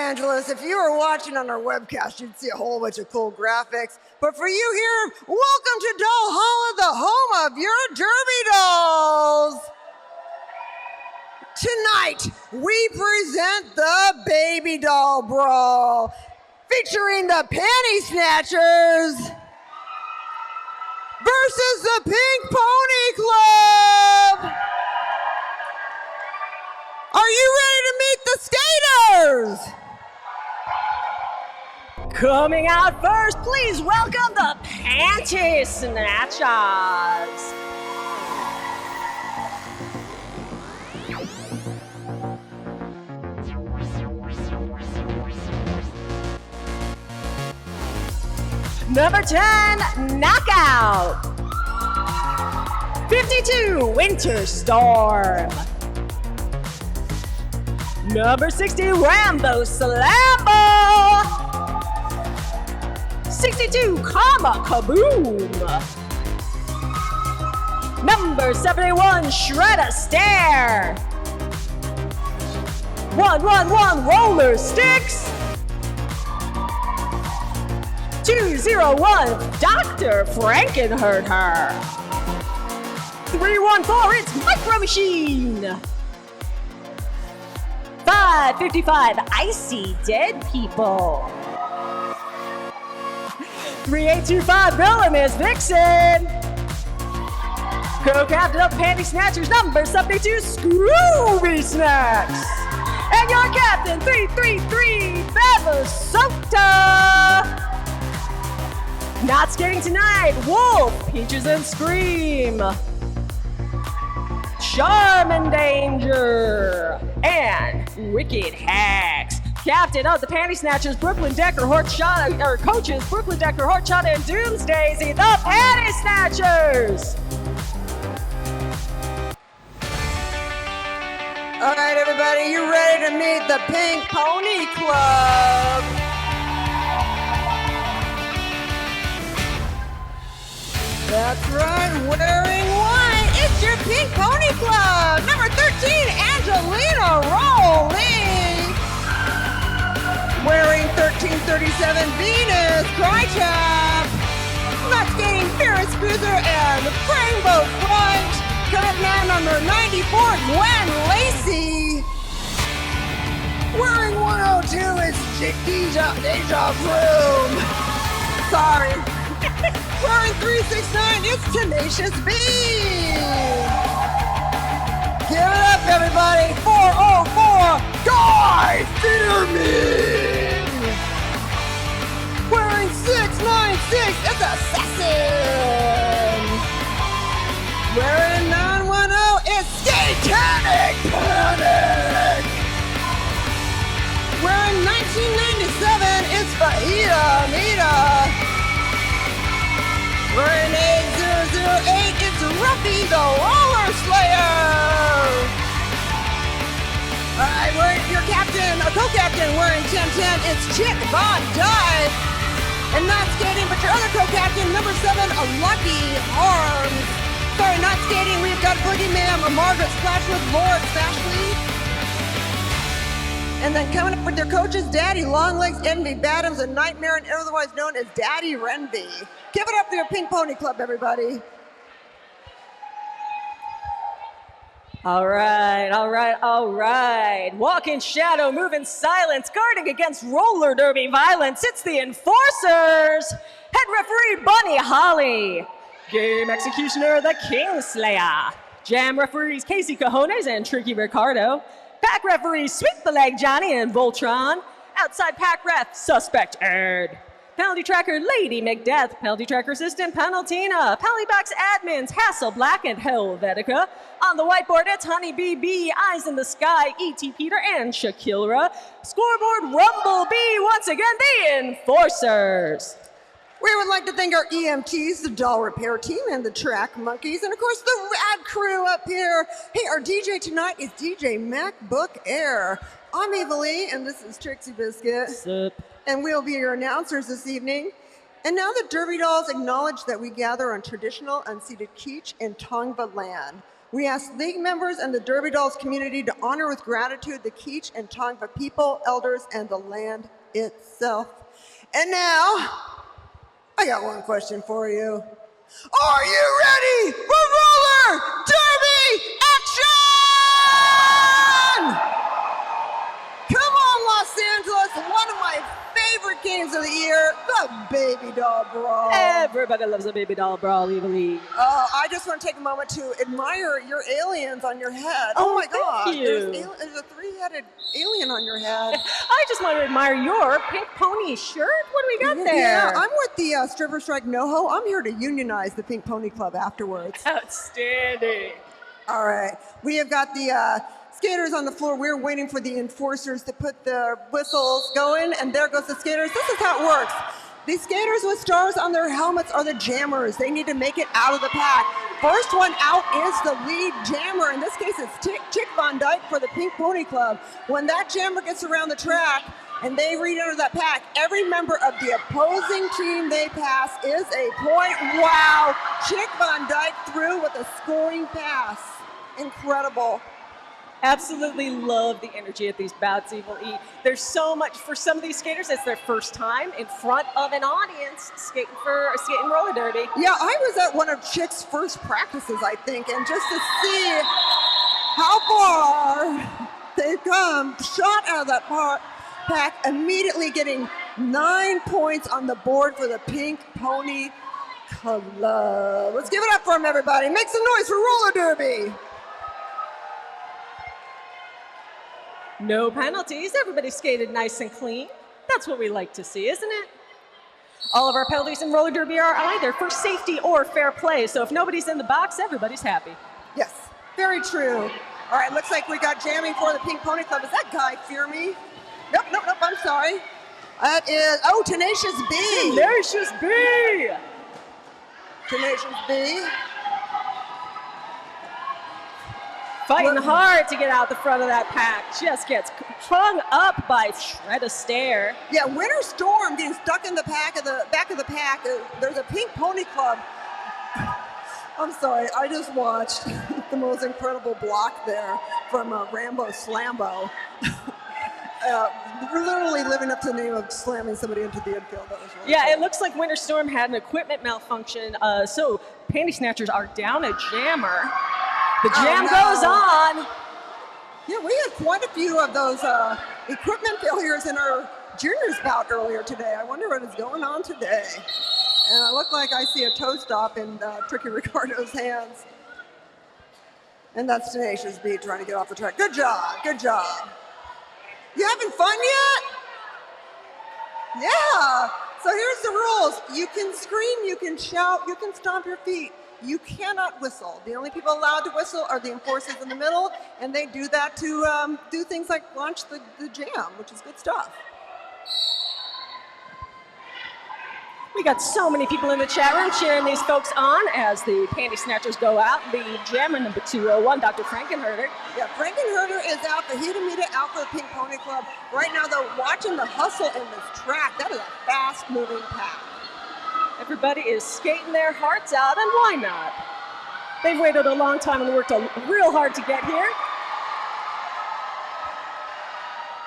Angeles. If you were watching on our webcast, you'd see a whole bunch of cool graphics. But for you here, welcome to Doll Hollow, the home of your Derby dolls. Tonight, we present the Baby Doll Brawl, featuring the Panty Snatchers versus the Pink Pony Club. Are you ready to meet the skaters? Coming out first, please welcome the Panty Snatchers. Number 10, Knockout. 52, Winter Storm. Number 60, Rambo Slambo. 62, Karma Kaboom. Number 71, Shredda Stare. 111, Roller Sticks. 201, Dr. Frankenhurter. 314, it's Micro Machine. 555, Icy Dead People. 3825, Villainous Vixen. Co-captain of Panty Snatchers, number 72, Scooby Snacks. And your captain, 333, Babasota. Not skating tonight, Wolf, Peaches and Scream. Charm Danger, and Wicked Hacks. Captain of the Panty Snatchers, Brooklyn Decker, Horchata, or coaches, Brooklyn Decker, Horchata, and Doomsdaisy, the Panty Snatchers. All right, everybody, you ready to meet the Pink Pony Club? That's right, wearing white, it's your Pink Pony Club. Number 13, Angelina Rowley. Wearing 1337, Venus Crytrap. Not skating, Ferris Cruiser and Rainbow Front. Current man number 94, Gwen Lacey. Wearing 102 is Deja Vroom. Sorry. Wearing 369, it's Tenacious B. Give it up, everybody. 404, Guy Fear Me. Wearing 696, it's Assassin. Wearing 910, it's Satanic Panic. Wearing 1997, it's Fajita Nita. Wearing 8008, it's Ruffy the Roller Slayer. All right, wearing your captain, a co-captain, wearing 1010, it's Chick Von Dive. And not skating, but your other co-captain, number 7, a Lucky Arms. Sorry, not skating, we've got Boogie Ma'am, a Margaret Splashwood, Laura Sashley. And then coming up with their coaches, Daddy Longlegs, Envy Badams, and Nightmare, and otherwise known as Daddy Renby. Give it up for your Pink Pony Club, everybody. All right. Walk in shadow, move in silence, guarding against roller derby violence. It's the Enforcers. Head referee, Bunny Holly. Game executioner, the Kingslayer. Jam referees, Casey Cajones and Tricky Ricardo. Pack referees, Sweep the Leg Johnny and Voltron. Outside pack ref, Suspect Ed. Penalty tracker, Lady Macbeth. Penalty tracker assistant, Penaltina. Penalty box admins, Hassel Black and Helvetica. On the whiteboard, it's Honey BB, Eyes in the Sky, E.T. Peter and Shakira. Scoreboard, Rumble B, once again, the Enforcers. We would like to thank our EMTs, the doll repair team, and the track monkeys, and of course the rad crew up here. Hey, our DJ tonight is DJ MacBook Air. I'm Eva Lee, and this is Trixie Biscuit. Sup? And we'll be your announcers this evening. And now the Derby Dolls acknowledge that we gather on traditional unceded Kizh and Tongva land. We ask league members and the Derby Dolls community to honor with gratitude the Keech and Tongva people, elders, and the land itself. And now, I got one question for you. Are you ready for roller derby action? Come on, Los Angeles, one of my favorite games of the year, the Baby Doll Brawl. Everybody loves a Baby Doll Brawl, we believe. I just want to take a moment to admire your aliens on your head. Oh my God. Thank you. There's a three-headed alien on your head. I just want to admire your pink pony shirt. What do we got there? Yeah, I'm with the Stripper Strike NoHo. I'm here to unionize the Pink Pony Club afterwards. Outstanding. All right. We have got the skaters on the floor. We're waiting for the enforcers to put their whistles going, and there goes the skaters. This is how it works. These skaters with stars on their helmets are the jammers. They need to make it out of the pack. First one out is the lead jammer. In this case, it's Chick Von Dyke for the Pink Pony Club. When that jammer gets around the track and they read under that pack, every member of the opposing team they pass is a point. Wow, Chick Von Dyke through with a scoring pass. Incredible. Absolutely love the energy at these bouts, Evil E. There's so much, for some of these skaters, it's their first time in front of an audience skating roller derby. Yeah, I was at one of Chick's first practices, I think, and just to see how far they've come, shot out of that pack, immediately getting 9 points on the board for the Pink Pony Club. Let's give it up for them, everybody. Make some noise for roller derby. No penalties. Everybody skated nice and clean. That's what we like to see, isn't it? All of our penalties in roller derby are either for safety or fair play. So if nobody's in the box, everybody's happy. Yes, very true. All right, looks like we got jamming for the Pink Pony Club. Is that Guy Fearme? Nope, I'm sorry. That is, Tenacious B. Tenacious B. Tenacious B. Fighting hard to get out the front of that pack. Just gets hung up by Shred Astaire. Yeah, Winter Storm getting stuck in the back of the pack. There's a Pink Pony Club. I'm sorry, I just watched the most incredible block there from Rambo Slambo. Literally living up to the name of slamming somebody into the infield. That was really cool. It looks like Winter Storm had an equipment malfunction, so Panty Snatchers are down a jammer. The jam goes on. Yeah, we had quite a few of those equipment failures in our juniors bout earlier today. I wonder what is going on today. And it looked like I see a toe stop in Tricky Ricardo's hands. And that's Tenacious B trying to get off the track. Good job, good job. You having fun yet? Yeah. So here's the rules. You can scream, you can shout, you can stomp your feet. You cannot whistle. The only people allowed to whistle are the enforcers in the middle, and they do that to do things like launch the jam, which is good stuff. We got so many people in the chat room cheering these folks on as the Panty Snatchers go out. The jammer number 201, Dr. Frankenherder. Yeah, Frankenherder is out. The Hitamita out for the Pink Pony Club. Right now, though, watching the hustle in this track. That is a fast-moving pack. Everybody is skating their hearts out, and why not? They've waited a long time and worked real hard to get here.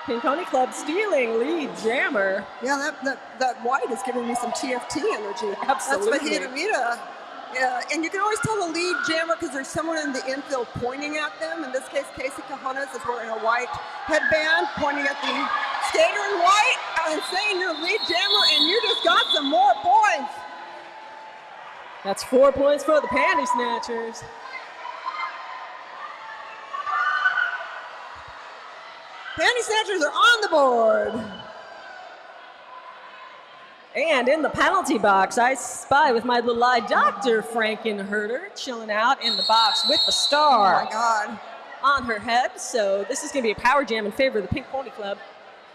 Pink Pony Club stealing lead jammer. Yeah, that white is giving me some TFT energy. Absolutely. That's Hitamita. Yeah, and you can always tell the lead jammer because there's someone in the infield pointing at them. In this case, Casey Cajonas is wearing a white headband, pointing at the skater in white and saying you're lead jammer, and you just got some more points. That's 4 points for the Panty Snatchers. Panty Snatchers are on the board. And in the penalty box, I spy with my little eye Dr. Frankenherder chilling out in the box with the star Oh my God. on her head. So this is going to be a power jam in favor of the Pink Pony Club.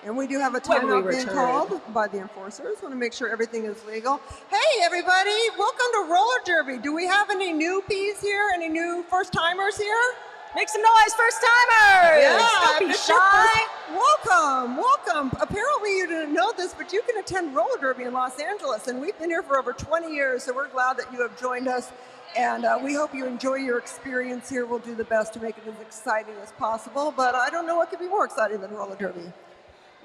And we do have a When we timeout being return. called by the enforcers. Want to make sure everything is legal. Hey, everybody. Welcome to roller derby. Do we have any newbies here? Any new first-timers here? Make some noise, first timers! Don't be if it's your shy. Welcome, welcome. Apparently you didn't know this, but you can attend roller derby in Los Angeles, and we've been here for over 20 years, so we're glad that you have joined us. And we hope you enjoy your experience here. We'll do the best to make it as exciting as possible, but I don't know what could be more exciting than roller derby.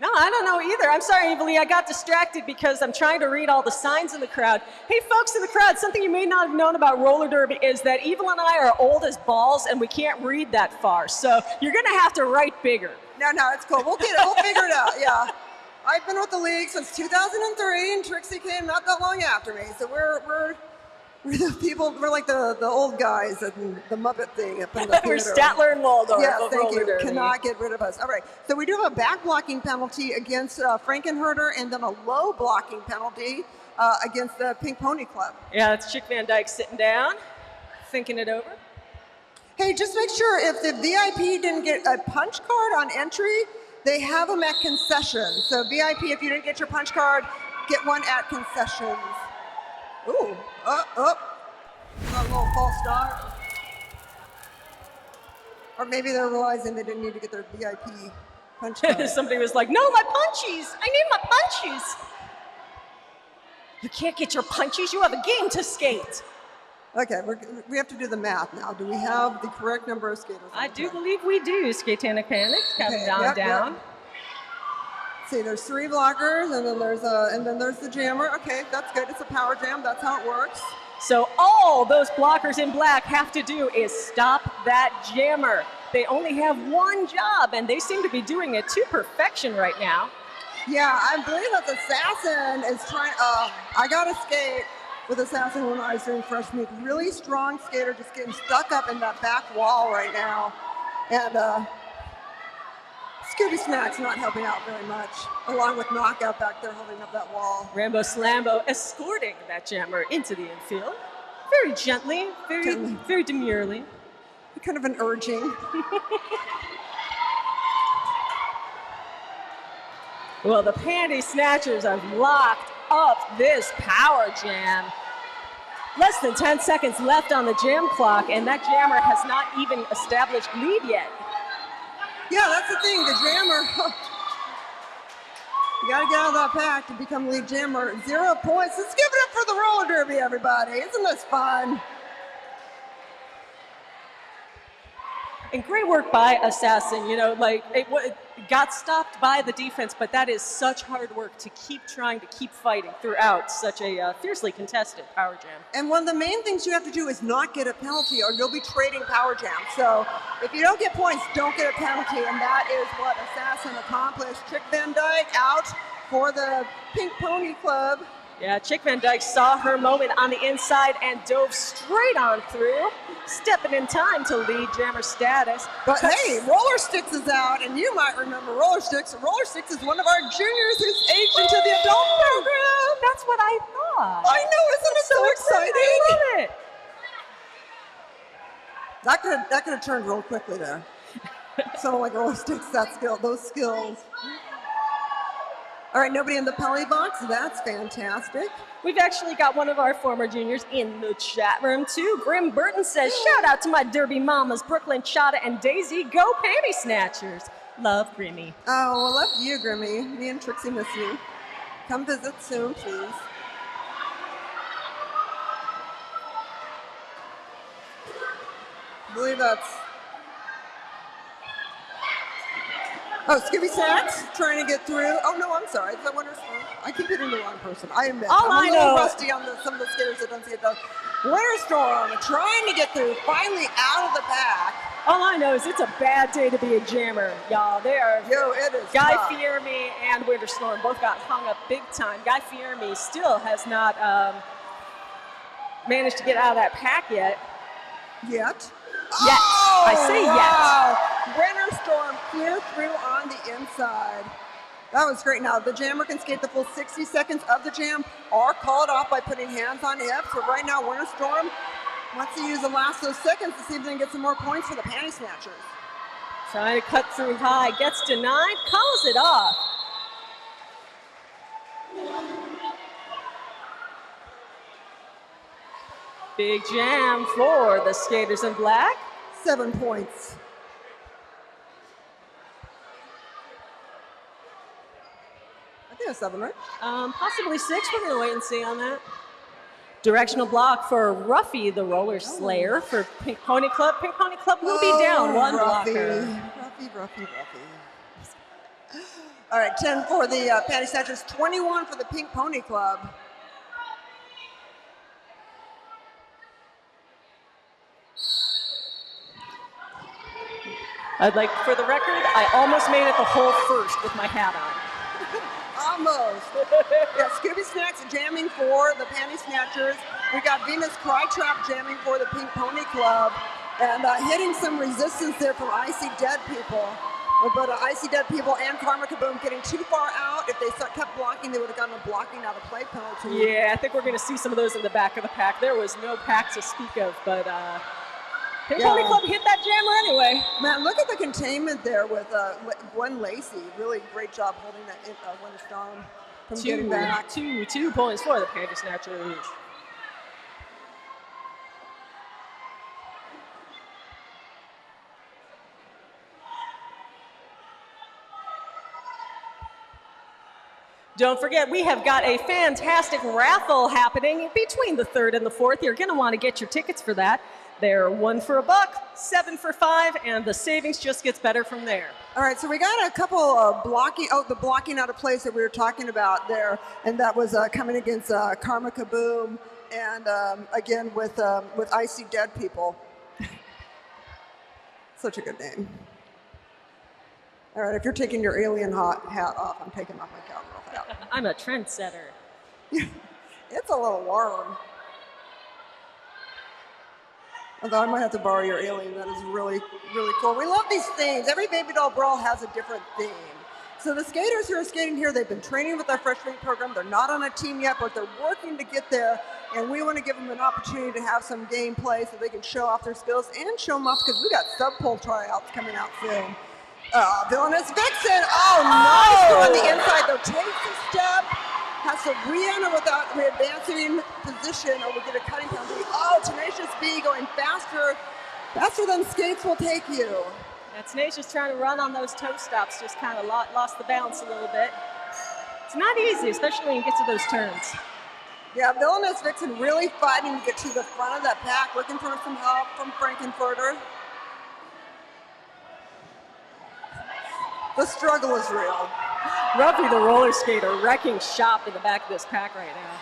No, I don't know either. I'm sorry, Evalie. I got distracted because I'm trying to read all the signs in the crowd. Hey, folks in the crowd, something you may not have known about roller derby is that Evil and I are old as balls and we can't read that far. So you're going to have to write bigger. No, it's cool. We'll get it. We'll figure it out. Yeah. I've been with the league since 2003, and Trixie came not that long after me. So we're the people. We're like the old guys in the Muppet thing up in the theater. We're Statler and Waldorf. Yes, of thank roller you. derby. Cannot get rid of us. All right. So we do have a back blocking penalty against Frankenherder, and then a low blocking penalty against the Pink Pony Club. Yeah, it's Chick Van Dyke sitting down, thinking it over. Hey, just make sure if the VIP didn't get a punch card on entry, they have them at concessions. So VIP, if you didn't get your punch card, get one at concessions. Ooh, got a little false start. Or maybe they're realizing they didn't need to get their VIP punch card. Somebody was like, no, my punchies. I need my punchies. You can't get your punchies. You have a game to skate. Okay, we have to do the math now. Do we have the correct number of skaters? I do believe we do. Skatanic Panic. Okay, down. Yep. See, there's 3 blockers, and then there's the jammer. Okay, that's good. It's a power jam. That's how it works. So all those blockers in black have to do is stop that jammer. They only have one job, and they seem to be doing it to perfection right now. Yeah, I believe that Assassin is trying. I got to skate with Assassin when I was doing Fresh Meat. Really strong skater, just getting stuck up in that back wall right now. And Scooby Snack's not helping out very much, along with Knockout back there holding up that wall. Rambo Slambo escorting that jammer into the infield. Very gently, very demurely. Kind of an urging. Well, the Panty Snatchers have locked up this power jam. Less than 10 seconds left on the jam clock, and that jammer has not even established lead yet. Yeah, that's the thing, the jammer. You gotta get out of that pack to become lead jammer. 0 points. Let's give it up for the roller derby, everybody. Isn't this fun? And great work by Assassin. You know, like it got stopped by the defense, but that is such hard work to keep trying to keep fighting throughout such a fiercely contested power jam. And one of the main things you have to do is not get a penalty, or you'll be trading power jams. So if you don't get points, don't get a penalty, and that is what Assassin accomplished. Chick Van Dyke out for the Pink Pony Club. Yeah, Chick Van Dyke saw her moment on the inside and dove straight on through, stepping in time to lead jammer status. But hey, Roller Sticks is out, and you might remember Roller Sticks. Roller Sticks is one of our juniors who's aged into the adult program. That's what I thought. I know, isn't it so exciting? I love it. That could have turned real quickly there. Someone like Roller Sticks, those skills. All right, nobody in the penalty box. That's fantastic. We've actually got one of our former juniors in the chat room, too. Grim Burton says, shout out to my Derby mamas, Brooklyn, Chata, and Daisy. Go Panty Snatchers. Love, Grimmy. Oh, well, love you, Grimmy. Me and Trixie miss you. Come visit soon, please. I believe that's... Oh, Scooby Snacks trying to get through. Oh, no, I'm sorry. Is that Winter Storm? I keep hitting the wrong person. I admit. I'm a little rusty on some of the skaters that don't see it, though. Winter Storm trying to get through, finally out of the back. All I know is it's a bad day to be a jammer, y'all. They are. Yo, it is Guy tough. Fieri and Winter Storm both got hung up big time. Guy Fieri still has not managed to get out of that pack yet. Yet? Yet. Oh, I say wow. Winter Storm clear through on the inside. That was great. Now, the jammer can skate the full 60 seconds of the jam or call it off by putting hands on hips. But right now, Winter Storm wants to use the last those seconds to see if they can get some more points for the Panty Snatchers. Trying to cut through high, gets denied, calls it off. Big jam for the skaters in black. 7 points. I think it's 7, right? Possibly 6. We're going to wait and see on that. Directional block for Ruffy, the Roller Slayer for Pink Pony Club. Pink Pony Club will be down one blocker. Ruffy. All right, 10 for the Panty Snatchers, 21 for the Pink Pony Club. I'd like, for the record, I almost made it the whole first with my hat on. Almost. Yeah, Scooby Snacks jamming for the Panty Snatchers. We got Venus Crytrap jamming for the Pink Pony Club. And hitting some resistance there from Icy Dead People. But Icy Dead People and Karma Kaboom getting too far out. If they kept blocking, they would have gotten a blocking out of play penalty. Yeah, I think we're going to see some of those in the back of the pack. There was no pack to speak of, but Pink Pony Club hit that jammer anyway. Man, look at the containment there with Gwen Lacey. Really great job holding that Winter Storm from getting back. 2 points for the Panty Snatchers. Don't forget, we have got a fantastic raffle happening between the 3rd and the 4th. You're going to want to get your tickets for that. They're 1 for $1, 7 for $5, and the savings just gets better from there. All right, so we got a couple of the blocking out of place that we were talking about there, and that was coming against Karma Kaboom, and again with Icy Dead People. Such a good name. All right, if you're taking your alien hat off, I'm taking off my cowgirl hat. I'm a trendsetter. It's a little warm. Although I might have to borrow your alien. That is really, really cool. We love these themes. Every Baby Doll Brawl has a different theme. So the skaters who are skating here, they've been training with our Fresh Meat program. They're not on a team yet, but they're working to get there. And we want to give them an opportunity to have some gameplay so they can show off their skills and show them off because we got SubPool tryouts coming out soon. Villainous Vixen. Oh, nice. Go on the inside, though. Takes a step. Has to re-enter without re-advancing position, or we get a cutting penalty. Oh, Tenacious B going faster than skates will take you. Yeah, Tenacious trying to run on those toe stops, just kind of lost the balance a little bit. It's not easy, especially when you get to those turns. Yeah, Villainous Vixen really fighting to get to the front of that pack, looking for some help from Frankenfurter. The struggle is real. Ruffy, the roller skater, wrecking shop in the back of this pack right now.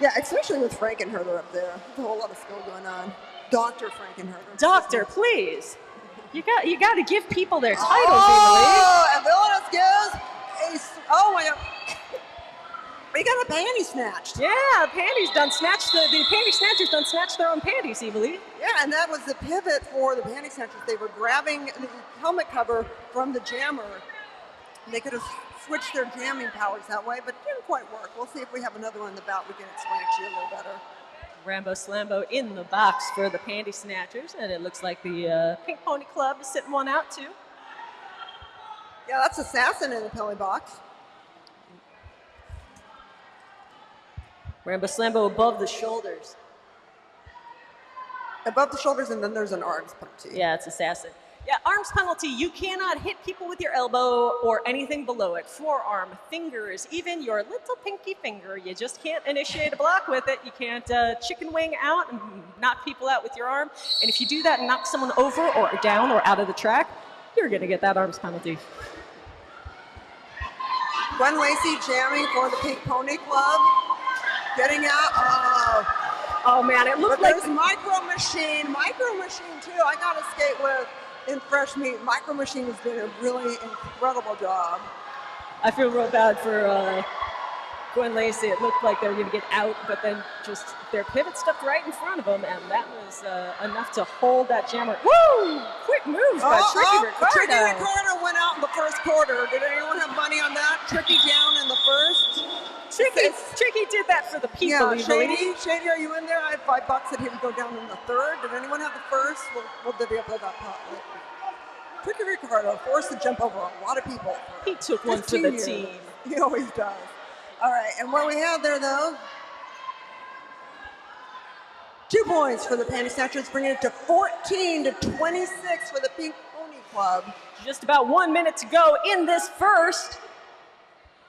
Yeah, especially with Frankenherder up there. There's a whole lot of skill going on. Dr. Frankenherder. Doctor, please. You got to give people their titles, Oh, and Villainous gives oh my God. We got a panty snatched. Yeah, panties done snatched. The Panty Snatchers done snatched their own panties, Evilly. Yeah, and that was the pivot for the Panty Snatchers. They were grabbing the helmet cover from the jammer. They could have switched their jamming powers that way, but it didn't quite work. We'll see if we have another one in the bout. We can explain it to you a little better. Rambo Slambo in the box for the Panty Snatchers, and it looks like the Pink Pony Club is sitting one out too. Yeah, that's Assassin in the penalty box. Rambo Slambo above the shoulders. Above the shoulders, and then there's an arms penalty. Yeah, it's Assassin. Yeah, arms penalty. You cannot hit people with your elbow or anything below it. Forearm, fingers, even your little pinky finger. You just can't initiate a block with it. You can't chicken wing out and knock people out with your arm. And if you do that and knock someone over or down or out of the track, you're going to get that arms penalty. Gwen Lacey jamming for the Pink Pony Club. Getting out. Oh man, it looked but like there's Micro Machine too. I got to skate with in Fresh Meat. Micro Machine has done a really incredible job. I feel real bad for Gwen Lacey. It looked like they were going to get out, but then just their pivot stuffed right in front of them, and that was enough to hold that jammer. Woo! Quick moves by Tricky Ricardo. Tricky Ricardo went out in the first quarter. Did anyone have money on that? Tricky down in the first. Tricky did that for the people. Yeah, Shady, are you in there? I had $5 that he would go down in the third. Did anyone have the first? We'll divvy up that pot. Tricky Ricardo forced to jump over a lot of people. He took one for the team. He always does. All right, and what we have there, though, 2 points for the Panty Snatchers, bringing it to 14-26 for the Pink Pony Club. Just about 1 minute to go in this first.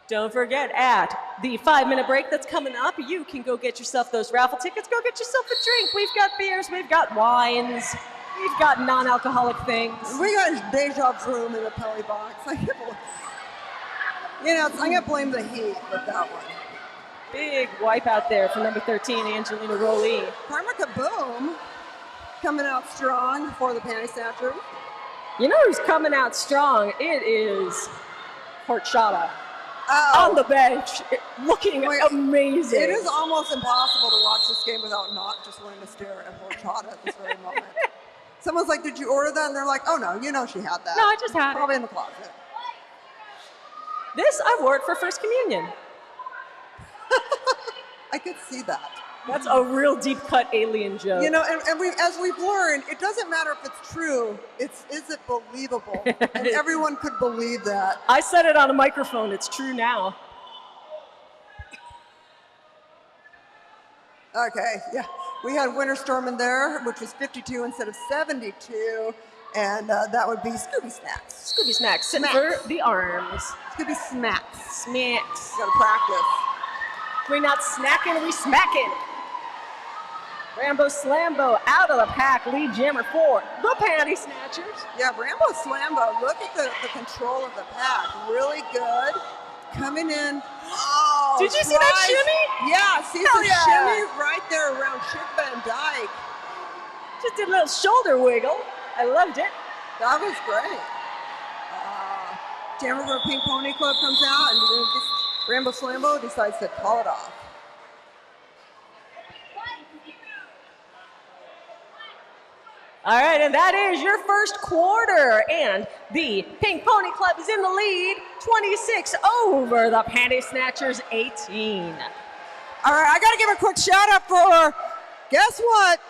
Don't forget, at the 5-minute break that's coming up, you can go get yourself those raffle tickets. Go get yourself a drink. We've got beers, we've got wines, we've got non-alcoholic things. We got deja vu in the Pelly box. I'm gonna blame the heat with that one. Big wipe out there for number 13, Angelina Rowley. Karma Kaboom coming out strong for the Panty Snatchers. You know who's coming out strong? It is Horchata. Oh. On the bench, looking amazing. It is almost impossible to watch this game without not just wanting to stare at Horchata at this very moment. Someone's like, did you order that? And they're like, oh no, she had that. No, I just had Probably it. in the closet. This, I wore it for First Communion. I could see that. That's a real deep cut alien joke. And as we've learned, it doesn't matter if it's true, is it believable? And everyone could believe that. I said it on a microphone, it's true now. Okay, yeah. We had Winter Storm in there, which was 52 instead of 72, and that would be Scooby Snacks. Scooby Smacks, sitting for the arms. Scooby Smacks. Smacks. Gotta practice. We're not snacking, we smacking. Rambo Slambo out of the pack, lead jammer for the Panty Snatchers. Yeah, Rambo Slambo, look at the control of the pack. Really good. Coming in. Oh, did you see that shimmy? Yeah, see Hell the yeah. shimmy right there around Chick Van Dyke. Just did a little shoulder wiggle. I loved it. That was great. Jammer Pink Pony Club comes out, and Rambo Slambo decides to call it off. All right, and that is your first quarter, and the Pink Pony Club is in the lead, 26 over the Panty Snatchers, 18. All right, I got to give a quick shout out for, guess what?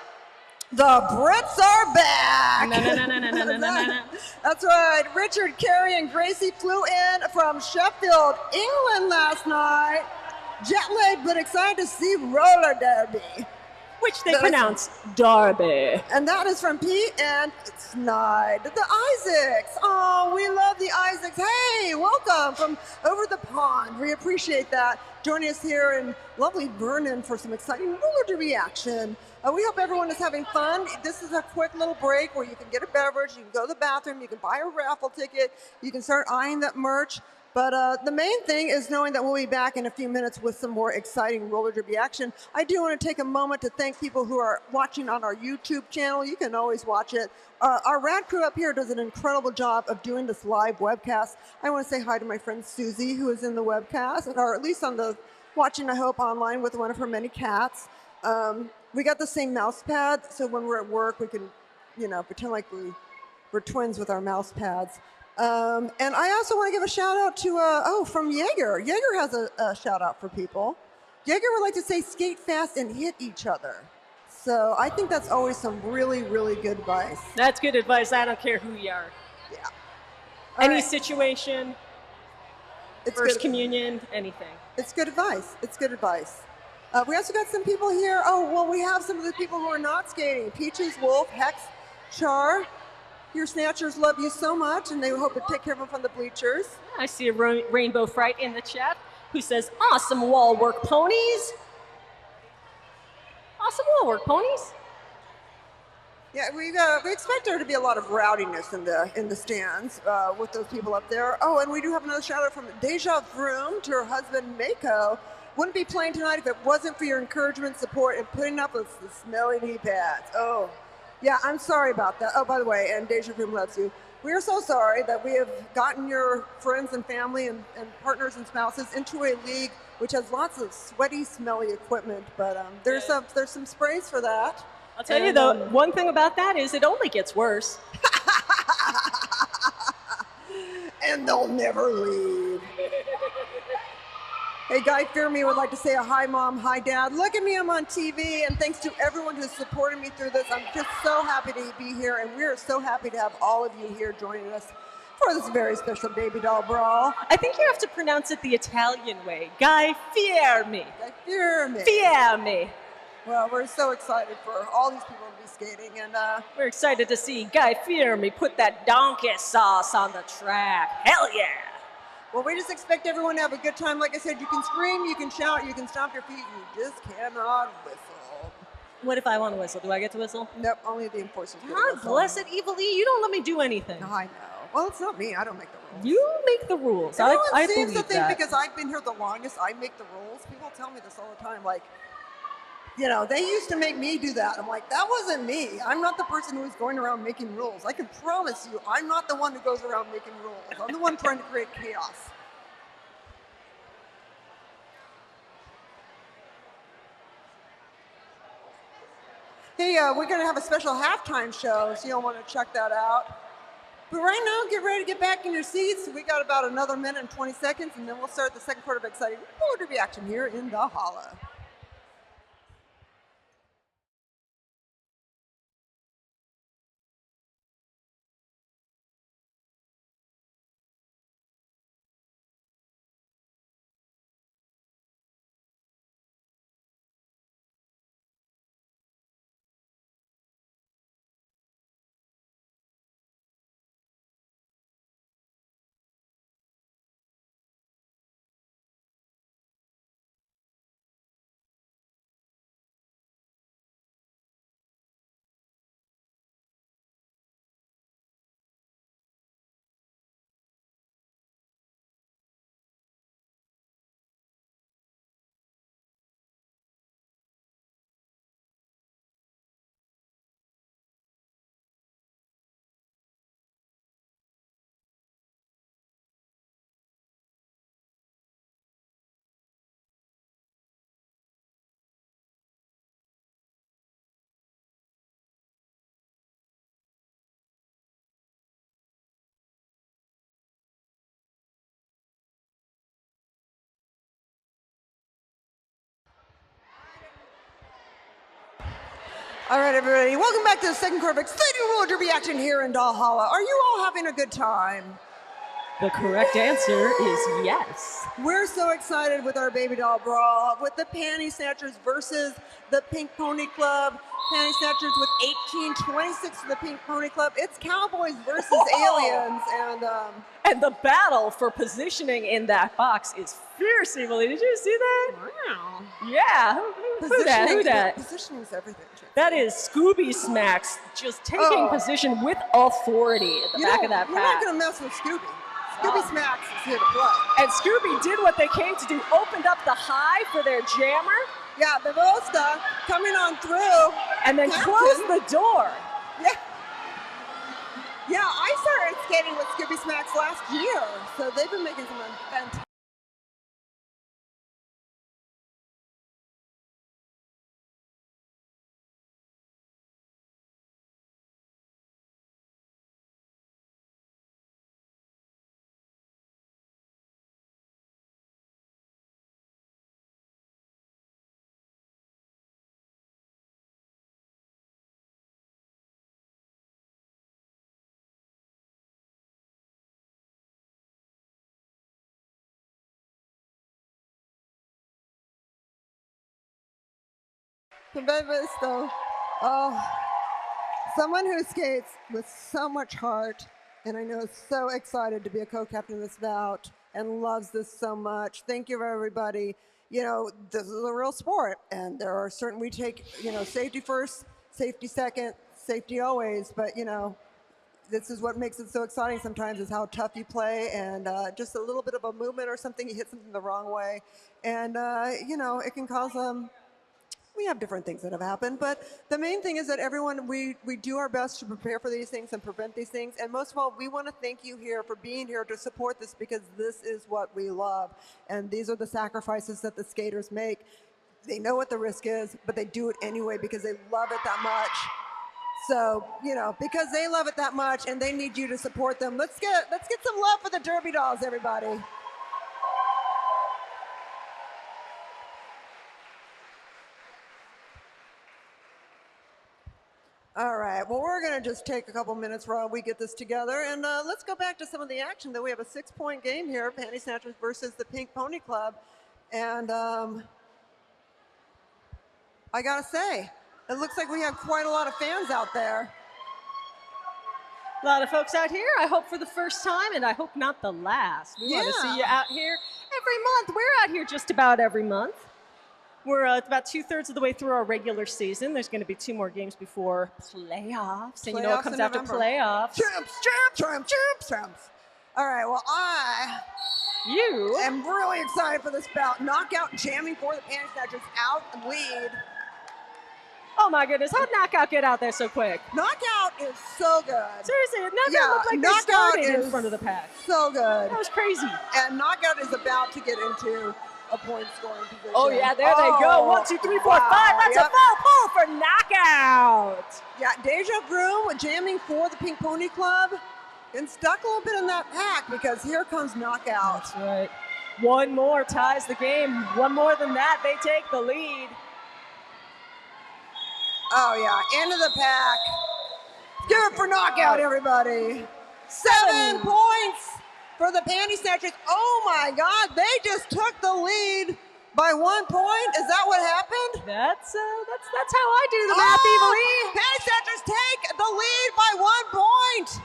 The Brits are back. No. That's right. Richard, Carey, and Gracie flew in from Sheffield, England last night. Jet lagged, but excited to see roller derby. Which they pronounce Darby. And that is from Pete and Snide. The Isaacs. Oh, we love the Isaacs. Hey, welcome from over the pond. We appreciate that. Joining us here in lovely Vernon for some exciting roller derby action. We hope everyone is having fun. This is a quick little break where you can get a beverage, you can go to the bathroom, you can buy a raffle ticket, you can start eyeing that merch. But the main thing is knowing that we'll be back in a few minutes with some more exciting roller derby action. I do want to take a moment to thank people who are watching on our YouTube channel. You can always watch it. Our rad crew up here does an incredible job of doing this live webcast. I want to say hi to my friend Susie, who is in the webcast, or at least on the watching, I hope, online with one of her many cats. We got the same mouse pad, so when we're at work, we can, pretend like we're twins with our mouse pads. And I also want to give a shout out to, from Jaeger. Jaeger has a shout out for people. Jaeger would like to say skate fast and hit each other. So I think that's always some really, really good advice. That's good advice. I don't care who you are. Yeah. Any situation, First Communion, anything. It's good advice. It's good advice. We also got some people here. Oh, well, we have some of the people who are not skating. Peaches, Wolf, Hex, Char. Your Snatchers love you so much, and they hope to take care of them from the bleachers. I see a Rainbow Fright in the chat who says, awesome wall work, ponies. Awesome wall work, ponies. Yeah, we expect there to be a lot of rowdiness in the stands with those people up there. Oh, and we do have another shout out from Deja Vroom to her husband, Mako. Wouldn't be playing tonight if it wasn't for your encouragement, support, and putting up with the smelly knee pads. Oh. Yeah, I'm sorry about that. Oh, by the way, and Deja Vu loves you. We are so sorry that we have gotten your friends and family and partners and spouses into a league which has lots of sweaty, smelly equipment. But there's some sprays for that. I'll tell you though, one thing about that is it only gets worse. And they'll never leave. Hey, Guy Fear Me would like to say a hi, Mom, hi, Dad. Look at me, I'm on TV, and thanks to everyone who's supported me through this. I'm just so happy to be here, and we're so happy to have all of you here joining us for this very special Baby Doll Brawl. I think you have to pronounce it the Italian way. Guy Fear Me. Guy Fear Me. Fear Me. Well, we're so excited for all these people to be skating, and we're excited to see Guy Fear Me put that donkey sauce on the track. Hell yeah. Well, we just expect everyone to have a good time. Like I said, you can scream, you can shout, you can stomp your feet, you just cannot whistle. What if I want to whistle? Do I get to whistle? Nope, only the enforcers get to God whistle. bless it, Evil E. You don't let me do anything. I know. Well, it's not me. I don't make the rules. You make the rules. Everyone I seems to believe think that. because I've been here the longest, I make the rules. People tell me this all the time. Like, you know, they used to make me do that. I'm like, that wasn't me. I'm not the person who's going around making rules. I can promise you, I'm not the one who goes around making rules. I'm the one trying to create chaos. Hey, we're going to have a special halftime show, so you'll want to check that out. But right now, get ready to get back in your seats. We got about another minute and 20 seconds, and then we'll start the second quarter of exciting roller derby action here in the Holla. All right, everybody, welcome back to the second quarter of exciting roller derby action here in Valhalla. Are you all having a good time? The correct answer is yes. We're so excited with our Baby Doll Brawl, with the Panty Snatchers versus the Pink Pony Club. Panty Snatchers with 18-26 to the Pink Pony Club. It's Cowboys versus aliens, And the battle for positioning in that box is fierce, Evil E. Did you see that? wow. Yeah. Who that? Who that? Positioning is everything. That is Scooby Smacks just taking position with authority at the back of that You're not pack. going to mess with Scooby. Scooby Smacks is here to play. And Scooby did what they came to do, opened up the high for their jammer. Yeah, Bevosta coming on through. And then closed the door. Yeah. Yeah, I started skating with Scooby Smacks last year, so they've been making some fantastic. Bevosta, someone who skates with so much heart, and I know is so excited to be a co-captain of this bout and loves this so much. Thank you, everybody. You know, this is a real sport, and there are certain, we take, you know, safety first, safety second, safety always, but, you know, this is what makes it so exciting sometimes is how tough you play, and just a little bit of a movement or something, you hit something the wrong way, and, you know, it can cause we have different things that have happened, but the main thing is that everyone, we do our best to prepare for these things and prevent these things. And most of all, we want to thank you here for being here to support this, because this is what we love. And these are the sacrifices that the skaters make. They know what the risk is, but they do it anyway because they love it that much. So, you know, because they love it that much and they need you to support them, let's get some love for the Derby Dolls, everybody. All right, well, we're going to just take a couple minutes while we get this together, and let's go back to some of the action. That we have a 6-point game here, Panty Snatchers versus the Pink Pony Club, and I got to say, it looks like we have quite a lot of fans out there. A lot of folks out here, I hope for the first time, and I hope not the last. We want to see you out here every month. We're out here just about every month. We're about 2/3 of the way through our regular season. There's going to be 2 more games before playoffs. And you know what comes after playoffs? Champs. All right, well, You am really excited for this bout. Knockout jamming for the Panty Snatchers out lead. Oh my goodness, how'd Knockout get out there so quick? Knockout is so good. Seriously, Knockout looked like they started in front of the pack. So good. That was crazy. And Knockout is about to get into a point scoring position. Oh yeah, there they go. 1, 2, 3, 4, 5. That's a foul pull for Knockout. Yeah, Deja Groom jamming for the Pink Pony Club. Getting stuck a little bit in that pack because here comes Knockout. That's right. One more ties the game. One more than that, they take the lead. Oh yeah, end of the pack. Give it for Knockout, everybody. 7 points for the Panty Snatchers. Oh my God, they just took the lead by 1 point. Is that what happened? That's how I do the math, Evilly. Panty Snatchers take the lead by 1 point.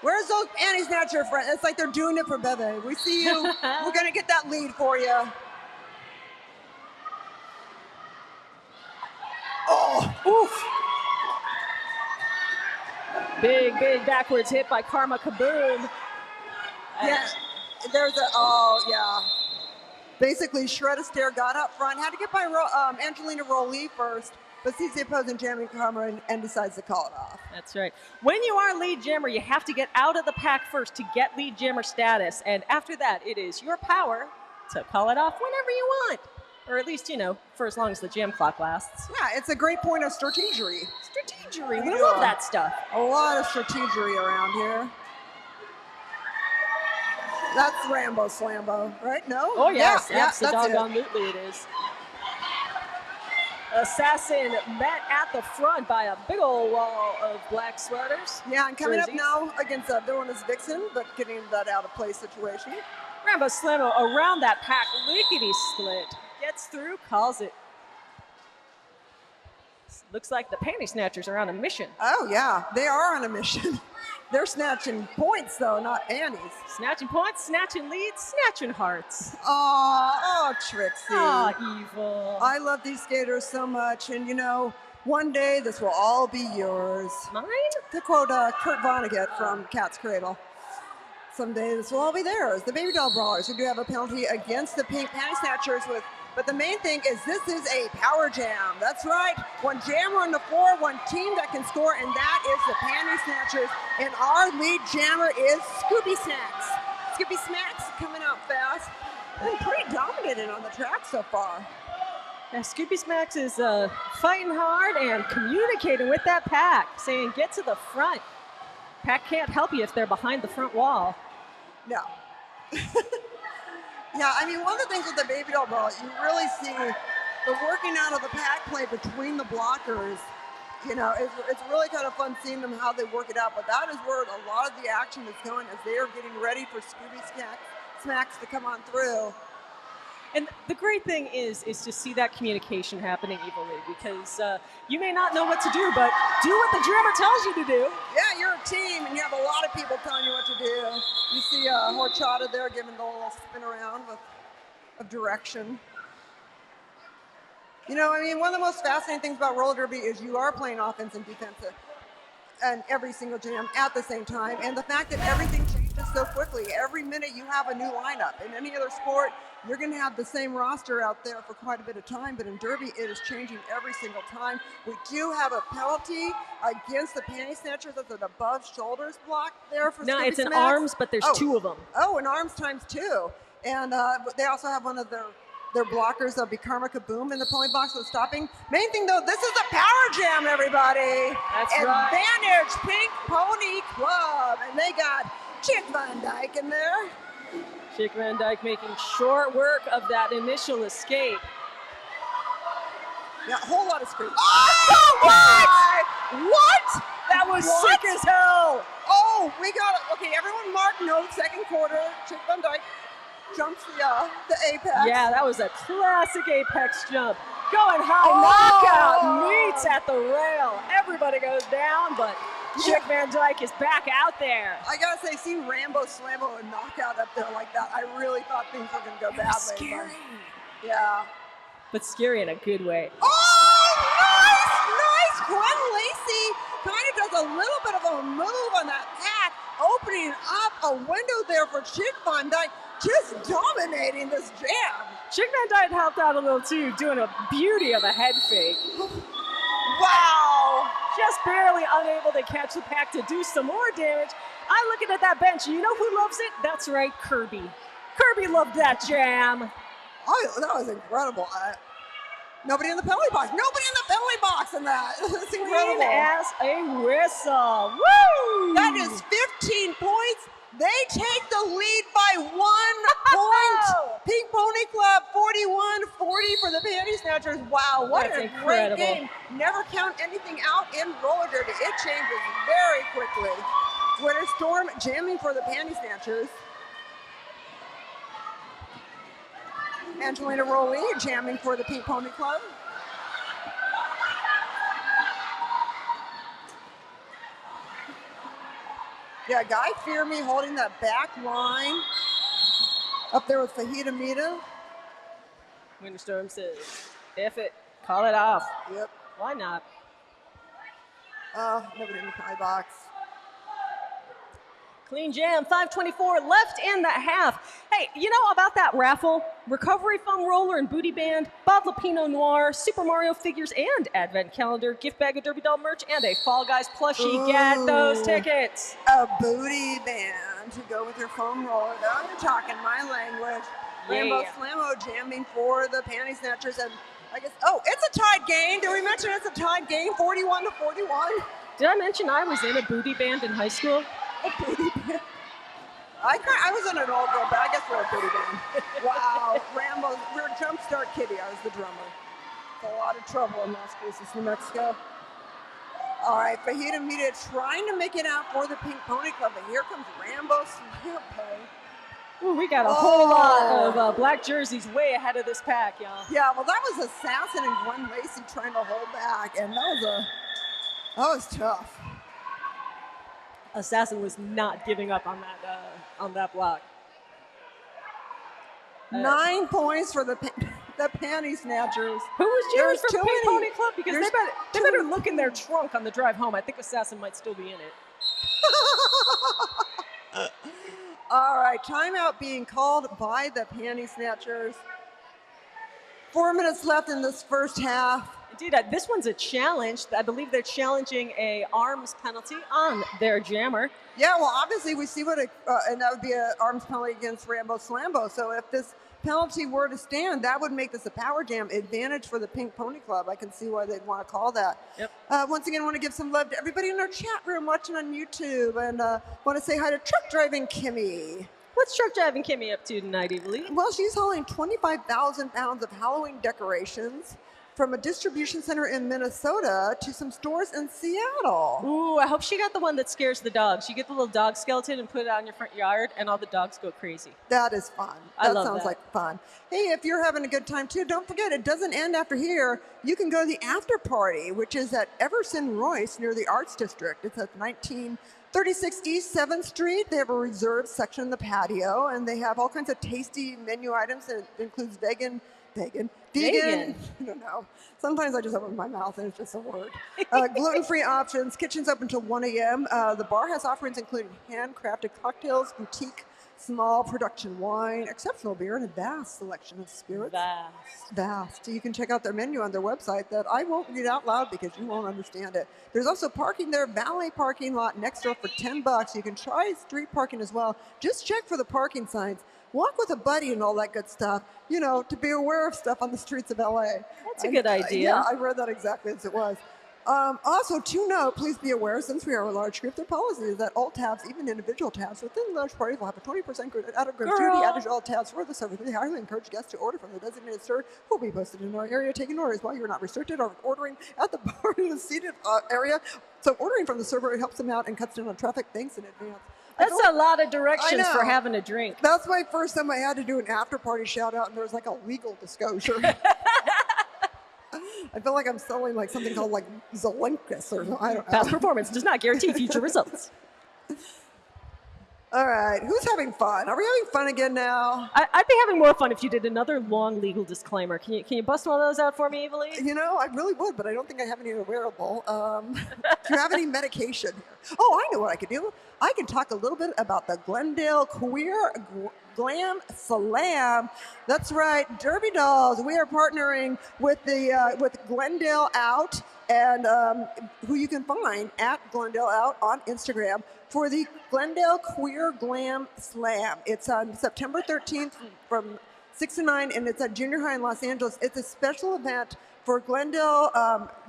Where's those Panty Snatcher friends? It's like they're doing it for Bebe. We see you. We're gonna get that lead for you. Oh, oof. Big backwards hit by Karma Kaboom. Yeah, Basically, Shred Astaire got up front, had to get by Angelina Rolee first, but sees the opposing jamming Karma and decides to call it off. That's right. When you are lead jammer, you have to get out of the pack first to get lead jammer status, and after that, it is your power to call it off whenever you want. Or at least, for as long as the jam clock lasts. Yeah, it's a great point of strategery. Strategery, we love that stuff. A lot of strategery around here. That's Rambo Slambo, right? No? Oh, yes, yeah, that's absolutely it is. Assassin met at the front by a big old wall of black sweaters. Yeah, and coming up now against Villainous Vixen, but getting that out of play situation. Rambo Slambo around that pack, lickety split. Gets through, calls it. Looks like the Panty Snatchers are on a mission. Oh, yeah, they are on a mission. They're snatching points, though, not panties. Snatching points, snatching leads, snatching hearts. Oh, Trixie. Oh, evil. I love these skaters so much, and one day this will all be yours. Mine? To quote Kurt Vonnegut from Cat's Cradle. Someday this will all be theirs. The Baby Doll Brawlers, who do have a penalty against the Pink Panty Snatchers but the main thing is this is a power jam. That's right. One jammer on the floor, one team that can score, and that is the Panty Snatchers. And our lead jammer is Scooby Snacks. Scooby Snacks coming out fast. Been pretty dominated on the track so far. Now, Scooby Smacks is fighting hard and communicating with that pack, saying get to the front. Pack can't help you if they're behind the front wall. No. Yeah, I mean, one of the things with the Baby Doll Brawl, you really see the working out of the pack play between the blockers. It's really kind of fun seeing them how they work it out, but that is where a lot of the action is going as they are getting ready for Scooby Smacks to come on through. And the great thing is to see that communication happening evilly, because you may not know what to do, but do what the jammer tells you to do. Yeah, you're a team, and you have a lot of people telling you what to do. You see Horchata there giving the little spin around of direction. One of the most fascinating things about roller derby is you are playing offense and defense and every single jam at the same time, and the fact that everything changes so quickly. Every minute you have a new lineup. In any other sport, you're going to have the same roster out there for quite a bit of time, but in derby, it is changing every single time. We do have a penalty against the Panty Snatchers. That's an above shoulders block there for No, Scooby it's an Smacks. arms, but there's 2 of them. Oh, an arms times 2. And they also have one of their blockers. That'll be Karma Kaboom in the penalty box with stopping. Main thing, though, this is a power jam, everybody. That's Advantage Pink Pony Club. And they got Chick Van Dyke in there. Chick Van Dyke making short work of that initial escape. Yeah, a whole lot of screams. Oh, what? That was sick as hell. Oh, we got it. Okay, everyone mark note, second quarter. Chick Van Dyke jumps the apex. Yeah, that was a classic apex jump. Going high, knockout, meets at the rail. Everybody goes down, but Chick Van Dyke is back out there. I gotta say, seeing Rambo Slambo a knockout up there like that, I really thought things were gonna go badly. Scary. Yeah. But scary in a good way. Oh, nice! Gwen Lacey kind of does a little bit of a move on that pack, opening up a window there for Chick Van Dyke, just dominating this jam. Chick Van Dyke helped out a little too, doing a beauty of a head fake. Wow! Just barely unable to catch the pack to do some more damage. I'm looking at that bench, and you know who loves it? That's right, Kirby. Kirby loved that jam. Oh, that was incredible. Nobody in the penalty box. Nobody in the penalty box in that. That's incredible. Clean as a whistle. Woo! That is 15 points. They take the lead by 1 point. Pink Pony Club 41-40 for the Panty Snatchers. Wow, what That's a incredible. great game. Never count anything out in roller derby. It changes very quickly. Winter Storm jamming for the Panty Snatchers. Angelina Rowley jamming for the Pink Pony Club. Yeah, Guy Fearme holding that back line. Up there with Fajita Mita. Winterstorm says, F it, call it off. Yep. Why not? Nobody in the pie box. Clean jam, 5:24 left in the half. Hey, you know about that raffle? Recovery Foam Roller and Booty Band, bottle of Pinot Noir, Super Mario figures and Advent Calendar, gift bag of Derby Doll merch, and a Fall Guys plushie. Ooh. Get those tickets. A booty band to go with your foam roller. Now you're talking my language. Rambo Yeah. Slammo jamming for the Panty Snatchers. And I guess, it's a tied game. Did we mention it's a tied game, 41-41? Did I mention I was in a booty band in high school? A booty band. I was in an old girl, but I guess we're a booty band. Wow, Rambo, we're Jumpstart Kitty. I was the drummer. It's a lot of trouble in Las Cruces, New Mexico. All right, Fajita Mita trying to make it out for the Pink Pony Club, but here comes Rambo Slampo. Ooh, we got a whole lot of black jerseys way ahead of this pack, y'all. Yeah, well, that was Assassin and Gwen Lacey trying to hold back, and that was tough. Assassin was not giving up on that block. 9 points for the Panty Snatchers. Who was cheering for too Pink many- Pony Club? Because there's they better look in their trunk on the drive home. I think Assassin might still be in it. All right, timeout being called by the Panty Snatchers. 4 minutes left in this first half. Indeed, this one's a challenge. I believe they're challenging a arms penalty on their jammer. Yeah, well, obviously we see and that would be an arms penalty against Rambo Slambo. So if this penalty were to stand, that would make this a power jam advantage for the Pink Pony Club. I can see why they'd want to call that. Yep. Once again, I want to give some love to everybody in our chat room watching on YouTube, and want to say hi to Truck Driving Kimmy. What's Truck Driving Kimmy up to tonight, Evelyn? Well, she's hauling 25,000 pounds of Halloween decorations from a distribution center in Minnesota to some stores in Seattle. Ooh, I hope she got the one that scares the dogs. You get the little dog skeleton and put it out in your front yard, and all the dogs go crazy. That is fun. I That love sounds that. like fun. Hey, if you're having a good time too, don't forget it doesn't end after here. You can go to the after party, which is at Everson Royce near the Arts District. It's at 1936 East 7th Street. They have a reserved section in the patio, and they have all kinds of tasty menu items. It includes vegan. I don't know. Sometimes I just open my mouth and it's just a word. Gluten-free options. Kitchen's open till 1 a.m. The bar has offerings including handcrafted cocktails, boutique, small production wine, exceptional beer, and a vast selection of spirits. Vast. So you can check out their menu on their website that I won't read out loud because you won't understand it. There's also parking there, valet parking lot next door for $10. You can try street parking as well. Just check for the parking signs. Walk with a buddy and all that good stuff, to be aware of stuff on the streets of LA. That's a good idea. Yeah, I read that exactly as it was. Also, to note, please be aware, since we are a large group, their policy is that all tabs, even individual tabs, within large parties will have a 20% out of gratuity added to all tabs for the service. We highly encourage guests to order from the designated store who will be posted in our area taking orders while you're not restricted or ordering at the bar in the seated area. So ordering from the server, it helps them out and cuts down on traffic. Thanks in advance. That's a lot of directions for having a drink. That's my first time I had to do an after party shout out, and there was like a legal disclosure. I feel like I'm selling like something called like Zolinkus or I don't know. Past performance does not guarantee future results. All right, who's having fun? Are we having fun again now? I'd be having more fun if you did another long legal disclaimer. Can you bust one of those out for me, Evilly? You know, I really would, but I don't think I have any wearable. Do you have any medication here? Oh, I know what I could do. I can talk a little bit about the Glendale Queer Glam Slam. That's right, Derby Dolls. We are partnering with the with Glendale Out, and who you can find at Glendale Out on Instagram for the Glendale Queer Glam Slam. It's on September 13th from 6 to 9, and it's at Junior High in Los Angeles. It's a special event for Glendale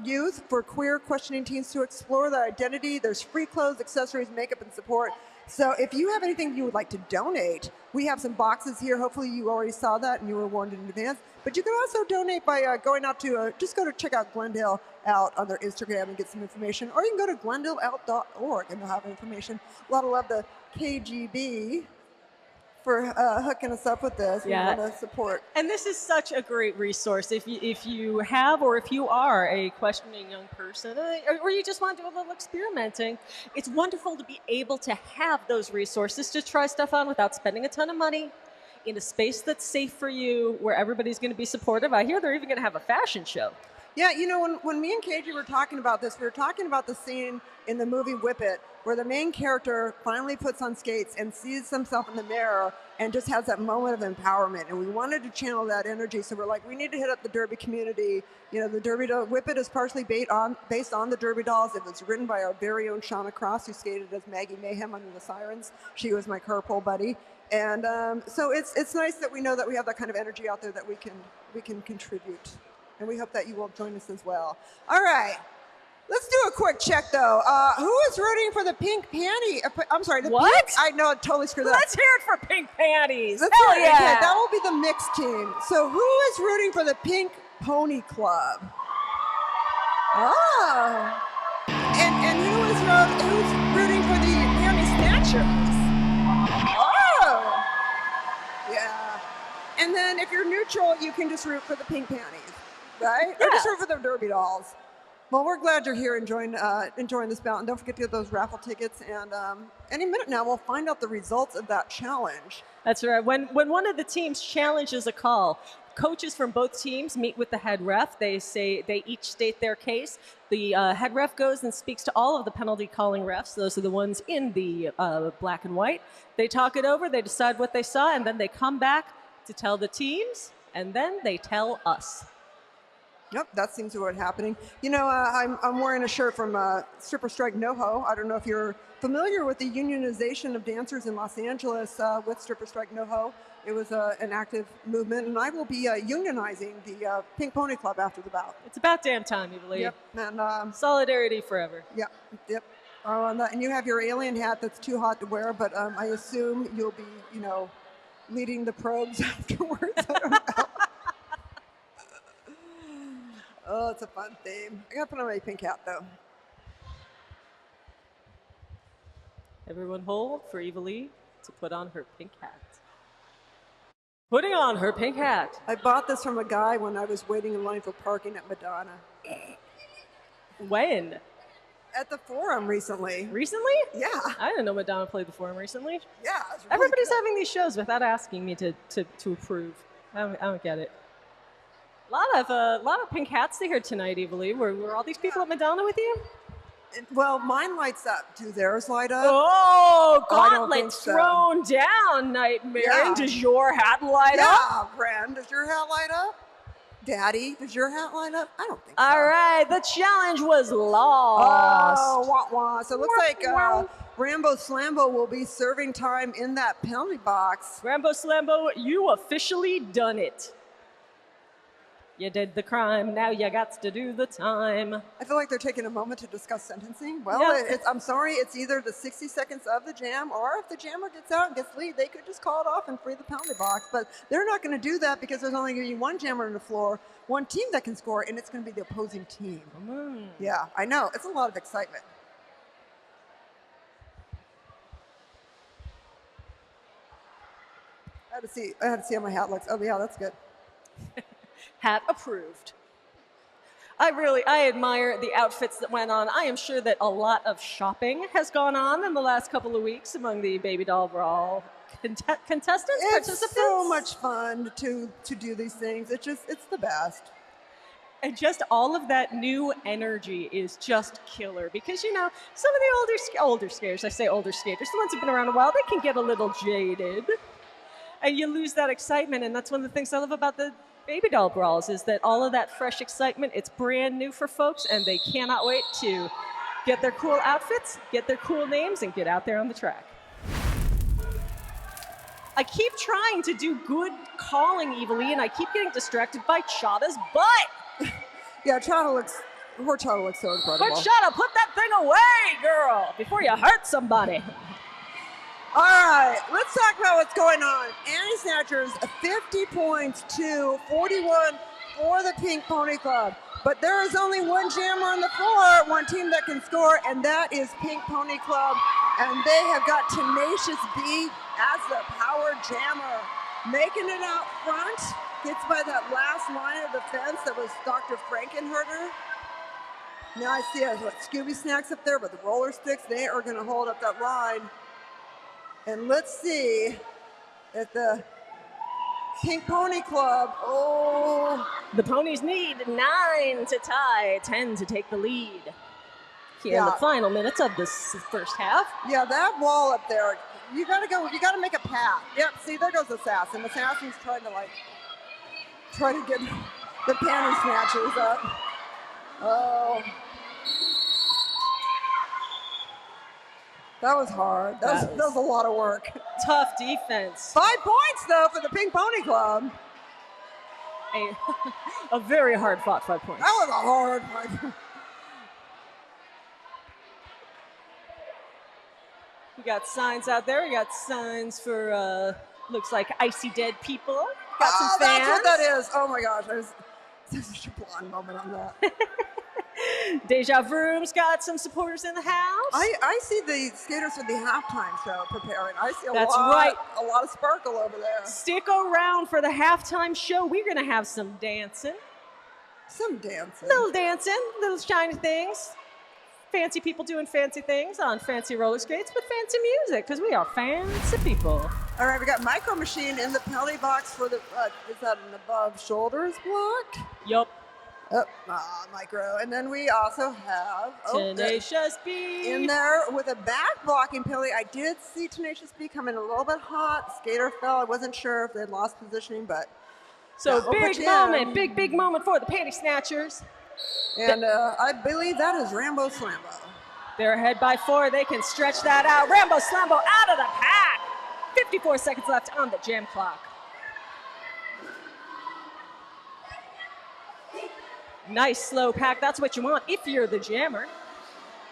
youth, for queer questioning teens to explore their identity. There's free clothes, accessories, makeup, and support. So if you have anything you would like to donate, we have some boxes here. Hopefully you already saw that and you were warned in advance. But you can also donate by going out to, just go to check out Glendale Out on their Instagram and get some information. Or you can go to glendaleout.org and they'll have information. A lot of love to KGB for hooking us up with this. Yeah. We want to support. And this is such a great resource if you have or if you are a questioning young person or you just want to do a little experimenting. It's wonderful to be able to have those resources to try stuff on without spending a ton of money in a space that's safe for you, where everybody's going to be supportive. I hear they're even going to have a fashion show. Yeah, you know, when me and KG were talking about this, we were talking about the scene in the movie Whip It, where the main character finally puts on skates and sees himself in the mirror and just has that moment of empowerment. And we wanted to channel that energy, so we're like, we need to hit up the Derby community. You know, the Derby Doll, Whip It is partially based on the Derby Dolls. It was written by our very own Shauna Cross, who skated as Maggie Mayhem under the Sirens. She was my carpool buddy. And so it's nice that we know that we have that kind of energy out there that we can contribute. And we hope that you will join us as well. All right. Let's do a quick check, though. Who is rooting for the pink panty? I'm sorry. The What? Pink, I know, I totally screwed that up. Let's hear it for pink panties. Let's Hell hear it. yeah. Okay, that will be the mixed team. So who is rooting for the Pink Pony Club? Oh. And who's rooting for the Panty Snatchers? Oh. Yeah. And then if you're neutral, you can just root for the pink panties, right? Yeah. Or just root for the Derby Dolls. Well, we're glad you're here enjoying this bout. And don't forget to get those raffle tickets. And any minute now, we'll find out the results of that challenge. That's right. When one of the teams challenges a call, coaches from both teams meet with the head ref. They each state their case. The head ref goes and speaks to all of the penalty calling refs. Those are the ones in the black and white. They talk it over. They decide what they saw, and then they come back to tell the teams, and then they tell us. Yep, that seems to be what's happening. You know, I'm wearing a shirt from Stripper Strike NoHo. I don't know if you're familiar with the unionization of dancers in Los Angeles with Stripper Strike NoHo. It was an active movement, and I will be unionizing the Pink Pony Club after the bout. It's about damn time, you believe. Yep, and solidarity forever. Yep, yep. And you have your alien hat that's too hot to wear, but I assume you'll be, you know, leading the probes afterwards. I don't know. Oh, it's a fun theme. I gotta put on my pink hat, though. Everyone hold for Evilly to put on her pink hat. Putting on her pink hat. I bought this from a guy when I was waiting in line for parking at Madonna. When? At the Forum recently. Recently? Yeah. I didn't know Madonna played the Forum recently. Yeah. It was really Everybody's good. having these shows without asking me to approve. I don't get it. A lot of pink hats here tonight, Evilly. Were all these people at Madonna with you? Well, mine lights up. Do theirs light up? Oh, I don't gauntlet think so. thrown down, Nightmare. Yeah. Does your hat light up? Yeah, Bren. Does your hat light up? Daddy, does your hat light up? I don't think so. All right, the challenge was lost. Oh, wah wah. So it looks like Rambo Slambo will be serving time in that penalty box. Rambo Slambo, you officially done it. You did the crime, now you got to do the time. I feel like they're taking a moment to discuss sentencing. Well, Yeah. I'm sorry, it's either the 60 seconds of the jam, or if the jammer gets out and gets lead, they could just call it off and free the penalty box. But they're not going to do that because there's only going to be one jammer on the floor, one team that can score, and it's going to be the opposing team. Yeah, I know. It's a lot of excitement. I had to see how my hat looks. Oh, yeah, that's good. Hat approved. I admire the outfits that went on. I am sure that a lot of shopping has gone on in the last couple of weeks among the Baby Doll Brawl contestants, It's participants. so much fun to do these things. It's the best. And just all of that new energy is just killer because, you know, some of the older skaters, I say older skaters, the ones who've been around a while, they can get a little jaded. And you lose that excitement. And that's one of the things I love about the Baby Doll Brawls is that all of that fresh excitement, it's brand new for folks and they cannot wait to get their cool outfits, get their cool names, and get out there on the track. I keep trying to do good calling, Evilly, and I keep getting distracted by Chada's butt. Yeah, her Chada looks so incredible. But Chada, put that thing away, girl, before you hurt somebody. All right, let's talk about what's going on. Panty Snatchers, 50 points to 41 for the Pink Pony Club. But there is only one jammer on the floor, one team that can score, and that is Pink Pony Club. And they have got Tenacious B as the power jammer. Making it out front, gets by that last line of the fence that was Dr. Frankenherder. Now I see Scooby Snacks up there, but the roller sticks, they are going to hold up that line. And let's see if the Pink Pony Club, The ponies need 9 to tie, 10 to take the lead. Here in the final minutes of this first half. Yeah, that wall up there, you gotta make a path. Yep, see, there goes Assassin. Assassin's trying to get the Panty Snatchers up. Oh. That was hard. That was a lot of work. Tough defense. 5 points, though, for the Pink Pony Club. A very hard fought 5 points. That was a hard fight. We got signs out there. We got signs for, looks like icy dead people. Got some fans. That's what that is. Oh, my gosh. There's such a blonde moment on that. Deja Vroom's got some supporters in the house. I see the skaters for the halftime show preparing. I see a lot of sparkle over there. Stick around for the halftime show. We're going to have some dancing. Little shiny things. Fancy people doing fancy things on fancy roller skates with fancy music because we are fancy people. All right, we got Micro Machine in the penalty box for the, is that an above shoulders block? Yup. Micro. And then we also have Tenacious B in there with a back blocking penalty. I did see Tenacious B come in a little bit hot. Skater fell. I wasn't sure if they'd lost positioning, but so big moment for the Panty Snatchers. And I believe that is Rambo Slambo. They're ahead by 4. They can stretch that out. Rambo Slambo out of the pack. 54 seconds left on the jam clock. Nice slow pack. That's what you want if you're the jammer.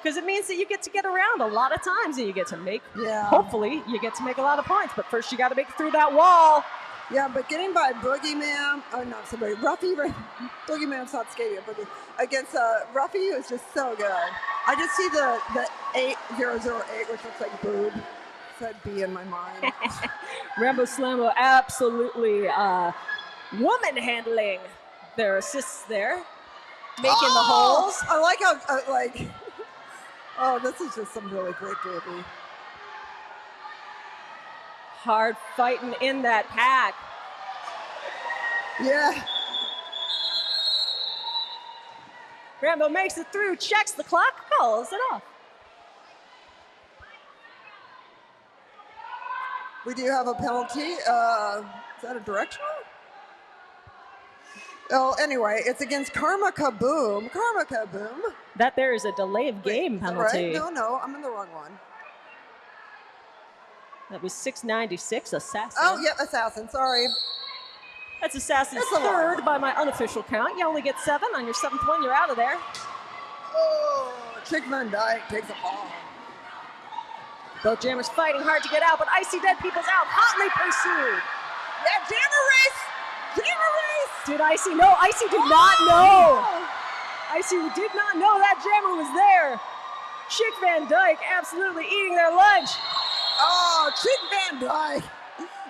Because it means that you get to get around a lot of times and you get to make, hopefully, you get to make a lot of points. But first you got to make it through that wall. Yeah, but getting by Boogeyman, Ruffy, Boogeyman's not skating, but against Ruffy is just so good. I just see the 8008, which looks like boob. Said B in my mind. Rambo Slambo absolutely woman handling their assists there. Making the holes. I like how, this is just some really great baby. Hard fighting in that pack. Yeah. Rambo makes it through, checks the clock, calls it off. We do have a penalty. Is that a directional? Oh, anyway, it's against Karma Kaboom. Karma Kaboom. That there is a delay of game penalty. Right? No, I'm in the wrong one. That was 696, Assassin. Oh, yep, Assassin, sorry. That's Assassin's third by my unofficial count. You only get 7. On your 7th one, you're out of there. Oh, Chick Van Dyke takes a fall. Both jammers fighting hard to get out, but Icy Dead People's out, hotly pursued. Yeah, jammer race! Jammer race! Did Icy know? Icy did not know. Icy did not know that jammer was there. Chick Van Dyke absolutely eating their lunch. Oh, Chick Van Dyke.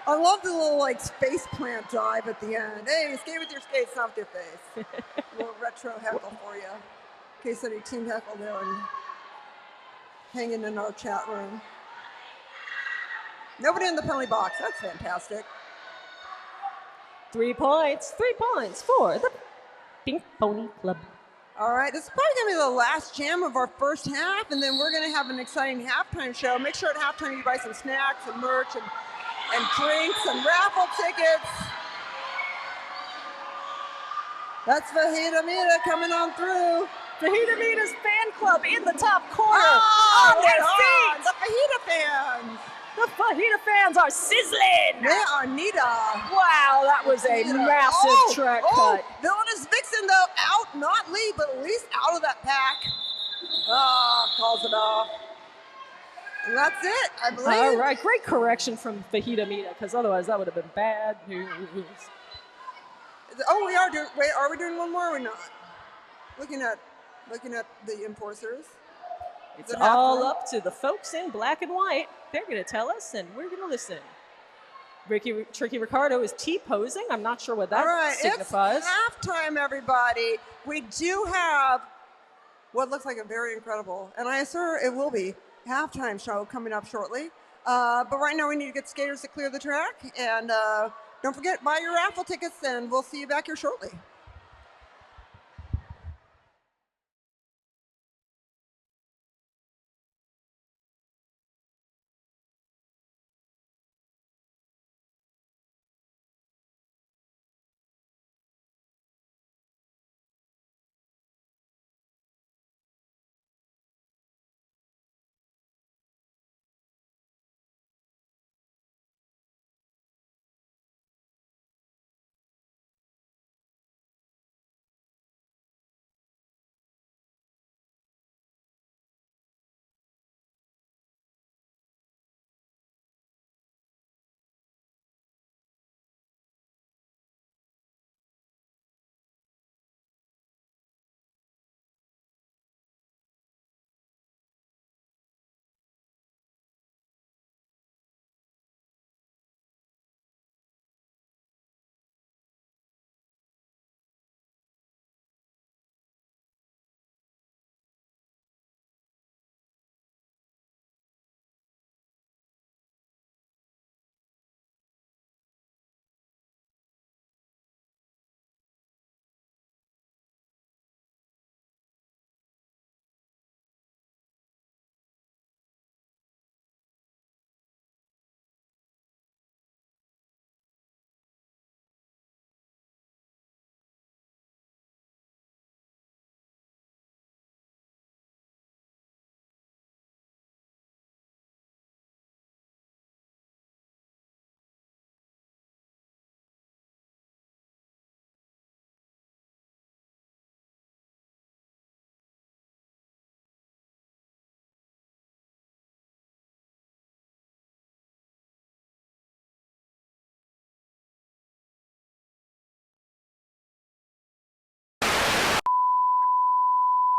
I love the little like space plant dive at the end. Hey, skate with your skates, not with your face. A little retro heckle for you. In case any team heckle there and hanging in our chat room. Nobody in the penalty box. That's fantastic. 3 points for the Pink Pony Club. All right, this is probably going to be the last jam of our first half, and then we're going to have an exciting halftime show. Make sure at halftime you buy some snacks and merch and drinks and raffle tickets. That's Fajita Mita coming on through. Fajita Mita's fan club in the top corner. Oh, on their right on. feet. The Fajita fans. The Fajita fans are sizzling. They are Nita. Wow, that was a massive track cut. Villainous Vixen, though, out, not lead, but at least out of that pack. Calls it off. And that's it, I believe. All right, great correction from Fajita Mita, because otherwise that would have been bad news. Oh, we are doing, wait, are we doing one more or are we not? Looking at the enforcers. It's all up to the folks in black and white. They're going to tell us, and we're going to listen. Tricky Ricardo is T-posing. I'm not sure what that signifies. It's halftime, everybody. We do have what looks like a very incredible, and I assure it will be, halftime show coming up shortly. But right now we need to get skaters to clear the track. And don't forget, buy your raffle tickets, and we'll see you back here shortly.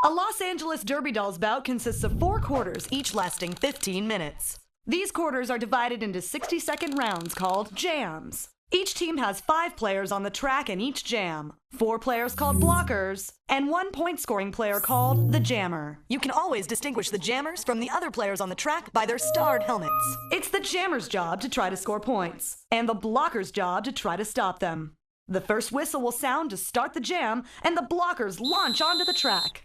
A Los Angeles Derby Dolls bout consists of 4 quarters, each lasting 15 minutes. These quarters are divided into 60-second rounds called jams. Each team has 5 players on the track in each jam, 4 players called blockers, and 1 point-scoring player called the jammer. You can always distinguish the jammers from the other players on the track by their starred helmets. It's the jammer's job to try to score points, and the blocker's job to try to stop them. The first whistle will sound to start the jam, and the blockers launch onto the track.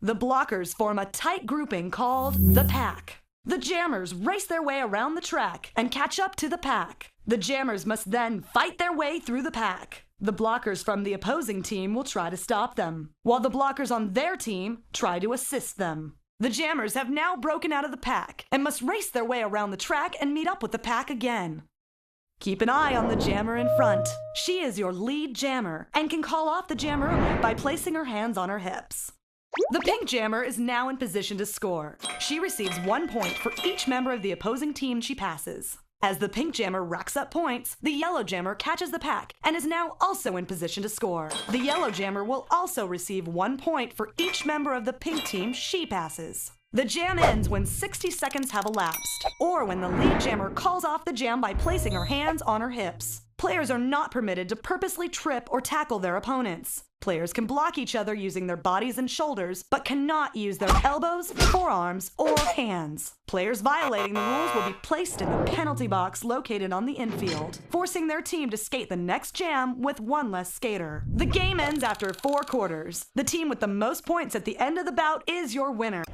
The blockers form a tight grouping called the pack. The jammers race their way around the track and catch up to the pack. The jammers must then fight their way through the pack. The blockers from the opposing team will try to stop them, while the blockers on their team try to assist them. The jammers have now broken out of the pack and must race their way around the track and meet up with the pack again. Keep an eye on the jammer in front. She is your lead jammer and can call off the jammer by placing her hands on her hips. The pink jammer is now in position to score. She receives 1 point for each member of the opposing team she passes. As the pink jammer racks up points, the yellow jammer catches the pack and is now also in position to score. The yellow jammer will also receive 1 point for each member of the pink team she passes. The jam ends when 60 seconds have elapsed, or when the lead jammer calls off the jam by placing her hands on her hips. Players are not permitted to purposely trip or tackle their opponents. Players can block each other using their bodies and shoulders, but cannot use their elbows, forearms, or hands. Players violating the rules will be placed in the penalty box located on the infield, forcing their team to skate the next jam with one less skater. The game ends after 4 quarters. The team with the most points at the end of the bout is your winner.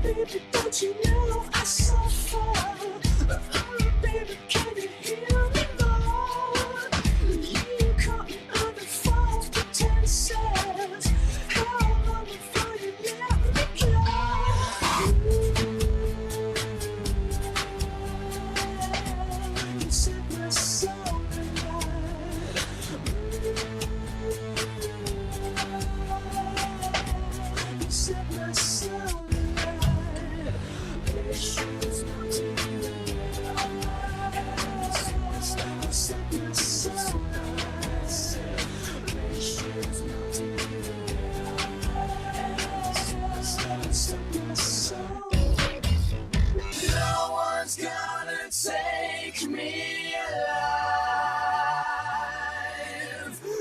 Baby, don't you know I suffer? Oh, baby, can you hear me, Lord? You caught me under false pretenses. How long before you let me go? You set my soul alight. You set my soul alight. No one's gonna take me alive.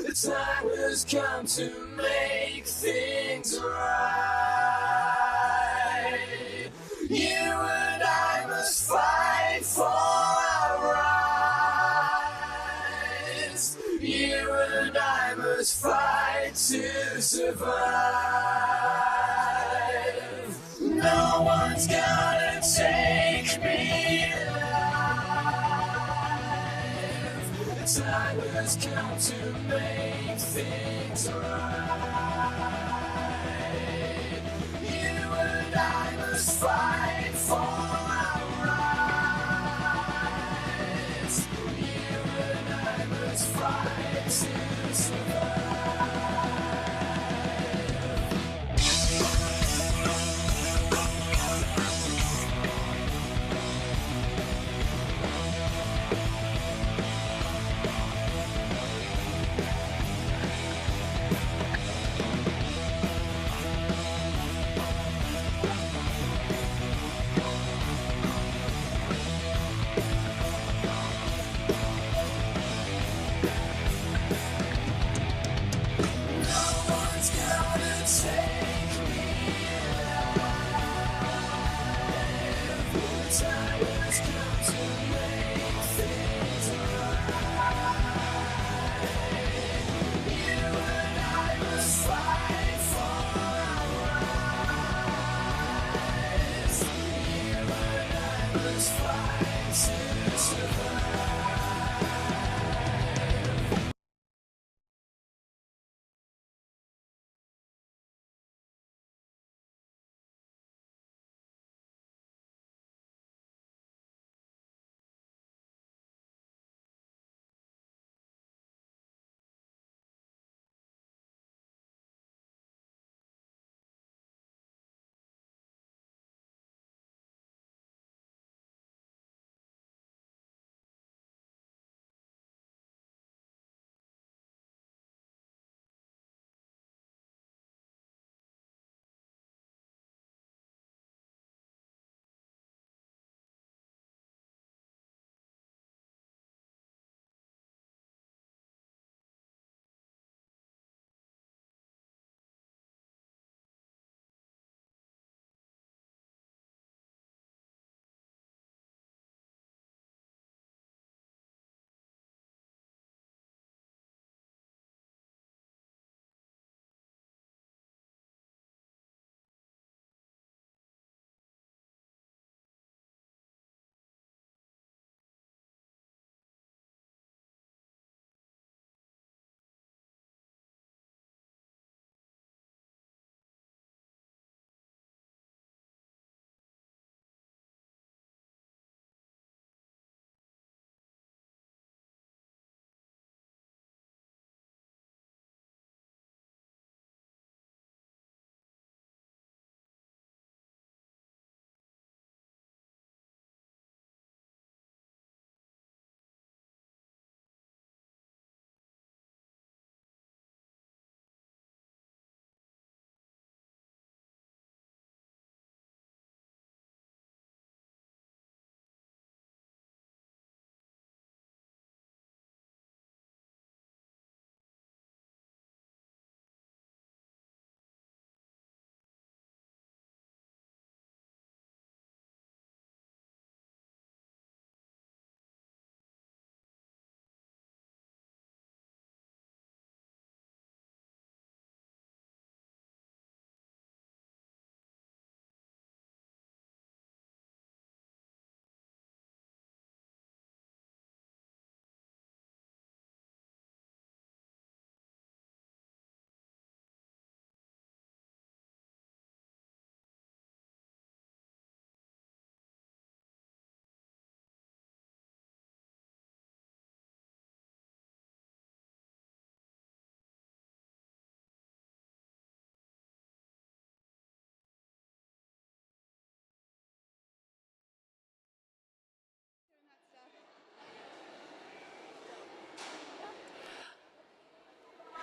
The time has come to make things right. You and I must fight for our rights. You and I must fight to survive. No one's gonna take me alive. The time has come to make things right. You and I must fight for our rights. You and I must fight to survive.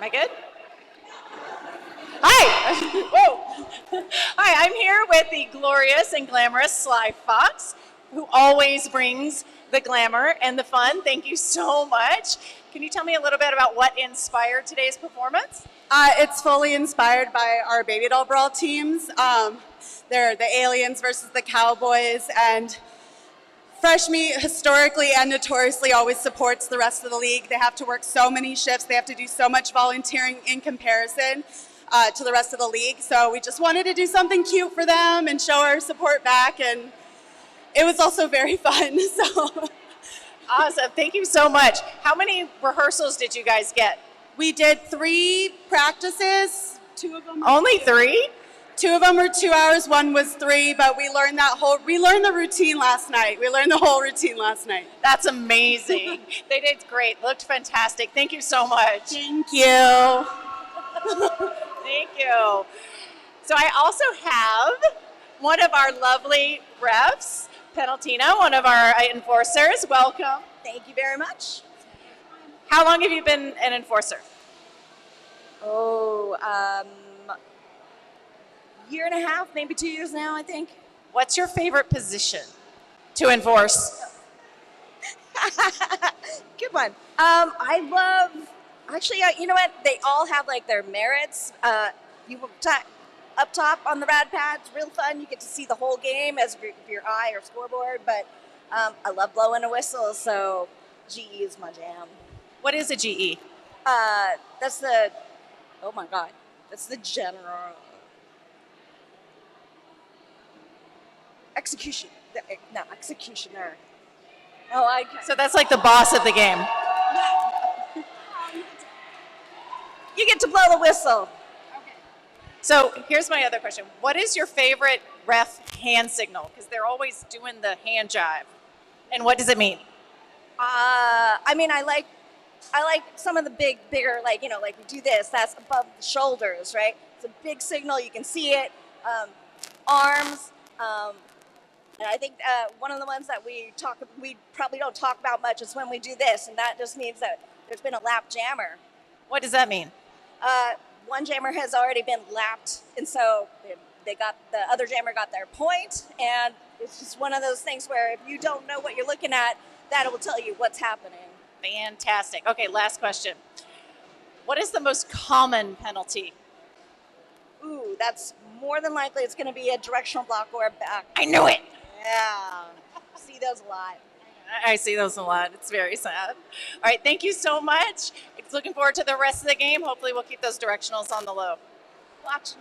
Am I good? Hi! Whoa! Hi, I'm here with the glorious and glamorous Sly Fox, who always brings the glamour and the fun. Thank you so much. Can you tell me a little bit about what inspired today's performance? It's fully inspired by our Baby Doll Brawl teams. They're the aliens versus the cowboys, and Fresh Meat historically and notoriously always supports the rest of the league. They have to work so many shifts. They have to do so much volunteering in comparison to the rest of the league. So we just wanted to do something cute for them and show our support back, and it was also very fun. So Awesome. Thank you so much. How many rehearsals did you guys get? we did 3 practices. 2 of them. Only 3? 2 of them were 2 hours. 1 was 3. But we learned the routine last night. We learned the whole routine last night. That's amazing. They did great. Looked fantastic. Thank you so much. Thank you. Thank you. So I also have one of our lovely refs, Penaltina, one of our enforcers. Welcome. Thank you very much. How long have you been an enforcer? Year and a half, maybe 2 years now, I think. What's your favorite position to enforce? Good one. You know what? They all have like their merits. Up top on the rad pads, real fun. You get to see the whole game as your eye or scoreboard. But I love blowing a whistle, so GE is my jam. What is a GE? That's the general executioner. Oh, So that's like the boss of the game. You get to blow the whistle. So here's my other question. What is your favorite ref hand signal? Because they're always doing the hand jive. And what does it mean? I like some of the bigger, like we do this, that's above the shoulders, right? It's a big signal, you can see it. Arms, and I think one of the ones that we probably don't talk about much is when we do this, and that just means that there's been a lap jammer. What does that mean? One jammer has already been lapped, and so the other jammer got their point, and it's just one of those things where if you don't know what you're looking at, that will tell you what's happening. Fantastic. Okay, last question. What is the most common penalty? Ooh, that's more than likely it's going to be a directional block or a back. I knew it. Yeah, see those a lot. I see those a lot. It's very sad. All right, thank you so much. Looking forward to the rest of the game. Hopefully we'll keep those directionals on the low. Watching.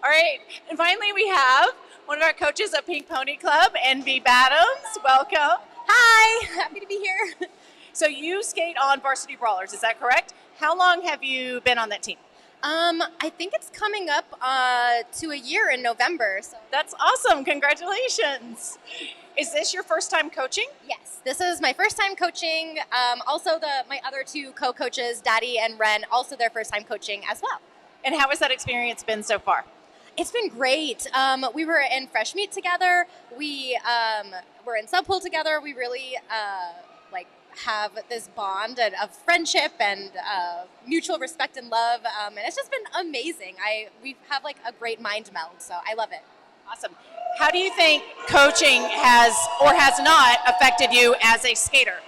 All right, and finally we have one of our coaches at Pink Pony Club, Envy Badams. Welcome. Hi, happy to be here. So you skate on Varsity Brawlers, is that correct? How long have you been on that team? I think it's coming up to a year in November. So That's awesome. Congratulations. Is this your first time coaching? yes, this is my first time coaching. Also, my other 2 co-coaches, Daddy and Ren, also their first time coaching as well. And how has that experience been so far? It's been great. We were in Fresh Meat together. We were in SubPool together. We really have this bond of friendship and mutual respect and love, and it's just been amazing. We have like a great mind meld, so I love it. Awesome. How do you think coaching has or has not affected you as a skater?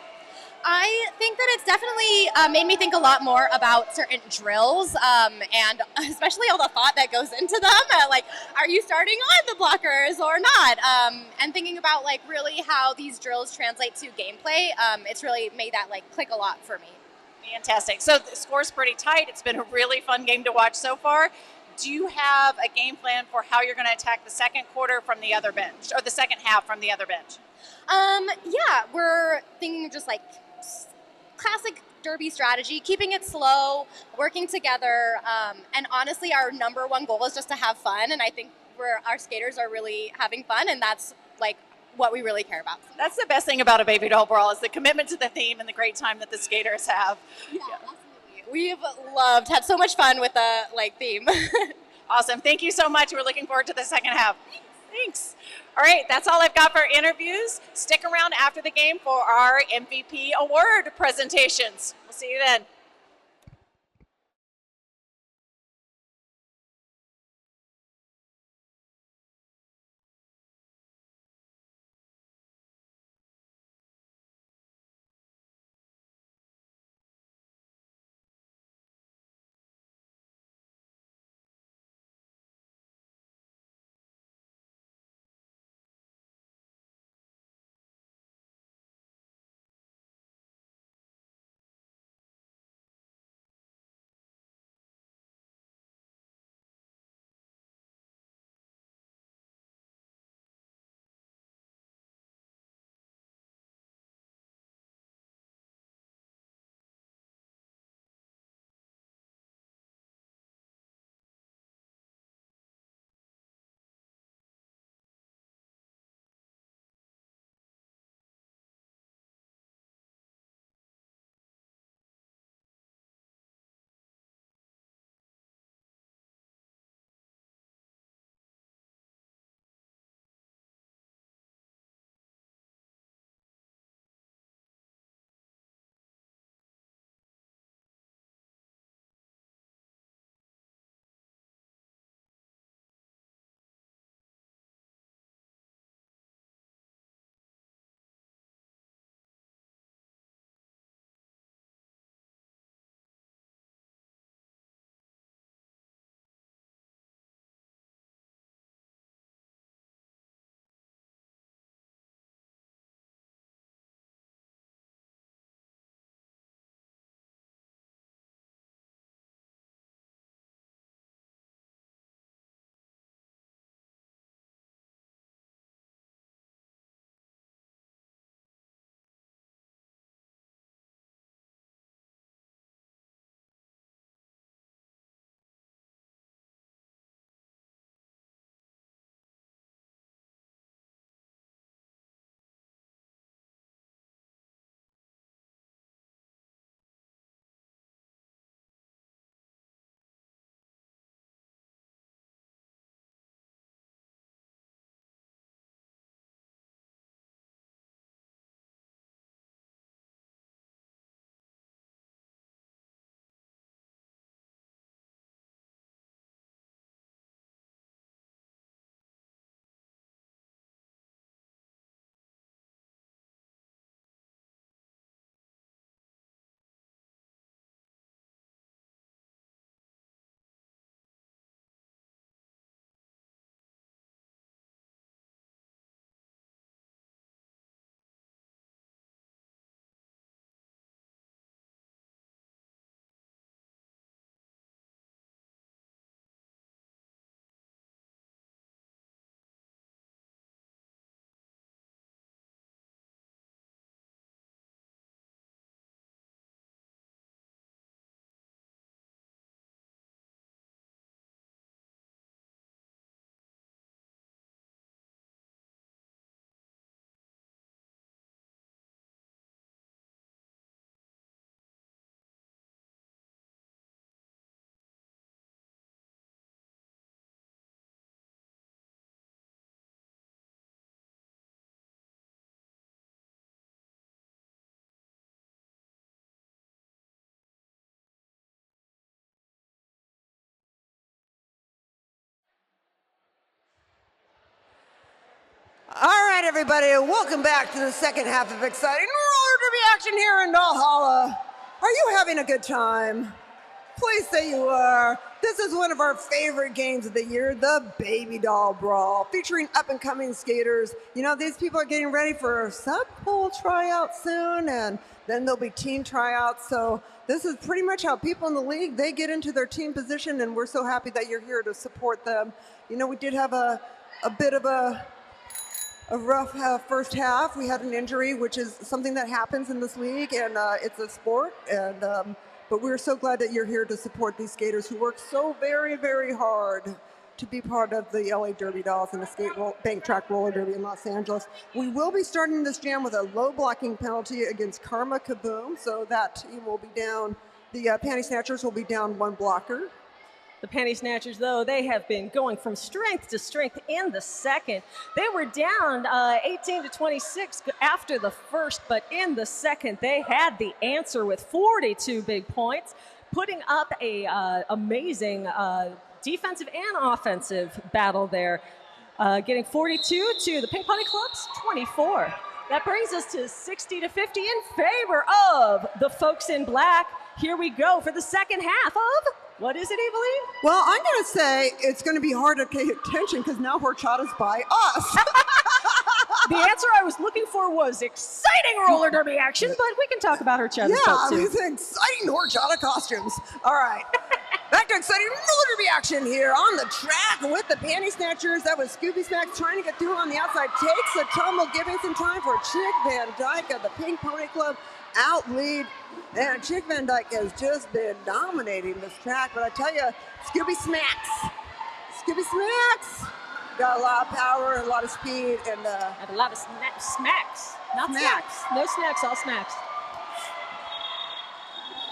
I think that it's definitely made me think a lot more about certain drills, and especially all the thought that goes into them. Like, are you starting on the blockers or not? And thinking about like really how these drills translate to gameplay. It's really made that like click a lot for me. Fantastic. So the score's pretty tight. It's been a really fun game to watch so far. Do you have a game plan for how you're going to attack the second quarter from the other bench, or the second half from the other bench? Yeah, we're thinking just like classic derby strategy, keeping it slow, working together, and honestly our number one goal is just to have fun, and I think our skaters are really having fun, and that's like what we really care about. That's the best thing about a Baby Doll Brawl is the commitment to the theme and the great time that the skaters have. Yeah, absolutely. We've had so much fun with the theme. Awesome. Thank you so much. We're looking forward to the second half. Thanks. All right, that's all I've got for interviews. Stick around after the game for our MVP award presentations. We'll see you then. right, everybody, welcome back to the second half of exciting roller derby action here in Valhalla. Are you having a good time? Please say you are. This is one of our favorite games of the year, the Baby Doll Brawl, featuring up-and-coming skaters. You know, these people are getting ready for SubPool tryouts soon, and then there'll be team tryouts. So this is pretty much how people in the league, they get into their team position, and we're so happy that you're here to support them. You know, we did have a bit of a rough first half. We had an injury, which is something that happens in this league, and it's a sport. And but we're so glad that you're here to support these skaters who work so very, very hard to be part of the LA Derby Dolls and the bank track roller derby in Los Angeles. We will be starting this jam with a low blocking penalty against Karma Kaboom, so that team will be down. The Panty Snatchers will be down one blocker. The Panty Snatchers, though, they have been going from strength to strength in the second. They were down 18-26 after the first, but in the second, they had the answer with 42 big points, putting up a amazing defensive and offensive battle there, getting 42 to the Pink Pony Club's 24. That brings us to 60-50 in favor of the folks in black. Here we go for the second half of, what is it, Eveline? Well, I'm going to say it's going to be hard to pay attention because now horchata's by us. The answer I was looking for was exciting roller derby action, but we can talk about horchata's belt too. Yeah, it's exciting horchata costumes. All right. Back to exciting roller derby action here on the track with the Panty Snatchers. That was Scooby Smacks trying to get through on the outside. Takes a tumble, giving some time for Chick Van Dyke of the Pink Pony Club out lead. And Chick Van Dyke has just been dominating this track. But I tell you, Scooby Smacks got a lot of power, a lot of speed, and a lot of smacks. Not Smacks. snacks. No snacks, all smacks.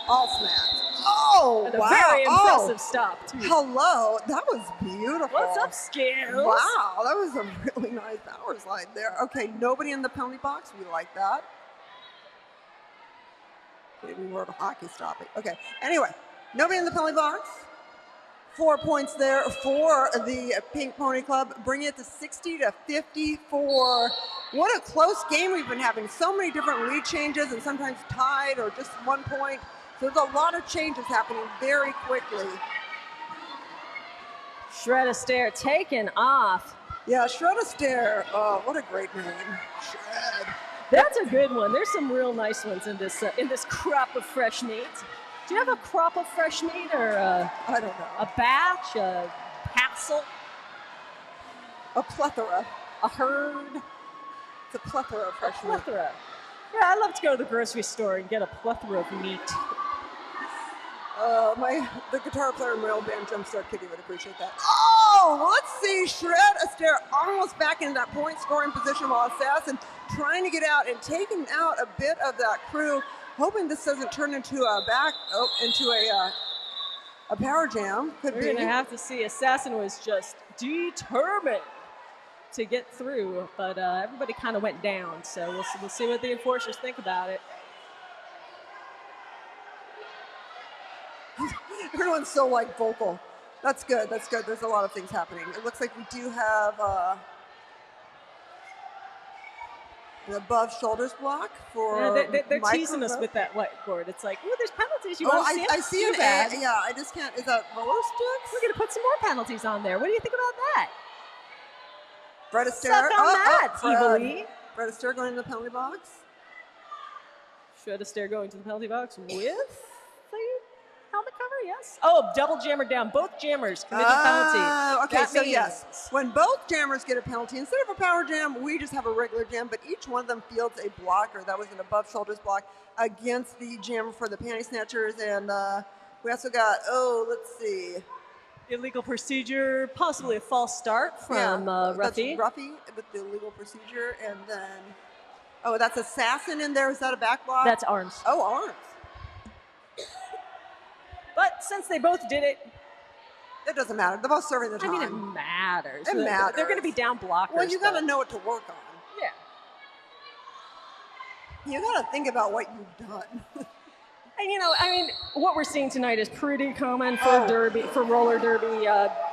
all smacks. Oh, And a wow. very impressive stop, too. Hello. That was beautiful. What's up, Skills? Wow, that was a really nice power slide there. Okay, nobody in the penalty box. We like that. Maybe more of a hockey stopping. Okay, anyway, nobody in the penalty box. 4 points there for the Pink Pony Club, bringing it to 60-54. What a close game we've been having. So many different lead changes and sometimes tied or just 1 point. So there's a lot of changes happening very quickly. Shred Astaire taken off. Yeah, Shred Astaire. Oh, what a great name. Shred. That's a good one. There's some real nice ones in this crop of fresh meat. Do you have a crop of fresh meat or I don't know. a batch, a capsule, A plethora. a herd? It's a plethora of fresh A meat. plethora. Yeah, I love to go to the grocery store and get a plethora of meat. The guitar player in my old band, Jumpstart Kitty, would appreciate that. Oh, let's see. Shred Astaire almost back into that point scoring position while Assassin trying to get out and taking out a bit of that crew, hoping this doesn't turn into a power jam. Could We're be. going to have to see. Assassin was just determined to get through, but everybody kind of went down. So we'll see what the enforcers think about it. Everyone's so vocal. That's good. That's good. There's a lot of things happening. It looks like we do have an above shoulders block for. Yeah, they're teasing us micro- with that whiteboard. It's like, ooh, there's penalties. You Oh, want to see them? I see Too an bad. A. Yeah, I just can't. Is that roller sticks? We're going to put some more penalties on there. What do you think about that? Fred Astaire. Suck on that, Fred. Evil. Fred Astaire going in the penalty box. Shred Astaire going to the penalty box with the helmet cover, yes. Oh, double jammer down. Both jammers committed penalty. Okay, That so means- yes, when both jammers get a penalty, instead of a power jam, we just have a regular jam, but each one of them fields a blocker. That was an above shoulders block against the jammer for the Panty Snatchers, and we also got, let's see. Illegal procedure, possibly a false start from that's Ruffy. Ruffy with the illegal procedure, and then, that's Assassin in there. Is that a back block? That's arms. Oh, arms. But since they both did it, It doesn't matter. They're both serving the time. I mean, it matters. It matters. They're going to be down blockers. Well, you got to but- know what to work on. Yeah. You got to think about what you've done. And what we're seeing tonight is pretty common for roller derby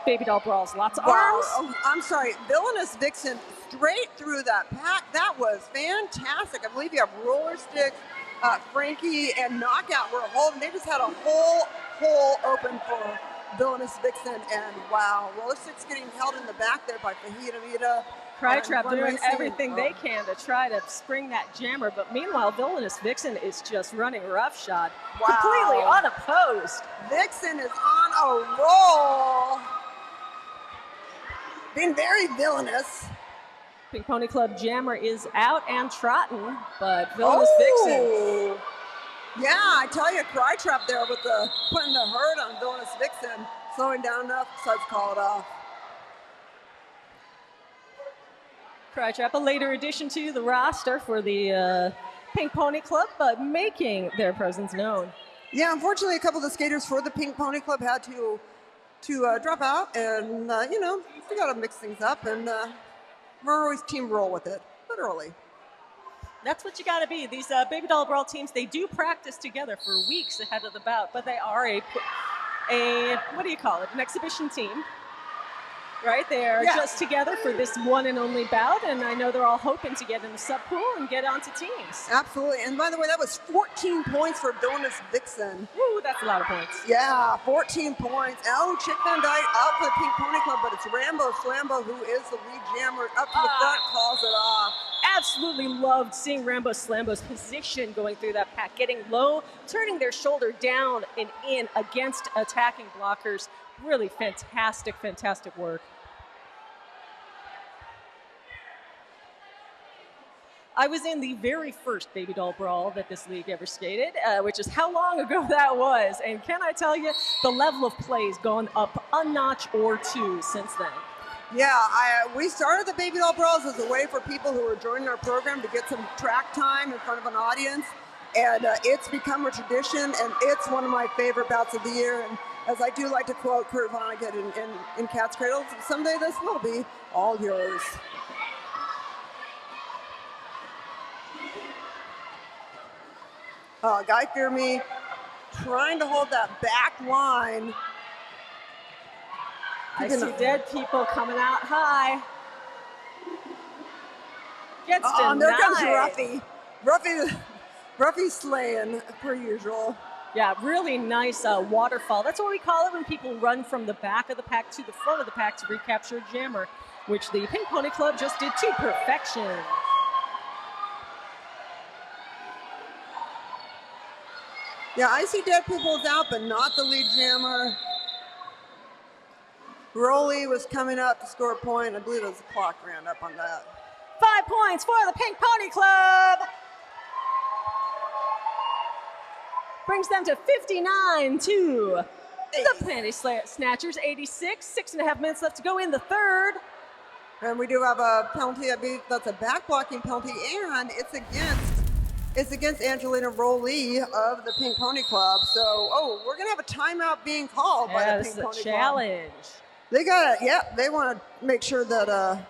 Baby Doll Brawls. Lots of Wow. arms. Oh, I'm sorry. Villainous Vixen straight through that pack. That was fantastic. I believe you have roller sticks, Frankie, and Knockout were holding. They just had a whole hole open for Villainous Vixen. And wow, roller sticks getting held in the back there by Fajita Mita. Crytrap Run doing Racing. everything they can to try to spring that jammer, but meanwhile, Villainous Vixen is just running roughshod, Wow. completely unopposed. Vixen is on a roll. Being very villainous. Pink Pony Club jammer is out and trotting, but Villainous Vixen. Oh. Yeah, I tell you, Crytrap there with the putting the hurt on Villainous Vixen, slowing down enough, decides to call it off. Crytrap, a later addition to the roster for the Pink Pony Club, but making their presence known. Yeah, unfortunately, a couple of the skaters for the Pink Pony Club had to drop out, and we got to mix things up, and we're always team roll with it, literally. That's what you got to be. These Baby Doll Brawl teams, they do practice together for weeks ahead of the bout, but they are a what do you call it? An exhibition team. Right, they are just together for this one and only bout, and I know they're all hoping to get in the SubPool and get onto teams. Absolutely, and by the way, that was 14 points for Villainous Vixen. Woo, that's a lot of points. Yeah, 14 points. Oh, Chick Van Dyke out for the Pink Pony Club, but it's Rambo Slambo who is the lead jammer. Up to the front, calls it off. Absolutely loved seeing Rambo Slambo's position going through that pack, getting low, turning their shoulder down and in against attacking blockers. Really fantastic, fantastic work. I was in the very first Baby Doll Brawl that this league ever skated, which is how long ago that was. And can I tell you, the level of play has gone up a notch or two since then. Yeah, we started the Baby Doll Brawls as a way for people who are joining our program to get some track time in front of an audience. And it's become a tradition, and it's one of my favorite bouts of the year. And as I do like to quote Kurt Vonnegut in Cat's Cradle, someday this will be all yours. Guy Fear Me trying to hold that back line. I see dead people coming out high. Gets denied. There comes Ruffy. Ruffy slaying, per usual. Yeah, really nice waterfall. That's what we call it when people run from the back of the pack to the front of the pack to recapture a jammer, which the Pink Pony Club just did to perfection. Yeah, I see dead people's out, but not the lead jammer. Rolly was coming up to score a point. I believe it was the clock ran up on that. 5 points for the Pink Pony Club. Brings them to 59 to the Panty Snatchers, 86. 6.5 minutes left to go in the third. And we do have a penalty. I believe that's a back blocking penalty, and it's against Angelina Rowley of the Pink Pony Club. So, we're gonna have a timeout being called by the Pink Pony Club. Challenge. They got it. They want to make sure that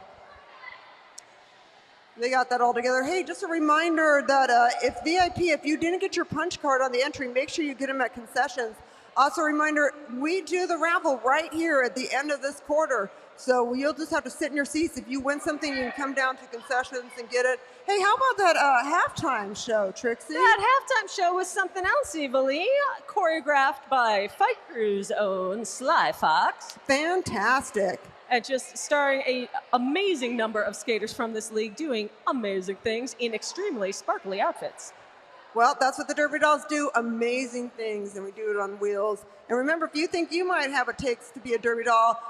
they got that all together. Hey, just a reminder that if you didn't get your punch card on the entry, make sure you get them at concessions. Also a reminder, we do the raffle right here at the end of this quarter. So you'll just have to sit in your seats. If you win something, you can come down to concessions and get it. Hey, how about that halftime show, Trixie? That halftime show was something else, Evalie, choreographed by Fight Crew's own Sly Fox. Fantastic. And just starring an amazing number of skaters from this league doing amazing things in extremely sparkly outfits. Well, that's what the Derby Dolls do, amazing things, and we do it on wheels. And remember, if you think you might have what it takes to be a Derby Doll,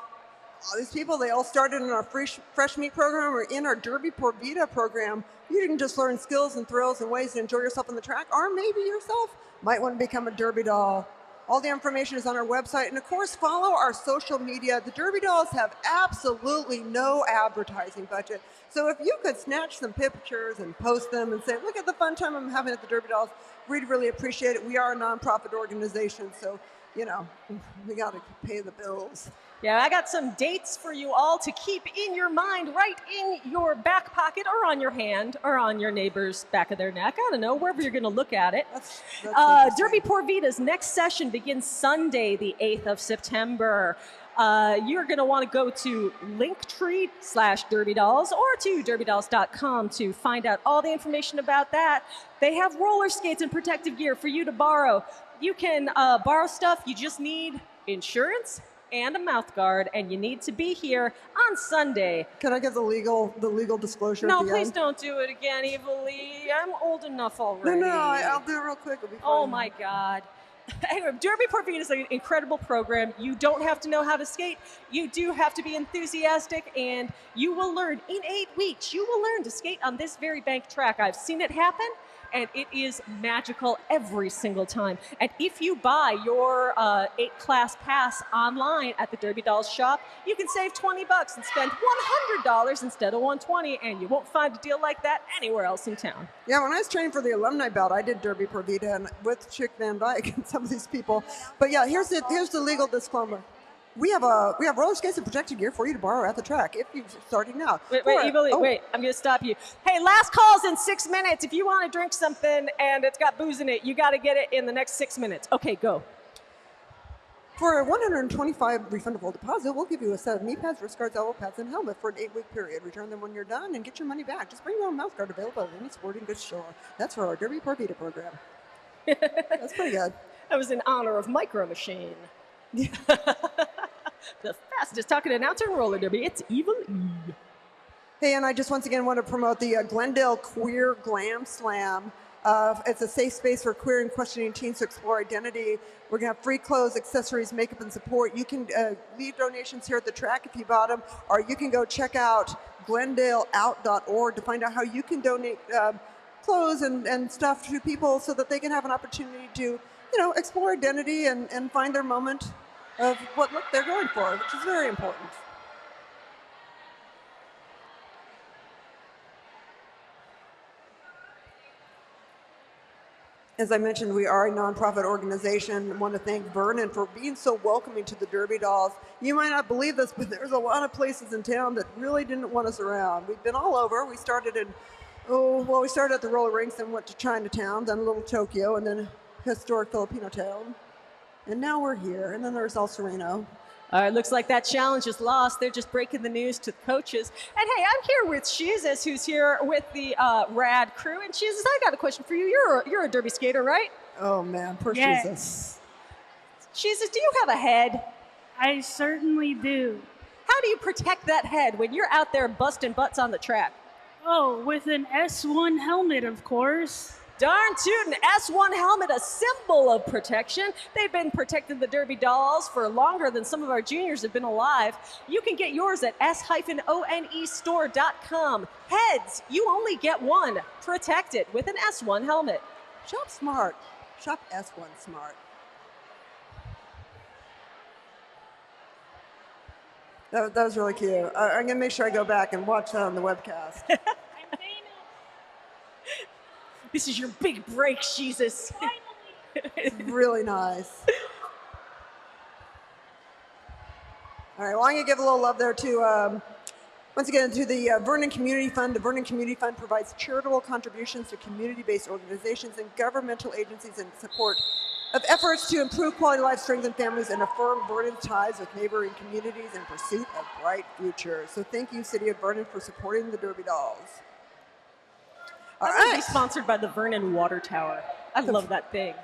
all these people, they all started in our Fresh Meat program or in our Derby Por Vida program. You can just learn skills and thrills and ways to enjoy yourself on the track, or maybe yourself might want to become a Derby Doll. All the information is on our website. And of course, follow our social media. The Derby Dolls have absolutely no advertising budget. So if you could snatch some pictures and post them and say, look at the fun time I'm having at the Derby Dolls, we'd really appreciate it. We are a nonprofit organization, so, we got to pay the bills. Yeah, I got some dates for you all to keep in your mind, right in your back pocket or on your hand or on your neighbor's back of their neck. I don't know, wherever you're going to look at it. That's Derby Por Vida's next session begins Sunday, the 8th of September. you're going to want to go to linktree/DerbyDolls or to derbydolls.com to find out all the information about that. They have roller skates and protective gear for you to borrow. You can borrow stuff. You just need insurance and a mouth guard, and you need to be here on Sunday. Can I get the legal disclosure? No, at the please end? don't do it again, Evilie. I'm old enough already. No, I'll do it real quick. It'll be fine. Oh my God. Anyway, Derby Portofino is an incredible program. You don't have to know how to skate. You do have to be enthusiastic, and you will learn in 8 weeks. You will learn to skate on this very bank track. I've seen it happen, and it is magical every single time. And if you buy your 8-class pass online at the Derby Dolls shop, you can save $20 and spend $100 instead of $120, and you won't find a deal like that anywhere else in town. Yeah, when I was training for the alumni belt, I did Derby Por Vida and with Chick Van Dyke and some of these people. But yeah, here's the legal disclaimer. We have roller skates and protective gear for you to borrow at the track if you're starting now. Wait, Evilie, wait, I'm going to stop you. Hey, last call's in 6 minutes. If you want to drink something and it's got booze in it, you got to get it in the next 6 minutes. Okay, go. For a $125 refundable deposit, we'll give you a set of knee pads, wrist guards, elbow pads, and helmet for an 8-week period. Return them when you're done and get your money back. Just bring your own mouth guard available at any sporting goods store. That's for our Derby Por Vida program. That's pretty good. That was in honor of Micro Machine. The fastest talking announcer in roller derby. It's Evilie. Hey, and I just once again want to promote the Glendale Queer Glam Slam. It's a safe space for queer and questioning teens to explore identity. We're going to have free clothes, accessories, makeup, and support. You can leave donations here at the track if you bought them, or you can go check out glendaleout.org to find out how you can donate clothes and stuff to people so that they can have an opportunity to, explore identity and find their moment of what look they're going for, which is very important. As I mentioned, we are a nonprofit organization. I want to thank Vernon for being so welcoming to the Derby Dolls. You might not believe this, but there's a lot of places in town that really didn't want us around. We've been all over. We started at the roller rinks, then went to Chinatown, then a little Tokyo, and then historic Filipino town. And now we're here, and then there's El Sereno. All right, looks like that challenge is lost. They're just breaking the news to the coaches. And hey, I'm here with Jesus, who's here with the rad crew. And Jesus, I got a question for you. You're a derby skater, right? Oh man, poor Yes. Jesus. Jesus, do you have a head? I certainly do. How do you protect that head when you're out there busting butts on the track? Oh, with an S1 helmet, of course. Darn tootin', S1 helmet, a symbol of protection. They've been protecting the Derby Dolls for longer than some of our juniors have been alive. You can get yours at s-onestore.com. Heads, you only get one. Protect it with an S1 helmet. Shop smart. Shop S1 smart. That was really cute. I'm going to make sure I go back and watch that on the webcast. This is your big break, Jesus. Really nice. All right, well, I'm going to give a little love there to, once again, to the Vernon Community Fund. The Vernon Community Fund provides charitable contributions to community-based organizations and governmental agencies in support of efforts to improve quality of life, strengthen families, and affirm Vernon's ties with neighboring communities in pursuit of bright futures. So thank you, City of Vernon, for supporting the Derby Dolls. All I'm right. going to be sponsored by the Vernon Water Tower. I love that thing.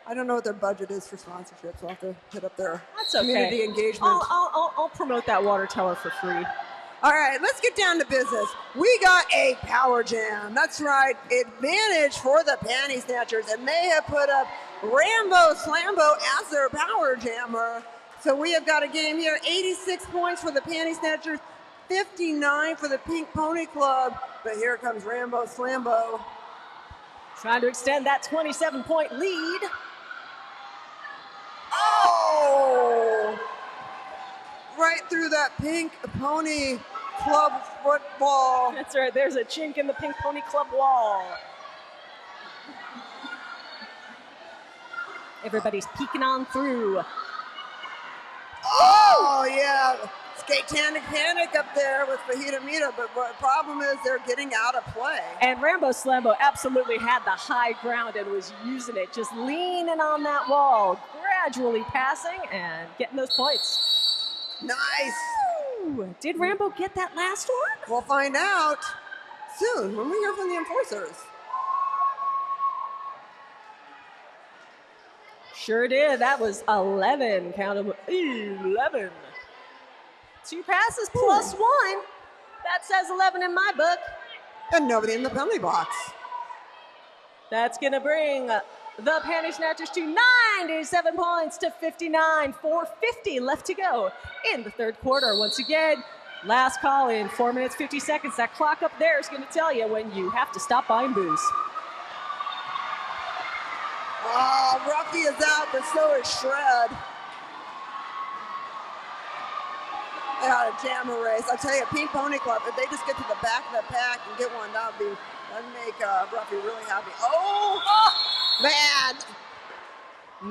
I don't know what their budget is for sponsorship, so I'll have to hit up their That's okay. community engagement. I'll promote that water tower for free. All right, let's get down to business. We got a power jam. That's right, advantage for the Panty Snatchers, and they have put up Rambo Slambo as their power jammer. So we have got a game here, 86 points for the Panty Snatchers, 59 for the Pink Pony Club. But here comes Rambo Slambo. Trying to extend that 27-point lead. Oh! Right through that Pink Pony Club football. That's right, there's a chink in the Pink Pony Club wall. Everybody's peeking on through. Oh, yeah. Skatanic panic up there with Fajita Mita, but the problem is they're getting out of play. And Rambo Slambo absolutely had the high ground and was using it, just leaning on that wall, gradually passing and getting those points. Nice. Ooh, did Rambo get that last one? We'll find out soon when we hear from the enforcers. Sure did. That was 11. Count them. 11. 2 passes plus 1. That says 11 in my book. And nobody in the penalty box. That's going to bring the Panty Snatchers to 97 points to 59. 4:50 left to go in the third quarter. Once again, last call in 4 minutes, 50 seconds. That clock up there is going to tell you when you have to stop buying booze. Oh, Ruffy is out, but so is Shred. They got a jammer race. I tell you, Pink Pony Club, if they just get to the back of the pack and get one, that'd make Ruffy really happy. Oh, man.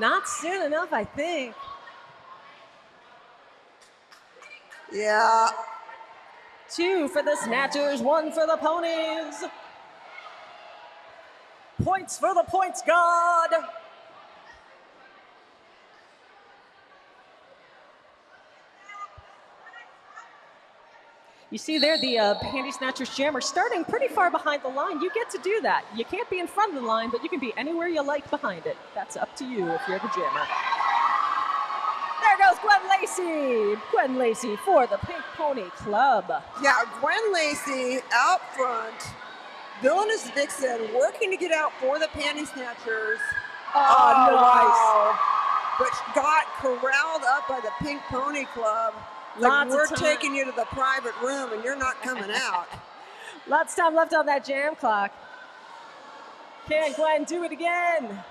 Not soon enough, I think. Yeah. 2 for the Snatchers, 1 for the Ponies. Points for the points god. You see there, the Panty Snatchers jammer starting pretty far behind the line. You get to do that. You can't be in front of the line, but you can be anywhere you like behind it. That's up to you if you're the jammer. There goes Gwen Lacey. Gwen Lacey for the Pink Pony Club. Yeah, Gwen Lacey out front. Villainous Vixen working to get out for the Panty Snatchers. Oh, wow. But got corralled up by the Pink Pony Club. Like, we're taking you to the private room and you're not coming out. Lots of time left on that jam clock. Can Gwen do it again?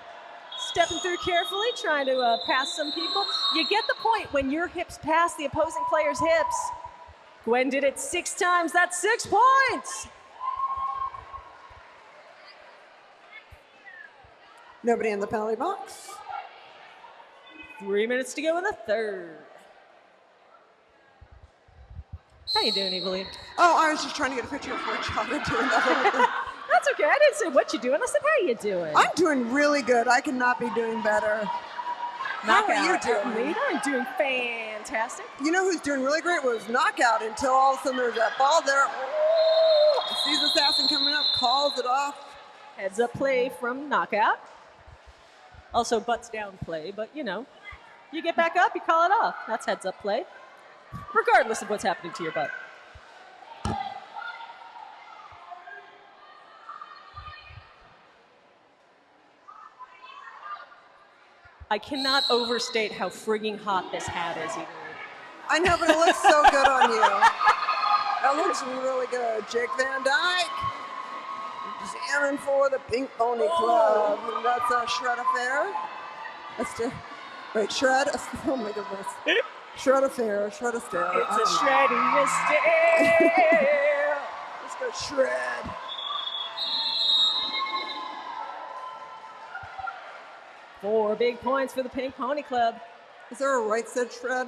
Stepping through carefully, trying to pass some people. You get the point when your hips pass the opposing player's hips. Gwen did it 6 times. That's 6 points. Nobody in the penalty box. 3 minutes to go in the third. How you doing, Evelyn? Oh, I was just trying to get a picture of Rachel doing that. That's okay. I didn't say what you doing. I said, how you doing? I'm doing really good. I cannot be doing better. How are you doing? I'm doing fantastic. You know who's doing really great was Knockout until all of a sudden there's that ball there. Oh, sees Assassin coming up, calls it off. Heads up play from Knockout. Also butts down play, but you know, you get back up, you call it off. That's heads up play, regardless of what's happening to your butt. I cannot overstate how frigging hot this hat is, Evelyn. I know, but it looks so good on you. That looks really good. Jake Van Dyke. Jamming for the Pink Pony Club. And that's a Shred Affair. Wait, Shred? Oh my goodness. Shred Affair, Shred Affair. It's a shreddy stare. Let's go Shred. Four big points for the Pink Pony Club. Is there a right said Shred?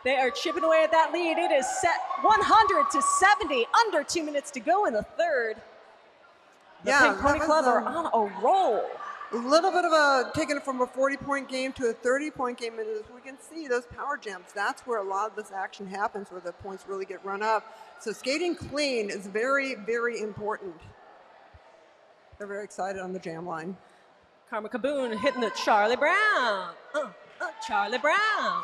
They are chipping away at that lead. It is set 100 to 70. Under 2 minutes to go in the third. The Pink Pony Club are on a roll. A little bit of a, taking it from a 40-point game to a 30-point game. And as we can see, those power jumps, that's where a lot of this action happens, where the points really get run up. So skating clean is very, very important. They're very excited on the jam line. Karma Kaboom hitting the Charlie Brown. Charlie Brown.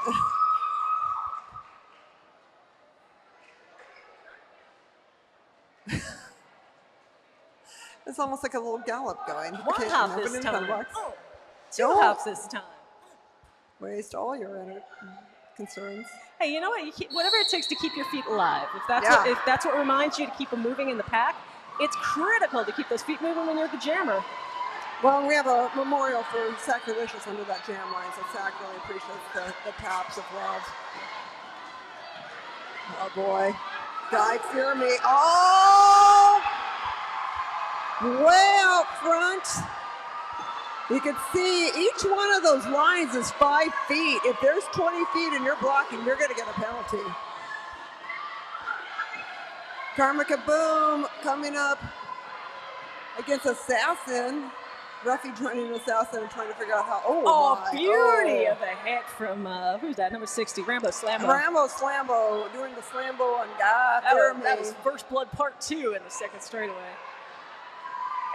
It's almost like a little gallop going. One hop this time. Two Don't hops this time. Waste all your concerns. Hey, you know what? Whatever it takes to keep your feet alive. If that's what reminds you to keep them moving in the pack, it's critical to keep those feet moving when you're the jammer. Well, we have a memorial for Sacrilicious under that jam line, so Sac really appreciates the taps of love. Oh boy. Guy Fear Me. Oh! Way out front. You can see each one of those lines is 5 feet. If there's 20 feet and you're blocking, you're going to get a penalty. Karma Kaboom coming up against Assassin. Ruffy joining us out and trying to figure out how. Oh, Oh, my. beauty Oh. of a hit from, who's that, number 60, Rambo Slambo. Rambo Slambo doing the Slambo on Guy That was First Blood Part 2 in the second straightaway.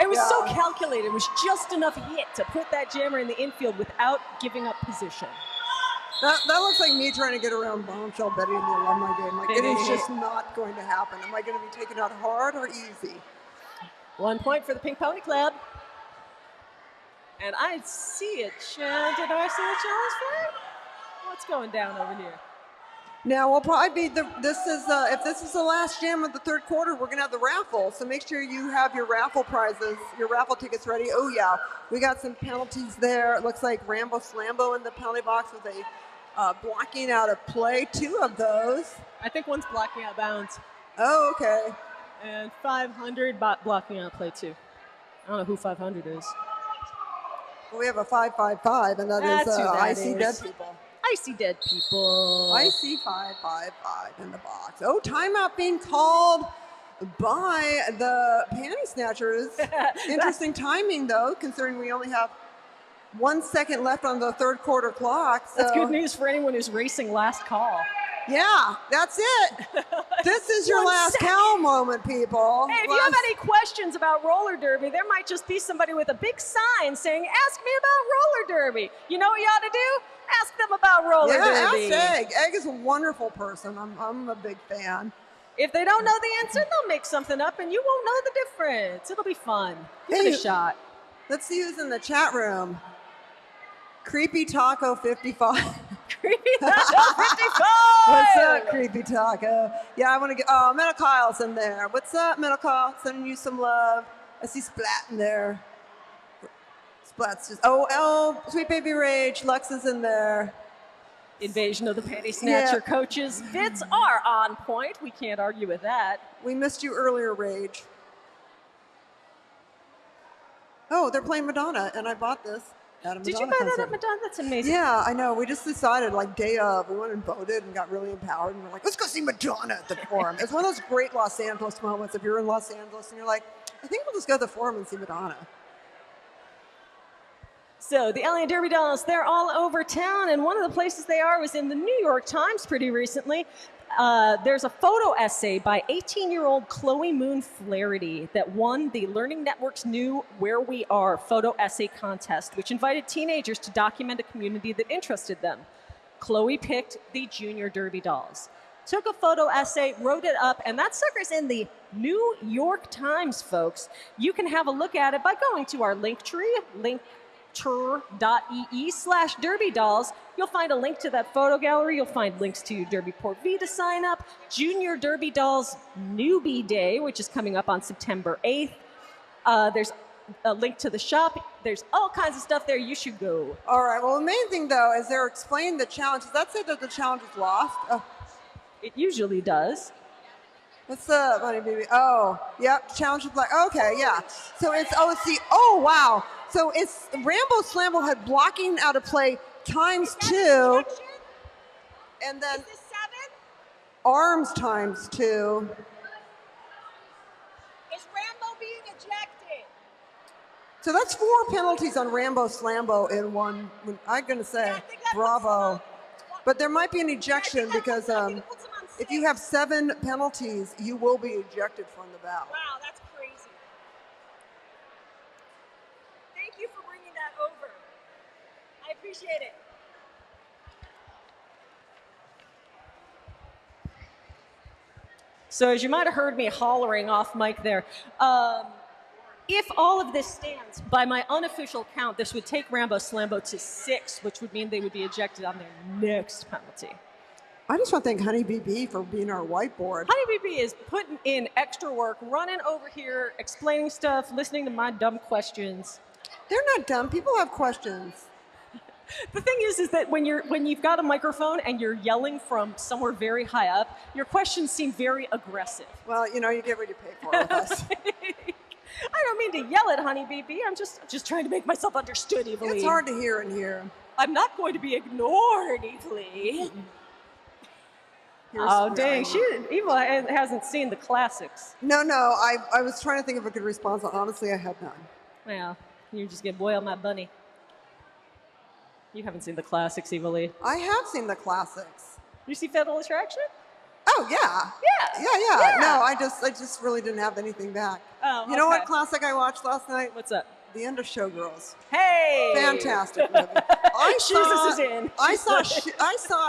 It was so Yeah. calculated. It was just enough hit to put that jammer in the infield without giving up position. That looks like me trying to get around Bombshell Betty in the alumni game. Like, it is just not going to happen. Am I going to be taken out hard or easy? 1 point for the Pink Pony Club. And I see a challenge. Did I see a challenge flag? What's going down over here? Now we'll probably be if this is the last jam of the third quarter, we're gonna have the raffle. So make sure you have your raffle prizes, your raffle tickets ready. Oh yeah, we got some penalties there. It looks like Rambo Slambo in the penalty box with a blocking out of play. 2 of those. I think one's blocking out bounds. Oh, okay. And 500 blocking out play too. I don't know who 500 is. Well, we have a 555, and that That's is who that I see dead is. people. I see dead people. I see 555 in the box. Oh, timeout being called by the Panty Snatchers. Interesting timing, though, considering we only have 1 second left on the third quarter clock. So. That's good news for anyone who's racing last call. Yeah, that's it. This is your 1 last second. cow moment, people. Hey, if you have any questions about roller derby, there might just be somebody with a big sign saying, ask me about roller derby. You know what you ought to do? Ask them about roller derby. Yeah, ask Egg. Egg is a wonderful person. I'm a big fan. If they don't know the answer, they'll make something up and you won't know the difference. It'll be fun. Give it a shot. Let's see who's in the chat room. Creepy Taco 55. Creepy Taco 55! What's up, Creepy Taco? Yeah, I want to get. Oh, Metal Kyle's in there. What's up, Metal Kyle? Sending you some love. I see Splat in there. Splat's just. Oh, Sweet Baby Rage. Lux is in there. Invasion of the Panty Snatcher coaches. Fits are on point. We can't argue with that. We missed you earlier, Rage. Oh, they're playing Madonna, and I bought this. Did you buy that at Madonna? That's amazing. Yeah, I know. We just decided, like, day of, we went and voted and got really empowered, and we're like, let's go see Madonna at the Forum. It's one of those great Los Angeles moments. If you're in Los Angeles and you're like, I think we'll just go to the Forum and see Madonna. So the LA Derby Dolls, they're all over town, and one of the places they are was in the New York Times pretty recently. There's a photo essay by 18-year-old Chloe Moon Flaherty that won the Learning Network's new Where We Are photo essay contest, which invited teenagers to document a community that interested them. Chloe picked the Junior Derby Dolls. Took a photo essay, wrote it up, and that sucker's in the New York Times, folks. You can have a look at it by going to our link tree, linktree.ee/Derby Dolls. You'll find a link to that photo gallery. You'll find links to Derby Port V to sign up. Junior Derby Dolls Newbie Day, which is coming up on September 8th. There's a link to the shop. There's all kinds of stuff there. You should go. All right. Well, the main thing, though, is they're explaining the challenge. Does that say that the challenge is lost? Oh. It usually does. What's up, honey baby? Oh, yep. Challenge is like, okay, yeah. So it's, oh, wow. So it's Rambo Slambo had blocking out of play times 2. And then arms times 2. Is Rambo being ejected? So that's 4 penalties on Rambo Slambo in one. I'm going to say, bravo. But there might be an ejection because if you have 7 penalties, you will be ejected from the bout. Wow, that's crazy. Thank you for bringing that over. I appreciate it. So as you might have heard me hollering off mic there, if all of this stands, by my unofficial count, this would take Rambo Slambo to 6, which would mean they would be ejected on their next penalty. I just want to thank Honey BB for being our whiteboard. Honey BB is putting in extra work, running over here, explaining stuff, listening to my dumb questions. They're not dumb. People have questions. The thing is that when you've got a microphone and you're yelling from somewhere very high up, your questions seem very aggressive. Well, you know, you get what you pay for with us. I don't mean to yell at Honey BB. I'm just trying to make myself understood, Evilly. It's hard to hear in here. I'm not going to be ignored, Evilly. Oh, dang. Evil hasn't seen the classics. No, I was trying to think of a good response. Honestly, I had none. Yeah. You're just gonna boil my bunny. You haven't seen the classics, Evilly. I have seen the classics. You see Fatal Attraction? Oh yeah. Yeah. No, I just really didn't have anything back. Oh, You know okay. what classic I watched last night? What's up? The end of Showgirls. Hey! Fantastic movie. Jesus is in. I saw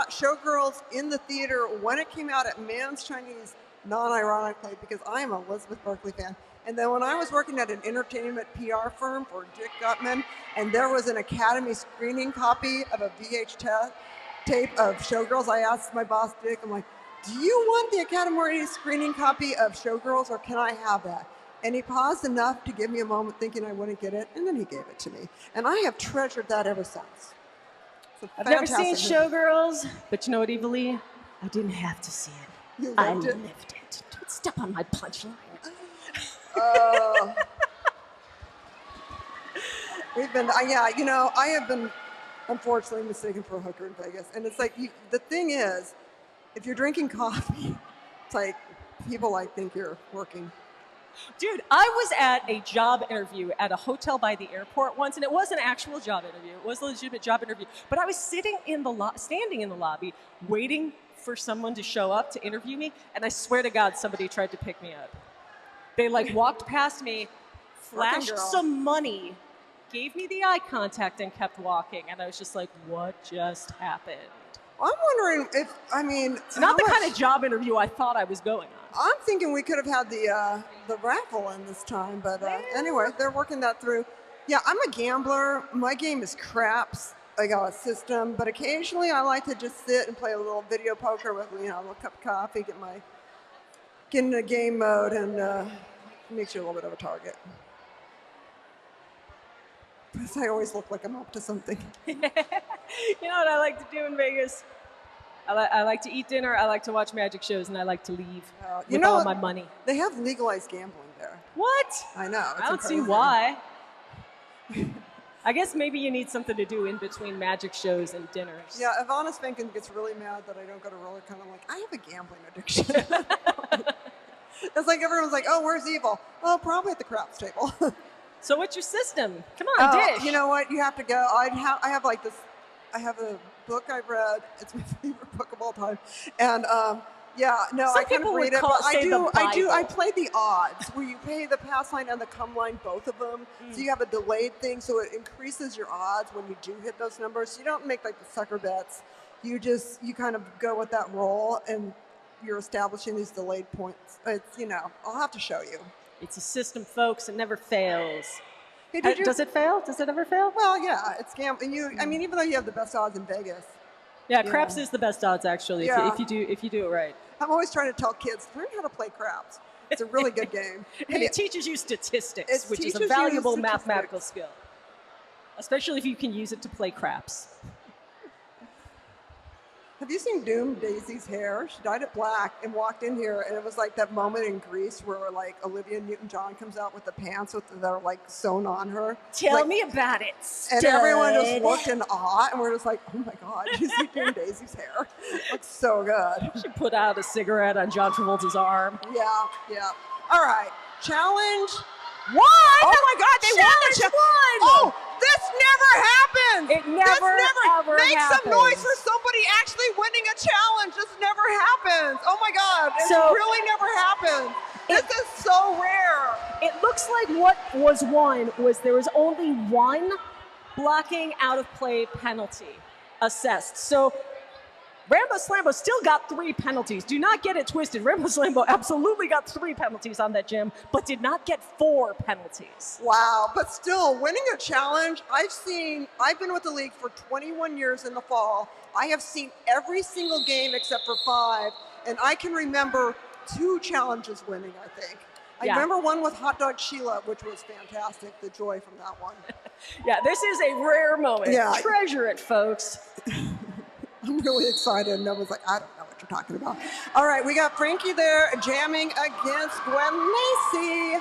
Showgirls in the theater when it came out at Man's Chinese, non-ironically, because I am an Elizabeth Berkley fan. And then when I was working at an entertainment PR firm for Dick Gutman, and there was an Academy screening copy of a VHS tape of Showgirls, I asked my boss, Dick, I'm like, do you want the Academy screening copy of Showgirls, or can I have that? And he paused enough to give me a moment thinking I wouldn't get it, and then he gave it to me. And I have treasured that ever since. I've never seen movie. Showgirls, but you know what, Evilly? I didn't have to see it. You I lived it. lived it. Don't step on my punchline. We've been, I have been unfortunately mistaken for a hooker in Vegas. And it's like, the thing is, if you're drinking coffee, it's like, people think you're working. Dude, I was at a job interview at a hotel by the airport once, and it was an actual job interview. It was a legitimate job interview. But I was standing in the lobby, waiting for someone to show up to interview me, and I swear to God, somebody tried to pick me up. They walked past me, flashed some money, gave me the eye contact, and kept walking. And I was just like, what just happened? I'm wondering if, It's not the kind of job interview I thought I was going on. I'm thinking we could have had the raffle in this time, but anyway, they're working that through. Yeah, I'm a gambler. My game is craps. I got a system, but occasionally I like to just sit and play a little video poker with, a little cup of coffee, get in a game mode, and makes you a little bit of a target. Because I always look like I'm up to something. You know what I like to do in Vegas? I like to eat dinner, I like to watch magic shows, and I like to leave with all my money. They have legalized gambling there. What? I know. I don't see why. I guess maybe you need something to do in between magic shows and dinners. Yeah, Ivana Spankin gets really mad that I don't go to RollerCon. I'm like, I have a gambling addiction. It's like everyone's like, oh, where's Evil? Oh, probably at the craps table. So what's your system? Come on, dish. You know what? You have to go. I have a book I've read. It's my favorite book of all time. And I kind of read it. But I play the odds where you pay the pass line and the come line, both of them. So you have a delayed thing, so it increases your odds when you do hit those numbers. So you don't make the sucker bets. You kind of go with that roll, and you're establishing these delayed points. It's, I'll have to show you. It's a system, folks. It never fails. Hey, does it fail? Does it ever fail? Well, yeah, it's gambling. Even though you have the best odds in Vegas. Yeah, craps is the best odds, actually, if you do it right. I'm always trying to tell kids, learn how to play craps. It's a really good game. And it teaches you statistics, which is a valuable mathematical skill. Especially if you can use it to play craps. Have you seen Doom Daisy's hair? She dyed it black and walked in here, and it was like that moment in Greece where Olivia Newton-John comes out with the pants that are sewn on her. Tell me about it, And everyone just looked in awe, and we're just like, oh my God, you see Doom Daisy's hair? Looks so good. She put out a cigarette on John Travolta's arm. Yeah. All right, challenge. What? Oh my God, they won the challenge. Oh, this never happens. It never ever Make happens. some noise for somebody actually winning a challenge. This never happens. Oh my God, it really never happens. This is so rare. It looks like what was won was there was only one blocking out of play penalty assessed. So Rambo Slambo still got 3 penalties. Do not get it twisted. Rambo Slambo absolutely got 3 penalties on that gym, but did not get 4 penalties. Wow, but still, winning a challenge, I've been with the league for 21 years in the fall. I have seen every single game except for 5, and I can remember 2 challenges winning, I think. I remember one with Hot Dog Sheila, which was fantastic, the joy from that one. Yeah, this is a rare moment. Yeah. Treasure it, folks. I'm really excited, and I was like, I don't know what you're talking about. All right, we got Frankie there jamming against Gwen Lacey.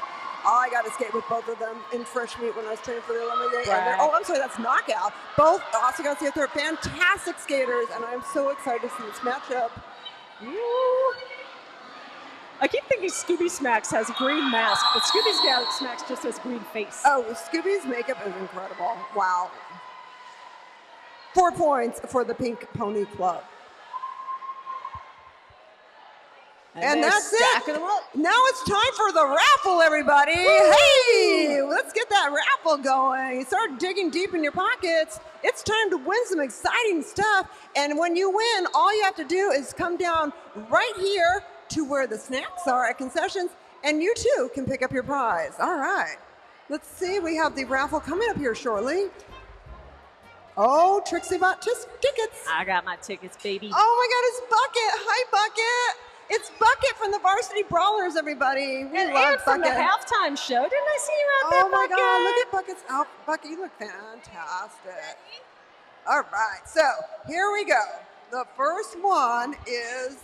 I got to skate with both of them in Fresh Meat when I was training for the Olympic. I'm sorry, that's Knockout. Both also got to say they're fantastic skaters, and I'm so excited to see this matchup. Woo. I keep thinking Scooby Smacks has a green mask, but Scooby Smacks just has green face. Oh, Scooby's makeup is incredible. Wow. 4 points for the Pink Pony Club. And they're that's stacking it. them up. Now it's time for the raffle, everybody. Hey, let's get that raffle going. Start digging deep in your pockets. It's time to win some exciting stuff. And when you win, all you have to do is come down right here to where the snacks are at concessions, and you too can pick up your prize. All right. Let's see. We have the raffle coming up here shortly. Oh, Trixie bought tickets. I got my tickets, baby. Oh my God, it's Bucket. Hi, Bucket. It's Bucket from the Varsity Brawlers, everybody. We And love from the Bucket. halftime show. Didn't I see you out there, Oh my Bucket? God, look at Bucket's outfit. Bucket, you look fantastic. All right, so here we go. The first one is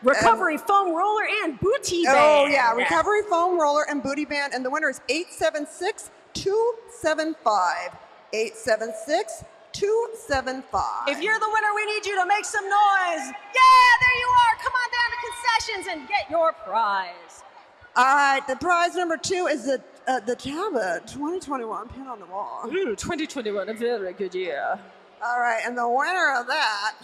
Recovery foam roller and booty band. Oh yeah, recovery foam roller and booty band, and the winner is 876-275. 876-275. If you're the winner, we need you to make some noise. Yeah, there you are. Come on down to concessions and get your prize. All right, the prize number 2 is the Tablet 2021 pin on the wall. 2021, a very good year. All right, and the winner of that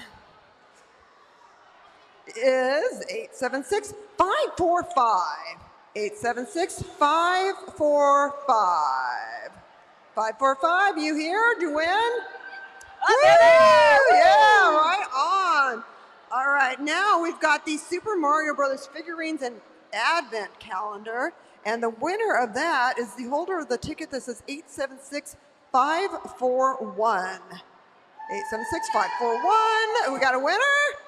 is 876-545. 876-545. 545, you here? Did you win? Woo! Yeah, right on. All right, now we've got the Super Mario Brothers figurines and advent calendar, and the winner of that is the holder of the ticket that says 876-541. 876-541. We got a winner?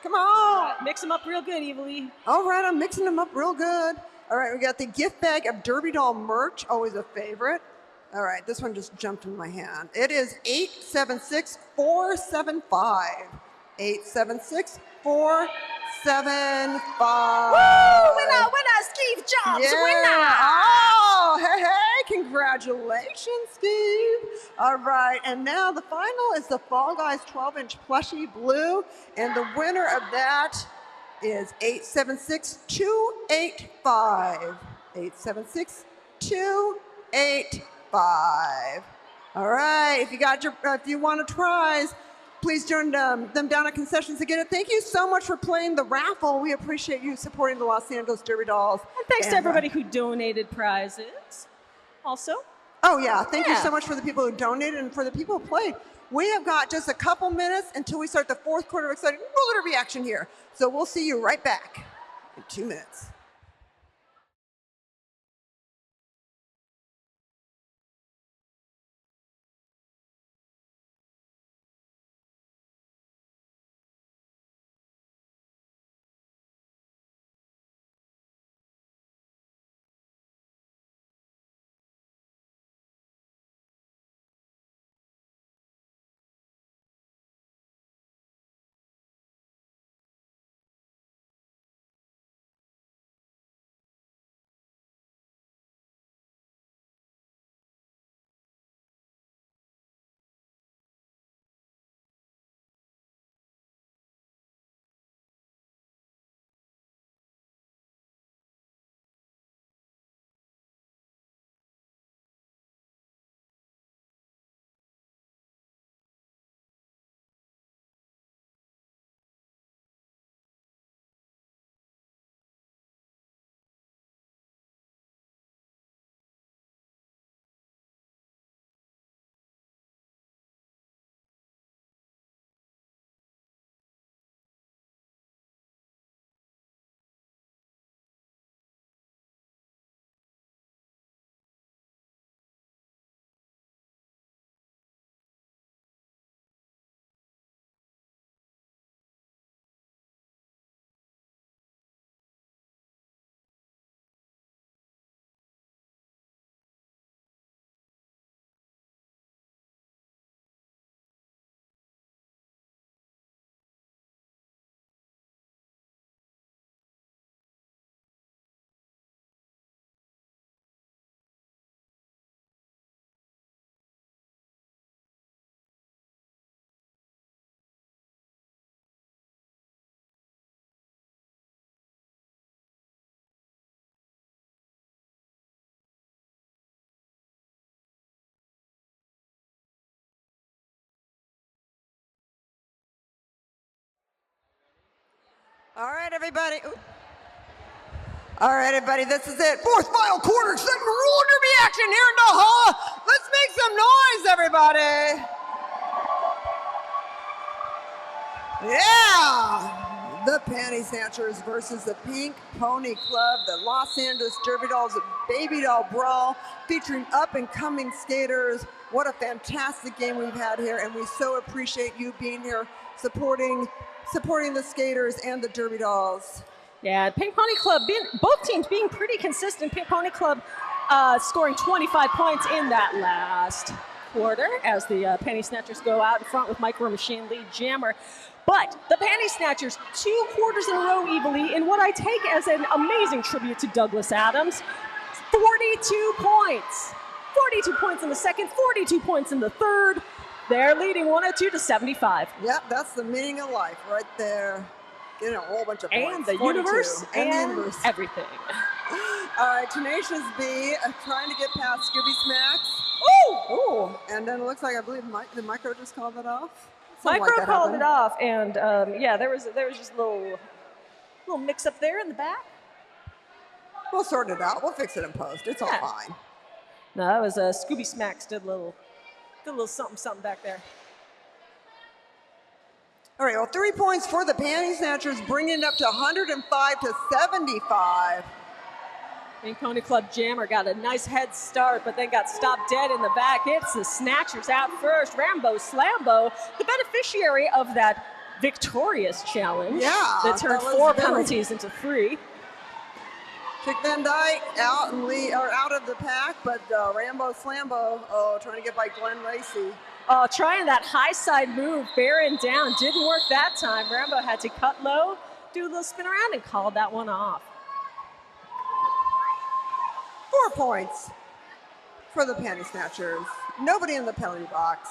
Come on. Mix them up real good, Evilly. All right, I'm mixing them up real good. All right, we got the gift bag of Derby Doll merch, always a favorite. All right, this one just jumped in my hand. It is 876-475. 876-475. Woo! Winner, Steve Jobs, Yeah. winner! Oh, hey, congratulations, Steve. All right, and now the final is the Fall Guys 12-inch plushie blue, and the winner of that is 876-285. 876-285. All right, if you want a prize, please join them down at concessions to get it. Thank you so much for playing the raffle. We appreciate you supporting the Los Angeles Derby Dolls. And thanks to everybody who donated prizes. Also. Oh yeah, thank you so much for the people who donated and for the people who played. We have got just a couple minutes until we start the fourth quarter of exciting roller derby action here. So we'll see you right back in 2 minutes. All right, everybody. Ooh. All right, everybody, this is it. Fourth final quarter, second roller derby action here in the hall. Let's make some noise, everybody. Yeah. The Panty Snatchers versus the Pink Pony Club, the Los Angeles Derby Dolls Baby Doll Brawl, featuring up-and-coming skaters. What a fantastic game we've had here, and we so appreciate you being here supporting the skaters and the Derby Dolls. Yeah, Pink Pony Club, both teams being pretty consistent. Pink Pony Club scoring 25 points in that last quarter as the Panty Snatchers go out in front with Micro Machine lead jammer. But the Panty Snatchers, 2 quarters in a row, Evilly, in what I take as an amazing tribute to Douglas Adams. 42 points. 42 points in the second, 42 points in the third. They're leading 102 to 75. Yep, that's the meaning of life right there. Getting a whole bunch of points. And the 42. universe and the universe. Everything. All right, Tenacious B trying to get past Scooby Smacks. Ooh! Ooh! And then it looks like, I believe, the Micro just called it off. Something Micro like that called happened. it off, and yeah, there was just a little mix up there in the back. We'll sort it out. We'll fix it in post. It's all Yeah. fine. No, that was Scooby Smacks did a little something back there. All right, well, 3 points for the Panty Snatchers, bringing it up to 105 to 75. Pink Pony Club jammer got a nice head start, but then got stopped dead in the back. It's the Snatchers out first. Rambo Slambo, the beneficiary of that victorious challenge. Yeah, that turned that was 4 very- penalties into 3. Chick Van Dyke out and Lee are out of the pack, but Rambo Slambo, trying to get by Glenn Lacey. Trying that high side move, bearing down, didn't work that time. Rambo had to cut low, do a little spin around, and called that one off. 4 points for the Panty Snatchers. Nobody in the penalty box.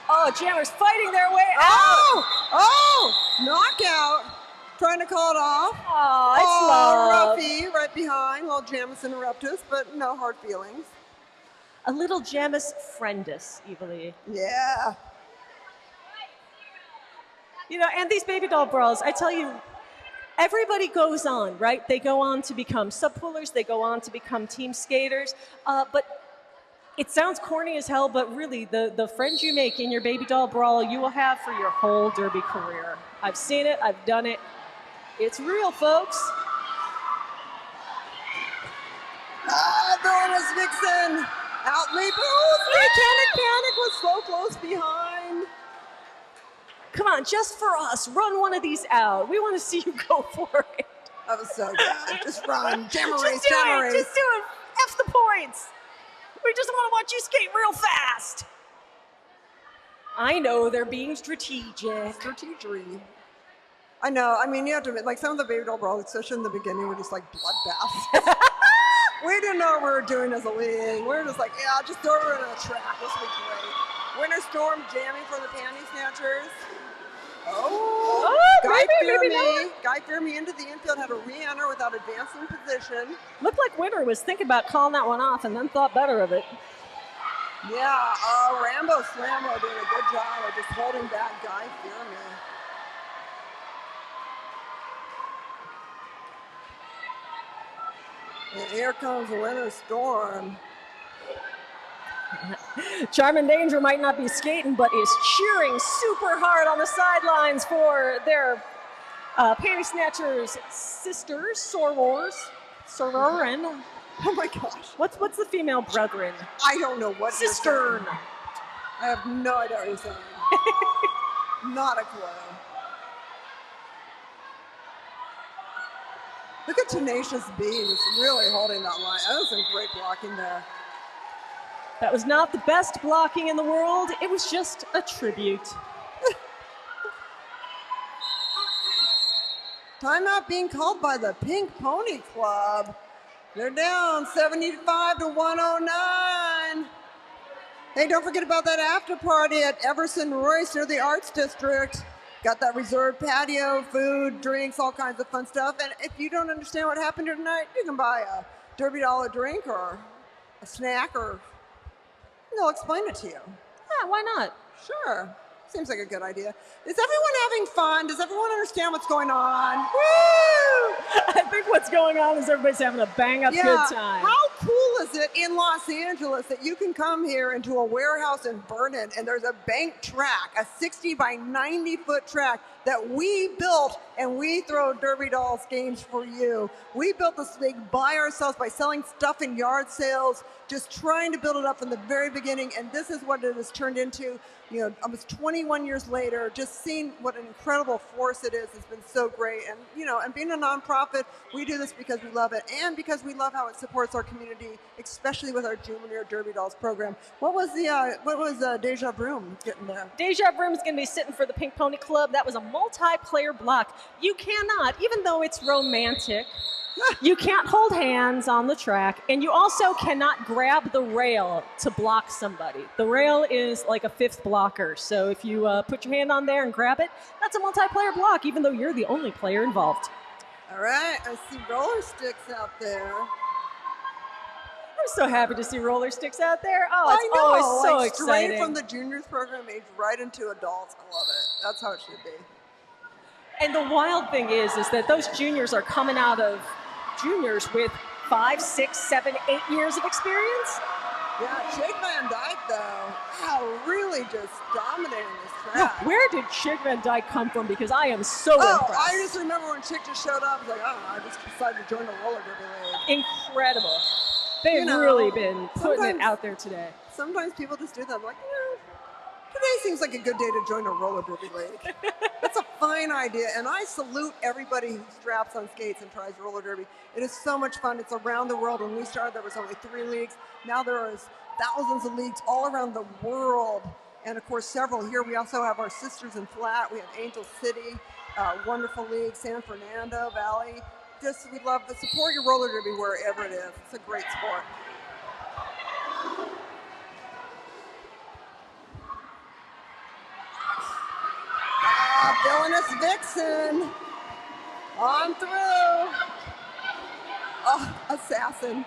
Oh, jammers fighting their way out. Oh, knockout. Trying to call it off. Oh, it's love. Ruffy right behind. Little Jamis interruptus, but no hard feelings. A little Jamis friendus, Evilly. Yeah. You know, and these Baby Doll Brawls, I tell you, everybody goes on, right? They go on to become subpoolers, they go on to become team skaters, but it sounds corny as hell, but really, the friends you make in your Baby Doll Brawl, you will have for your whole derby career. I've seen it, I've done it. It's real, folks. Villainous Vixen out leap. Oh, Panic was so close behind. Come on, just for us, run one of these out. We want to see you go for it. That was so good. Just run. Jammer race, Just do jammer it, race. just do it. F the points. We just want to watch you skate real fast. I know they're being strategic. Strategery. I know. I mean, you have to admit, like some of the Baby Doll Brawls, especially in the beginning, were just like bloodbaths. We didn't know what we were doing as a league. We were just like, yeah, just throw her in a track. This will be great. Winter Storm jamming for the Panty Snatchers. Guy Fear Me into the infield, had a re-enter without advancing position. Looked like Winter was thinking about calling that one off and then thought better of it. Yeah, Rambo Slambo doing a good job of just holding back Guy Fear Me. And here comes Winter Storm. Charmin Danger might not be skating, but is cheering super hard on the sidelines for their Panty Snatchers sisters, Sororin. Oh my gosh. What's the female brethren? I don't know what you're Cistern. saying. I have no idea what you're saying. Not a clue. Look at Tenacious B just really holding that line. That was some great blocking there. That was not the best blocking in the world. It was just a tribute. Timeout being called by the Pink Pony Club. They're down 75 to 109. Hey, don't forget about that after party at Everson Royce near the Arts District. Got that reserved patio, food, drinks, all kinds of fun stuff. And if you don't understand what happened here tonight, you can buy a Derby Doll a drink or a snack, or they'll explain it to you. Yeah, why not? Sure. Seems like a good idea. Is everyone having fun? Does everyone understand what's going on? Woo! I think what's going on is everybody's having a bang-up good time. How cool is it in Los Angeles that you can come here into a warehouse in Vernon and there's a bank track, a 60 by 90 foot track that we built, and we throw Derby Dolls games for you. We built this league by ourselves by selling stuff in yard sales, just trying to build it up from the very beginning, and this is what it has turned into. You know, almost 21 years later, just seeing what an incredible force it is has been so great. And, you know, and being a nonprofit, we do this because we love it and because we love how it supports our community, especially with our Junior Derby Dolls program. What was Deja Broom getting there? Deja Broom is going to be sitting for the Pink Pony Club. That was a multiplayer block. You cannot, even though it's romantic, you can't hold hands on the track, and you also cannot grab the rail to block somebody. The rail is like a fifth blocker, so if you put your hand on there and grab it, that's a multiplayer block, even though you're the only player involved. All right, I see roller sticks out there. I'm so happy to see roller sticks out there. Oh, it's I know, always so like exciting. Straight from the juniors program age right into adults. I love it. That's how it should be. And the wild thing is that those juniors are coming out of juniors with 5, 6, 7, 8 years of experience. Yeah, Chick Van Dyke, though, really just dominating this track. Now, where did Chick Van Dyke come from? Because I am so impressed. I just remember when Chick just showed up, I was like, I don't know, I just decided to join the roller derby league. Incredible. They've really been putting it out there today. Sometimes people just do that. I'm like, today seems like a good day to join a roller derby league. That's a fine idea, and I salute everybody who straps on skates and tries roller derby. It is so much fun. It's around the world. When we started, there was only 3 leagues. Now there is thousands of leagues all around the world, and of course several here. We also have our sisters in Flat. We have Angel City, wonderful league, San Fernando Valley. We love to support your roller derby wherever it is. It's a great sport. Villainous Vixen on through. Oh, Assassin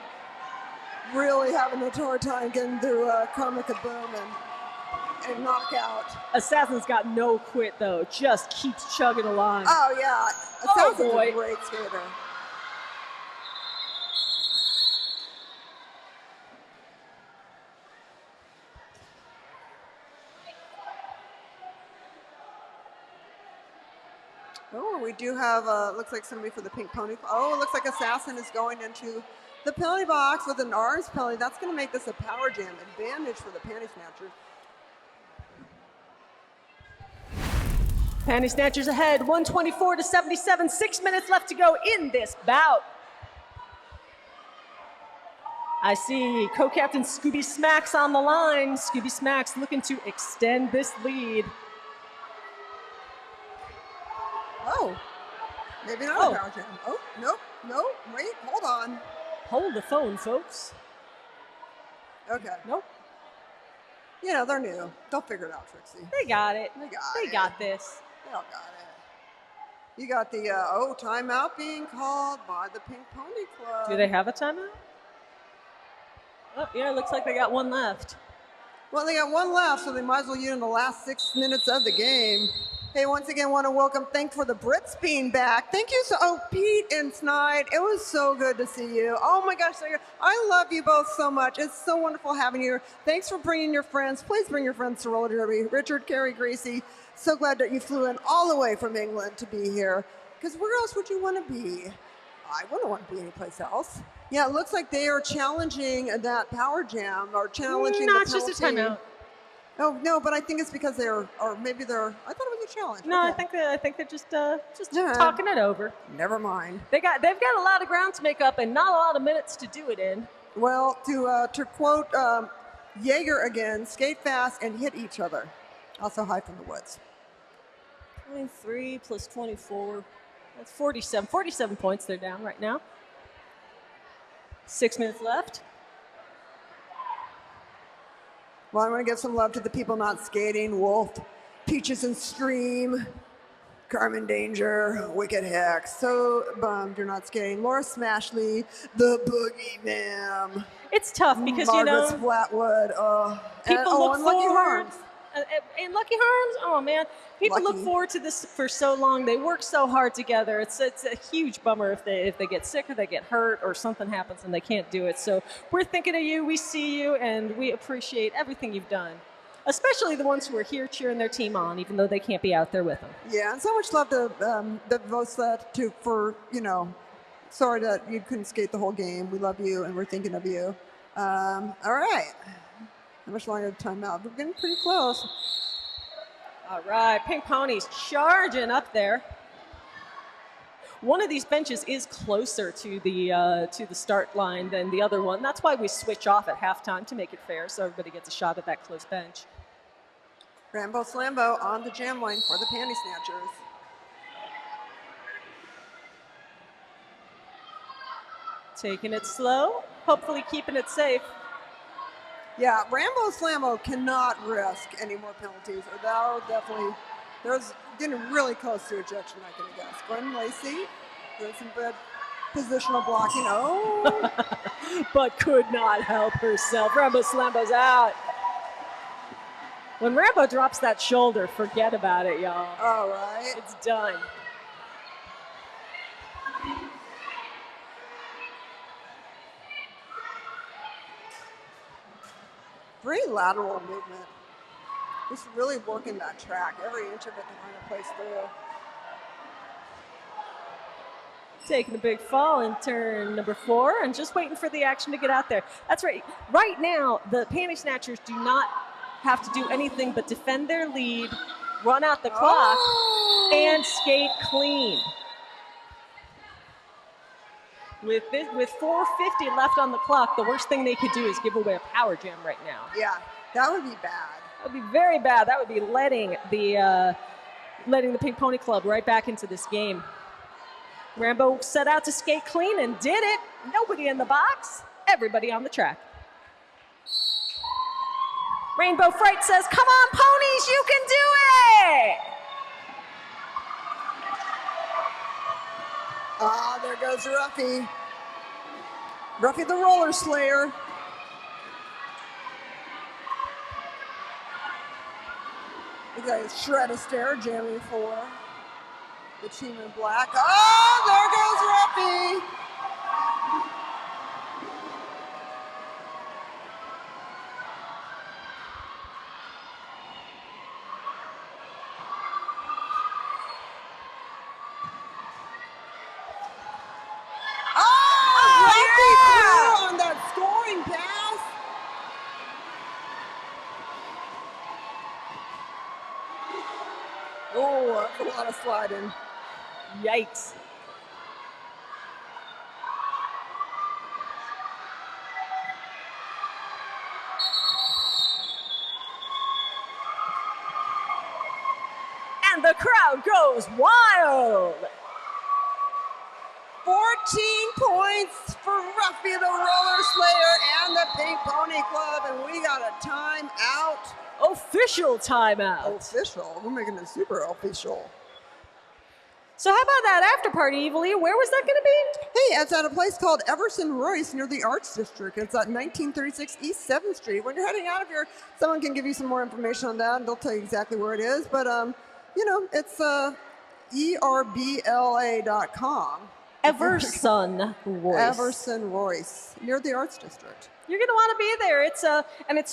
really having a hard time getting through Karma Kaboom and Knockout. Assassin's got no quit, though. Just keeps chugging along. Oh, yeah. Assassin's a great skater. Oh, we do have, looks like somebody for the Pink Pony. Oh, it looks like Assassin is going into the penalty box with an arms penalty. That's going to make this a power jam advantage for the Panty Snatchers. Panty Snatchers ahead, 124-77, 6 minutes left to go in this bout. I see co-captain Scooby Smacks on the line. Scooby Smacks looking to extend this lead. Oh, maybe not a power jam. Oh, nope, wait, hold on. Hold the phone, folks. Okay. Nope. You know, they're new. They'll figure it out, Trixie. They got it. They got this. They all got it. You got the, timeout being called by the Pink Pony Club. Do they have a timeout? Oh, yeah, looks like they got one left. Well, they got one left, so they might as well use in the last 6 minutes of the game. Hey, once again, want to thank for the Brits being back. Thank you Pete and Snide. It was so good to see you. Oh my gosh, I love you both so much. It's so wonderful having you here. Thanks for bringing your friends. Please bring your friends to roller derby. Richard, Carrie, Gracie, so glad that you flew in all the way from England to be here. Because where else would you want to be? I wouldn't want to be anyplace else. Yeah, it looks like they are challenging that power jam or challenging the penalty. Not just a timeout. Oh no, but I think it's because I thought it was a challenge. No, Okay. I think they're just talking it over. Never mind. They've got a lot of ground to make up and not a lot of minutes to do it in. Well, to quote Jaeger again, skate fast and hit each other. Also high from the woods. 23 plus 24. That's 47. 47 points they're down right now. 6 minutes left. Well, I want to give some love to the people not skating. Wolf, Peaches and Stream, Carmen Danger, Wicked Hex, So Bummed You're Not Skating, Laura Smashley, The Boogeyman, It's tough because, Margaret Flatwood, people look and Lucky forward. Harms. And Lucky Harms, oh man, people look Lucky. forward to this for so long. They work so hard together. It's a huge bummer if they get sick or they get hurt or something happens and they can't do it. So we're thinking of you. We see you, and we appreciate everything you've done, especially the ones who are here cheering their team on, even though they can't be out there with them. Yeah, and so much love to the votes that too for sorry that you couldn't skate the whole game. We love you and we're thinking of you. All right, how much longer time out? We're getting pretty close. All right, Pink Pony's charging up there. One of these benches is closer to the start line than the other one. That's why we switch off at halftime to make it fair, so everybody gets a shot at that close bench. Rambo Slambo on the jam line for the Panty Snatchers. Taking it slow, hopefully keeping it safe. Yeah, Rambo Slambo cannot risk any more penalties, or that'll definitely, there's getting really close to ejection, I can guess. Gwen Lacey doing some good positional blocking. Oh, But could not help herself. Rambo Slambo's out. When Rambo drops that shoulder, forget about it, y'all. all right. It's done. Great lateral movement. Just really working that track, every inch of it to find a place through. Taking a big fall in turn number 4 and just waiting for the action to get out there. That's right. Right now, the Panty Snatchers do not have to do anything but defend their lead, run out the clock, and skate clean. With 4:50 left on the clock, the worst thing they could do is give away a power jam right now. Yeah, that would be bad. That would be very bad. That would be letting the Pink Pony Club right back into this game. Rambo set out to skate clean and did it. Nobody in the box, everybody on the track. Rainbow Fright says, "Come on, ponies, you can do it!" Ah, there goes Ruffy. Ruffy the Roller Slayer. We got a shred of stair jamming for the team in black. Oh, there goes Ruffy. On that scoring pass. Oh, that's a lot of sliding. Yikes. And the crowd goes wild. 14 points for Ruffy the Roller Slayer and the Pink Pony Club, and we got a timeout. Official timeout. Official. We're making it super official. So how about that after party, Evilly? Where was that going to be? Hey, it's at a place called Everson Royce near the Arts District. It's at 1936 East 7th Street. When you're heading out of here, someone can give you some more information on that, and they'll tell you exactly where it is. But, it's erbla.com. Everson Royce. Everson Royce, near the Arts District. You're going to want to be there. It's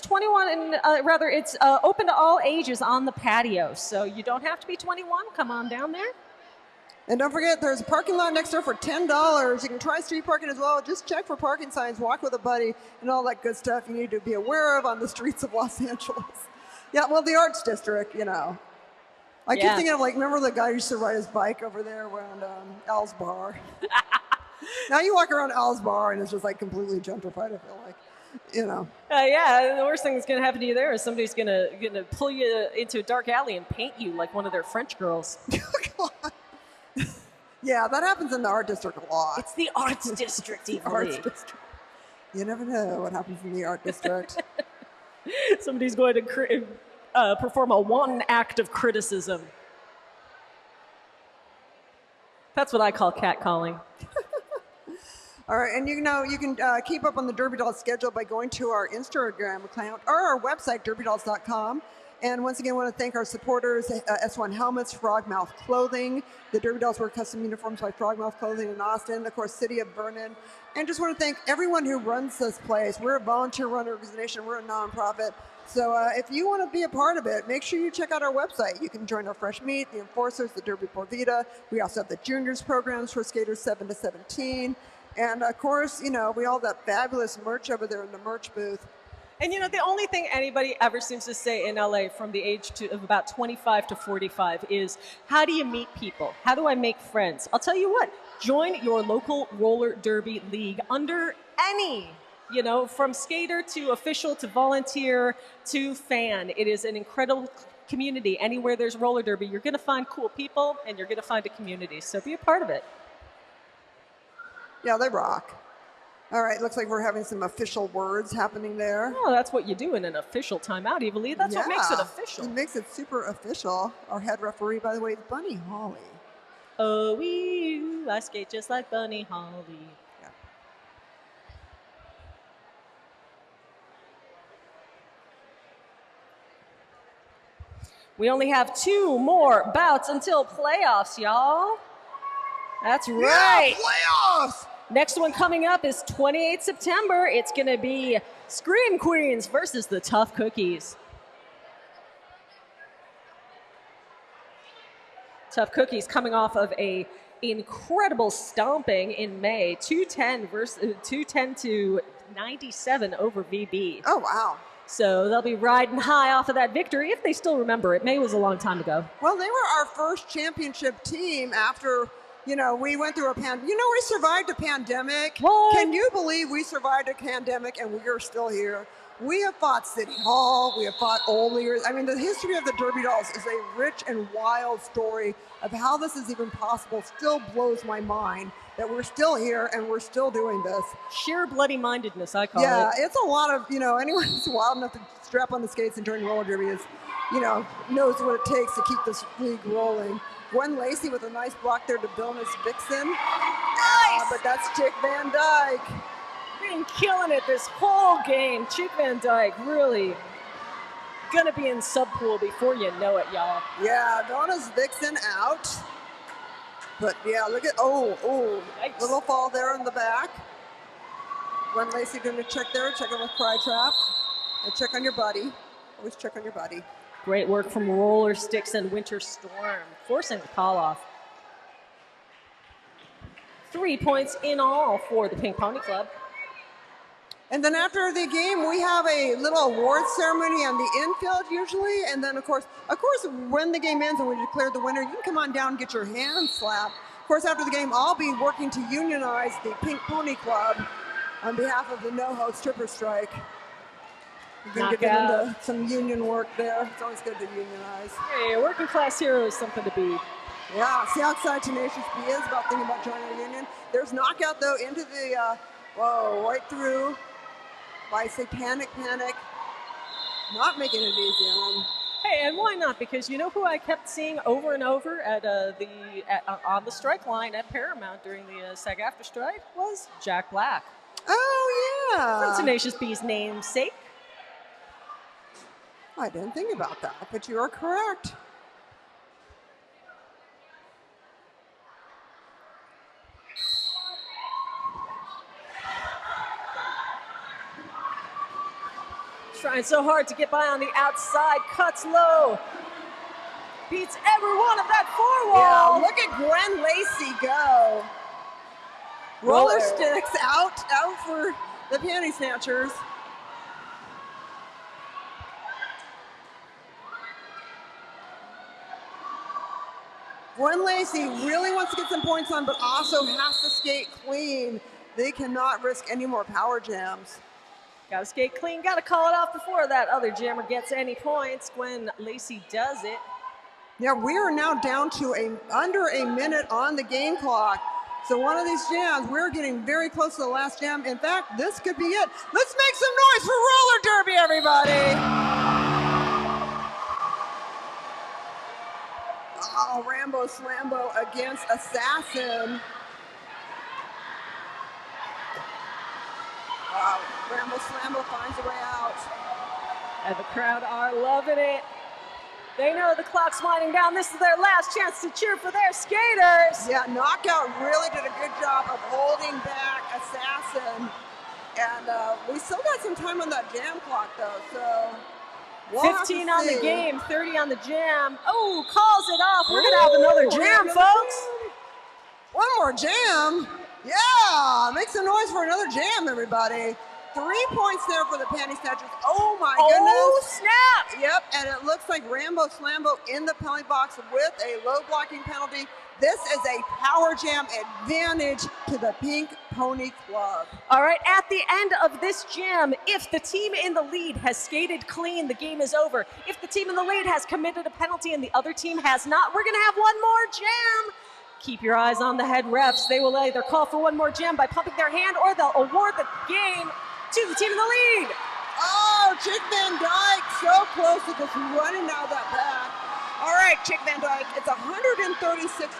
21 and it's open to all ages on the patio. So you don't have to be 21. Come on down there. And don't forget, there's a parking lot next door for $10. You can try street parking as well. Just check for parking signs, walk with a buddy, and all that good stuff you need to be aware of on the streets of Los Angeles. Yeah, well, the Arts District, I keep thinking of, remember the guy who used to ride his bike over there around Al's Bar? Now you walk around Al's Bar, and it's just, completely gentrified, I feel like. The worst thing that's going to happen to you there is somebody's going to pull you into a dark alley and paint you like one of their French girls. God. Yeah, that happens in the Art District a lot. It's the Arts District, Evilly. Arts District. You never know what happens in the Art District. Somebody's going to perform a wanton act of criticism. That's what I call catcalling. All right, and you know, you can keep up on the Derby Dolls schedule by going to our Instagram account or our website, derbydolls.com. And once again, I want to thank our supporters, S1 Helmets, Frogmouth Clothing. The Derby Dolls wear custom uniforms by Frogmouth Clothing in Austin, of course, City of Vernon. And just want to thank everyone who runs this place. We're a volunteer-run organization. We're a nonprofit. So if you want to be a part of it, make sure you check out our website. You can join our Fresh Meat, the Enforcers, the Derby Por Vida. We also have the juniors programs for skaters 7 to 17. And of course, you know, we all have that fabulous merch over there in the merch booth. And you know, the only thing anybody ever seems to say in LA from the age of about 25 to 45 is, how do you meet people? How do I make friends? I'll tell you what, join your local roller derby league under any, you know, from skater to official to volunteer to fan. It is an incredible community. Anywhere there's roller derby, you're going to find cool people and you're going to find a community. So be a part of it. Yeah, they rock. All right, looks like we're having some official words happening there. Oh, that's what you do in an official timeout, Evalie. That's what makes it official. It makes it super official. Our head referee, by the way, is Bunny Holly. Oh, I skate just like Bunny Holly. Yeah. We only have 2 more bouts until playoffs, y'all. That's right. Yeah, playoffs! Next one coming up is 28 September. It's going to be Scream Queens versus the Tough Cookies. Tough Cookies coming off of a incredible stomping in May, 210 to 97 over VB. Oh, wow. So they'll be riding high off of that victory if they still remember it. May was a long time ago. Well, they were our first championship team after, you know, we went through a pandemic. You know, we survived a pandemic. What? Can you believe we survived a pandemic and we are still here? We have fought City Hall. We have fought Old Leaders. I mean, the history of the Derby Dolls is a rich and wild story of how this is even possible. Still blows my mind that we're still here and we're still doing this. Sheer bloody-mindedness, I call it. Yeah, it's a lot of, you know, anyone who's wild enough to strap on the skates and join roller derby is, you know, knows what it takes to keep this league rolling. Gwen Lacey with a nice block there to Bonus Vixen. Nice! But that's Chick Van Dyke. Been killing it this whole game. Chick Van Dyke really gonna be in SubPool before you know it, y'all. Yeah, Bonus Vixen out. But yeah, look at, Yikes. little fall there in the back. Gwen Lacey doing a check there, checking with Cry Trap. And check on your buddy. Always check on your buddy. Great work from Roller Sticks and Winter Storm, forcing the call off. 3 points in all for the Pink Pony Club. And then after the game, we have a little award ceremony on the infield usually. And then, of course, when the game ends and we declare the winner, you can come on down and get your hand slapped. Of course, after the game, I'll be working to unionize the Pink Pony Club on behalf of the NoHo stripper strike. We're going to get into some union work there. It's always good to unionize. Hey, a working class hero is something to be. Yeah, see how excited Tenacious B is about thinking about joining a union. There's knockout, though, into the, right through by Satanic Panic. Not making it easy on him. Hey, and why not? Because you know who I kept seeing over and over at on the strike line at Paramount during the SAG-AFTRA strike was Jack Black. Oh, yeah. From Tenacious B's namesake. I didn't think about that, but you are correct. Trying so hard to get by on the outside, cuts low. Beats every one of that four wall. Yeah, look at Gwen Lacey go. Roller sticks out for the Panty Snatchers. Gwen Lacey really wants to get some points on, but also has to skate clean. They cannot risk any more power jams. Gotta skate clean, gotta call it off before that other jammer gets any points. Gwen Lacey does it. Yeah, we are now down to under a minute on the game clock. So one of these jams, we're getting very close to the last jam. In fact, this could be it. Let's make some noise for roller derby, everybody. Oh, Rambo Slambo against Assassin. Wow, Rambo Slambo finds a way out. And the crowd are loving it. They know the clock's winding down. This is their last chance to cheer for their skaters. Yeah, Knockout really did a good job of holding back Assassin. And we still got some time on that jam clock, though, so we'll 15 on the see. game, 30 on the jam. Oh, calls it off. We're going to have another jam, folks. One more jam. Yeah, make some noise for another jam, everybody. 3 points there for the Panty Snatchers. Oh, my Oh, goodness. snap. Yep, and it looks like Rambo Slambo in the penalty box with a low blocking penalty. This is a power jam advantage to the Pink Pony Club. All right, at the end of this jam, if the team in the lead has skated clean, the game is over. If the team in the lead has committed a penalty and the other team has not, we're going to have one more jam. Keep your eyes on the head refs. They will either call for one more jam by pumping their hand, or they'll award the game to the team in the lead. Oh, Chick Van Dyke, so close to just running out of that back. All right, Chick Van Dyke, it's 136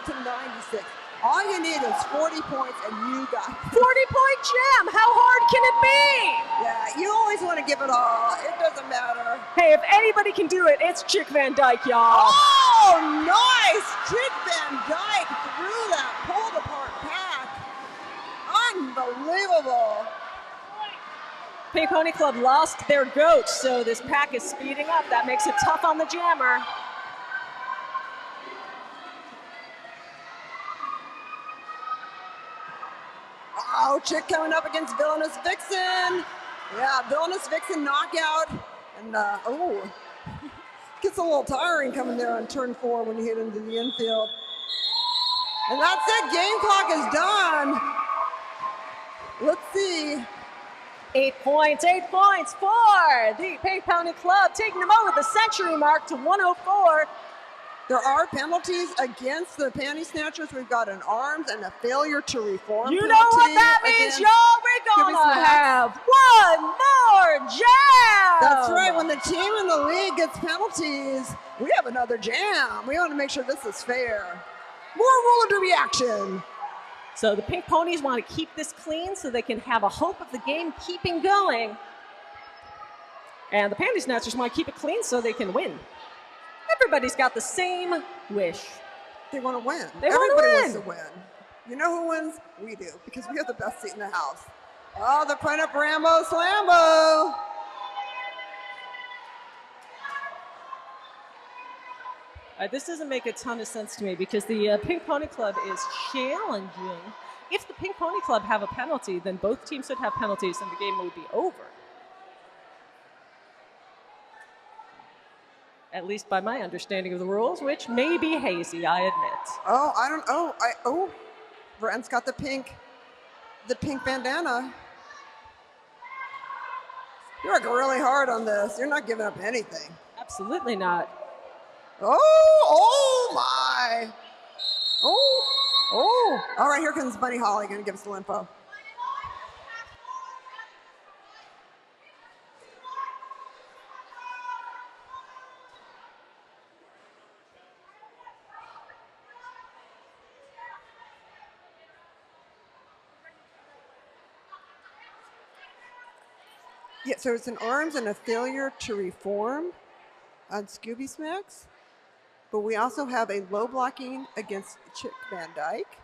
to 96. All you need is 40 points, and you got 40-point jam. How hard can it be? Yeah, you always want to give it all. It doesn't matter. Hey, if anybody can do it, it's Chick Van Dyke, y'all. Oh, nice! Chick Van Dyke through that pulled-apart pack. Unbelievable. Pink Pony Club lost their goat, so this pack is speeding up. That makes it tough on the jammer. Oh, Chick coming up against Villainous Vixen. Yeah, Villainous Vixen knockout. And, gets a little tiring coming there on turn 4 when you hit into the infield. And that's it, game clock is done. Let's see. 8 points for the Pink Pony Club, taking them over the century mark to 104. There are penalties against the Panty Snatchers. We've got an arms and a failure to reform You penalty know what that means, against y'all? We're Scooby gonna Snacks. have one more jam. That's right. When the team in the league gets penalties, we have another jam. We want to make sure this is fair. More roller derby action. So the Pink Ponies want to keep this clean so they can have a hope of the game keeping going. And the Panty Snatchers want to keep it clean so they can win. Everybody's got the same wish. They want to win. They wanna Everybody win. wants to win. You know who wins? We do, because we have the best seat in the house. Oh, they're putting up Rambo Slambo. This doesn't make a ton of sense to me because the Pink Pony Club is challenging. If the Pink Pony Club have a penalty, then both teams should have penalties and the game would be over. At least by my understanding of the rules, which may be hazy, I admit. Oh, I don't. Oh, Brent's got the pink bandana. You're working really hard on this. You're not giving up anything. Absolutely not. Oh my. Oh. All right, here comes Bunny Holly, gonna give us the info. Yeah, so it's an arms and a failure to reform on Scooby Smacks. But we also have a low blocking against Chick Van Dyke.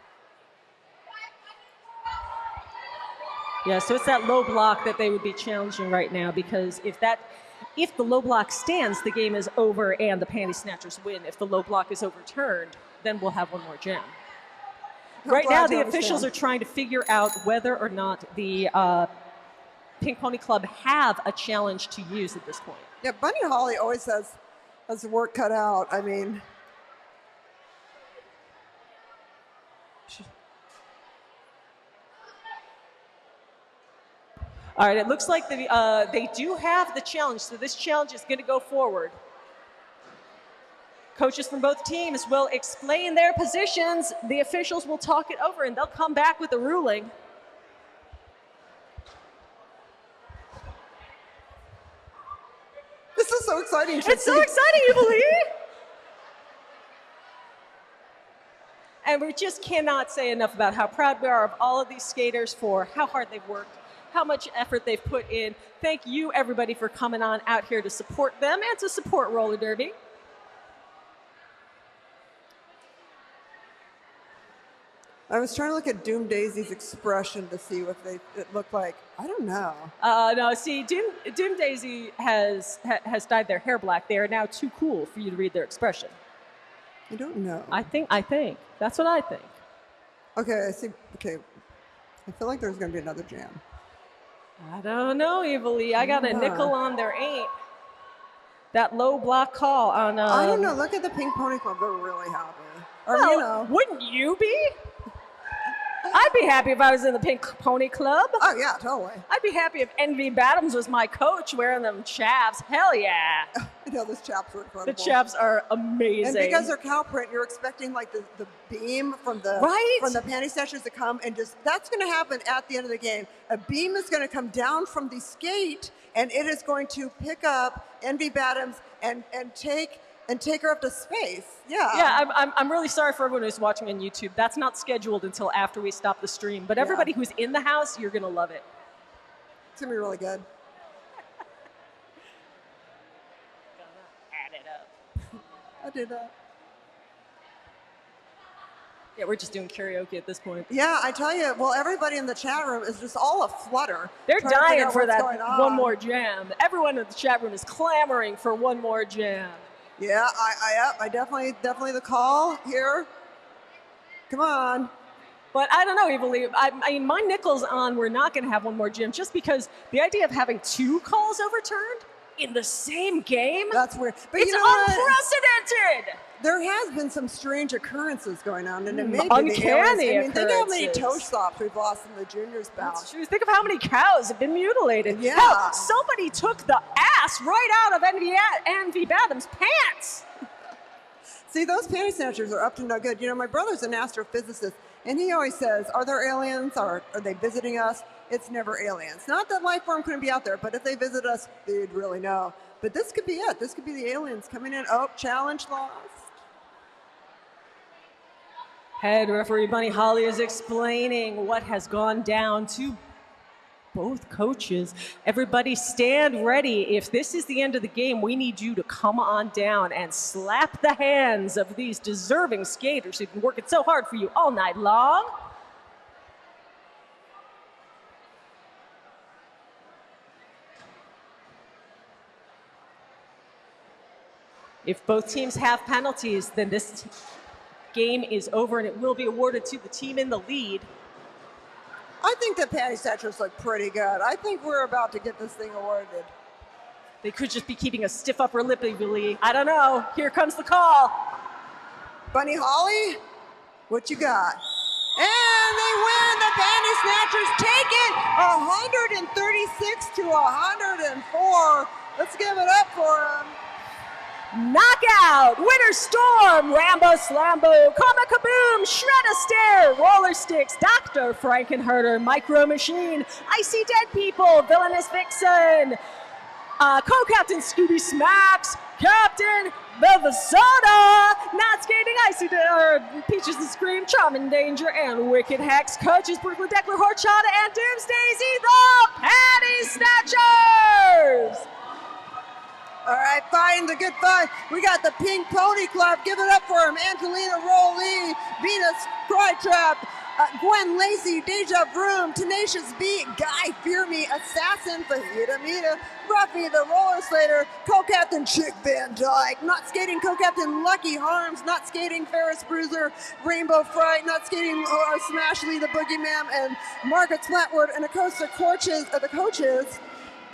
Yeah, so it's that low block that they would be challenging right now because if the low block stands, the game is over and the Panty Snatchers win. If the low block is overturned, then we'll have one more jam. Right now, the officials are trying to figure out whether or not the Pink Pony Club have a challenge to use at this point. Yeah, Bunny Holly always has the work cut out. I mean, all right, it looks like they do have the challenge, so this challenge is going to go forward. Coaches from both teams will explain their positions. The officials will talk it over, and they'll come back with a ruling. this is so exciting. It's so exciting, you believe? And we just cannot say enough about how proud we are of all of these skaters for how hard they've worked, how much effort they've put in. Thank you, everybody, for coming on out here to support them and to support roller derby. I was trying to look at Doom Daisy's expression to see what it looked like. I don't know. No, see, Doom Daisy has dyed their hair black. They are now too cool for you to read their expression. I don't know. I think. That's what I think. Okay, I see. Okay. I feel like there's going to be another jam. I don't know, Evilly. I got a nickel on there ain't. That low block call on... I don't know. Look at the Pink Pony Club. They're really happy. Or, well, you know. Wouldn't you be? I'd be happy if I was in the Pink Pony Club. Oh, yeah, totally. I'd be happy if Envy Bottoms was my coach wearing them chaps. Hell yeah. I know, those chaps are incredible. The chaps are amazing. And because they're cow print, you're expecting like the beam from the Panty Snatchers to come and just, that's going to happen at the end of the game. A beam is going to come down from the skate and it is going to pick up Envy Bottoms and take her up to space. Yeah. Yeah, I'm really sorry for everyone who's watching on YouTube. That's not scheduled until after we stop the stream. But everybody who's in the house, you're going to love it. It's going to be really good. Add it up. I did that. Yeah, we're just doing karaoke at this point. Yeah, I tell you, well, everybody in the chat room is just all aflutter. They're dying for that one more jam. Everyone in the chat room is clamoring for one more jam. Yeah, I definitely the call here. Come on. But I don't know, Evilly. I mean, my nickel's on we're not going to have one more gym just because the idea of having two calls overturned in the same game? That's weird. But it's you know unprecedented. There has been some strange occurrences going on, and it may be uncanny I mean, think how many occurrences. toe stops we've lost in the juniors bout. That's true. Think of how many cows have been mutilated. Yeah. Hell, somebody took the ass right out of Envy Bottoms' pants. See, those Panty Snatchers are up to no good. You know, my brother's an astrophysicist, and he always says, are there aliens? Are they visiting us? It's never aliens. Not that life form couldn't be out there, but if they visit us, they'd really know. But this could be it. This could be the aliens coming in. Oh, challenge lost. Head referee Bunny Holly is explaining what has gone down to both coaches. Everybody stand ready. If this is the end of the game, we need you to come on down and slap the hands of these deserving skaters who've been working so hard for you all night long. If both teams have penalties, then this game is over and it will be awarded to the team in the lead. I think the Panty Snatchers look pretty good. I think we're about to get this thing awarded. They could just be keeping a stiff upper lip, Evilly. I don't know. Here comes the call. Bunny Holly, what you got? And they win. The Panty Snatchers take it 136 to 104. Let's give it up for them. Knockout, Winter Storm, Rambo Slambo, Karma Kaboom, Shred a Stare, Roller Sticks, Dr. Frankenherder, Micro Machine, Icy Dead People, Villainous Vixen, Co-Captain Scooby Smacks, Captain Vivasada, Not Skating Icy Peaches and Scream, Charmin Danger, and Wicked Hex, Coaches Brooklyn Deckler, Horchata, and Doomsdaisy, the Panty Snatchers! All right, fighting the good fight. We got the Pink Pony Club. Give it up for him. Angelina Rowley, Venus Crytrap, Gwen Lacey, Deja Vroom, Tenacious B, Guy Fear Me, Assassin, Fajita Mita, Ruffy the Roller Slater, Co-Captain Chick Van Dyke, Not Skating Co-Captain Lucky Harms, Not Skating Ferris Bruiser, Rainbow Fright, Not Skating Smash Lee the Boogeyman, and Margaret Flatward, and of course the coaches.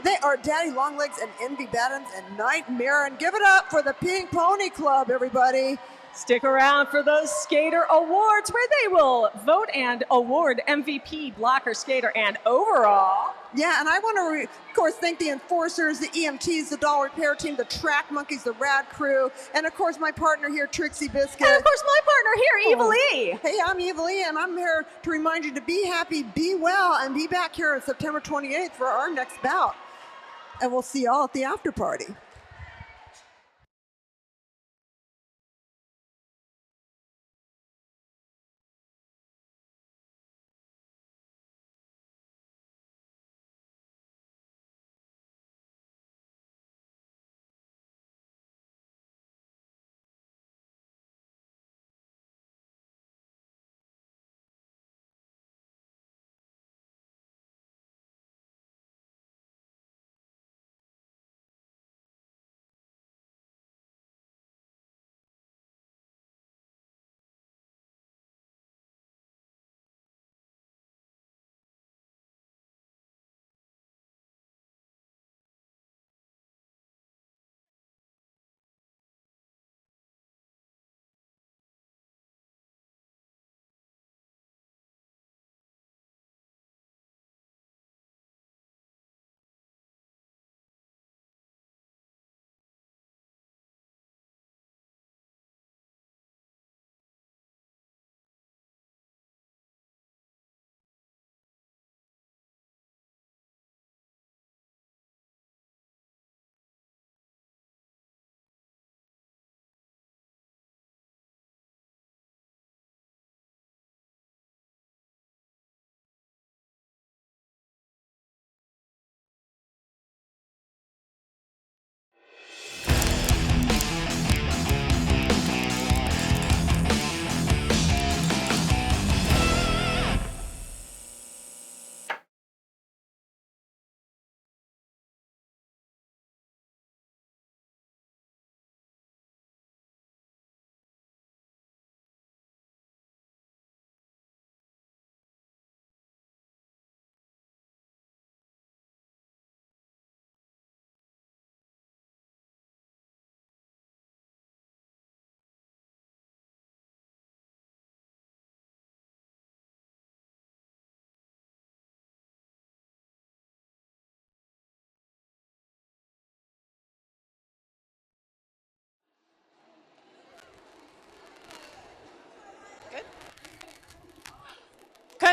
They are Daddy Longlegs and Envy Bottoms and Nightmare. And give it up for the Pink Pony Club, everybody. Stick around for those skater awards where they will vote and award MVP, blocker, skater, and overall. Yeah, and I want to, of course, thank the enforcers, the EMTs, the doll repair team, the track monkeys, the rad crew, and of course my partner here, Trixie Biscuit. And of course my partner here, Evil E. Hey, I'm Evil E, and I'm here to remind you to be happy, be well, and be back here on September 28th for our next bout. And we'll see y'all at the after party.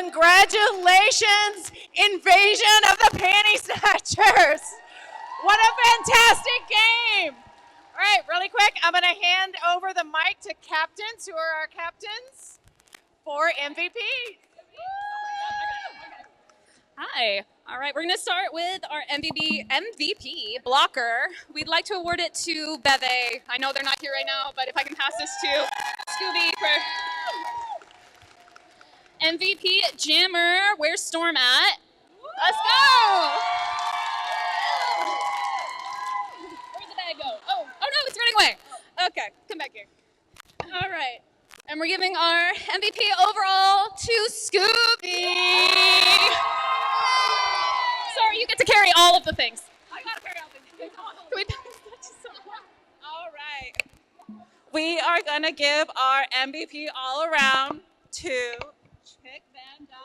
Congratulations, Invasion of the Panty Snatchers. What a fantastic game. All right, really quick, I'm gonna hand over the mic to captains, who are our captains for MVP. Hi. All right, we're going to start with our MVP blocker. We'd like to award it to Beve. I know they're not here right now, but if I can pass this to Scooby for MVP Jammer. Where's Storm at? Let's go! Where'd the bag go? Oh no, it's running away. Okay, come back here. All right. And we're giving our MVP overall to Scooby. Sorry, you get to carry all of the things. I gotta carry all the things. Can we pass that to someone? All right. We are gonna give our MVP all around to Chick Van Dyke.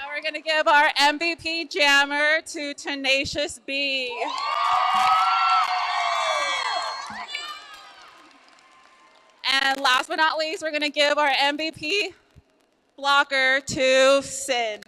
We're gonna give our MVP Jammer to Tenacious B. And last but not least, we're gonna give our MVP blocker to Sin.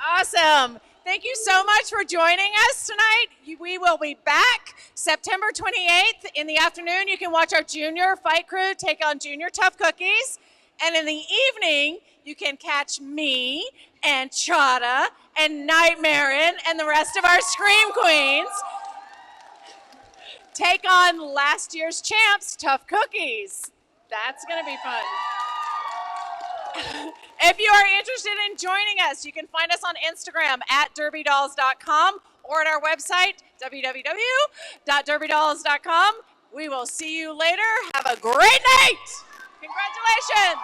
Awesome. Thank you so much for joining us tonight. We will be back September 28th in the afternoon. You can watch our junior fight crew take on junior tough cookies. And in the evening, you can catch me and Chada and Nightmarin and the rest of our Scream Queens take on last year's champs, Tough Cookies. That's gonna be fun. If you are interested in joining us, you can find us on Instagram at derbydolls.com or at our website, www.derbydolls.com. We will see you later. Have a great night. Congratulations.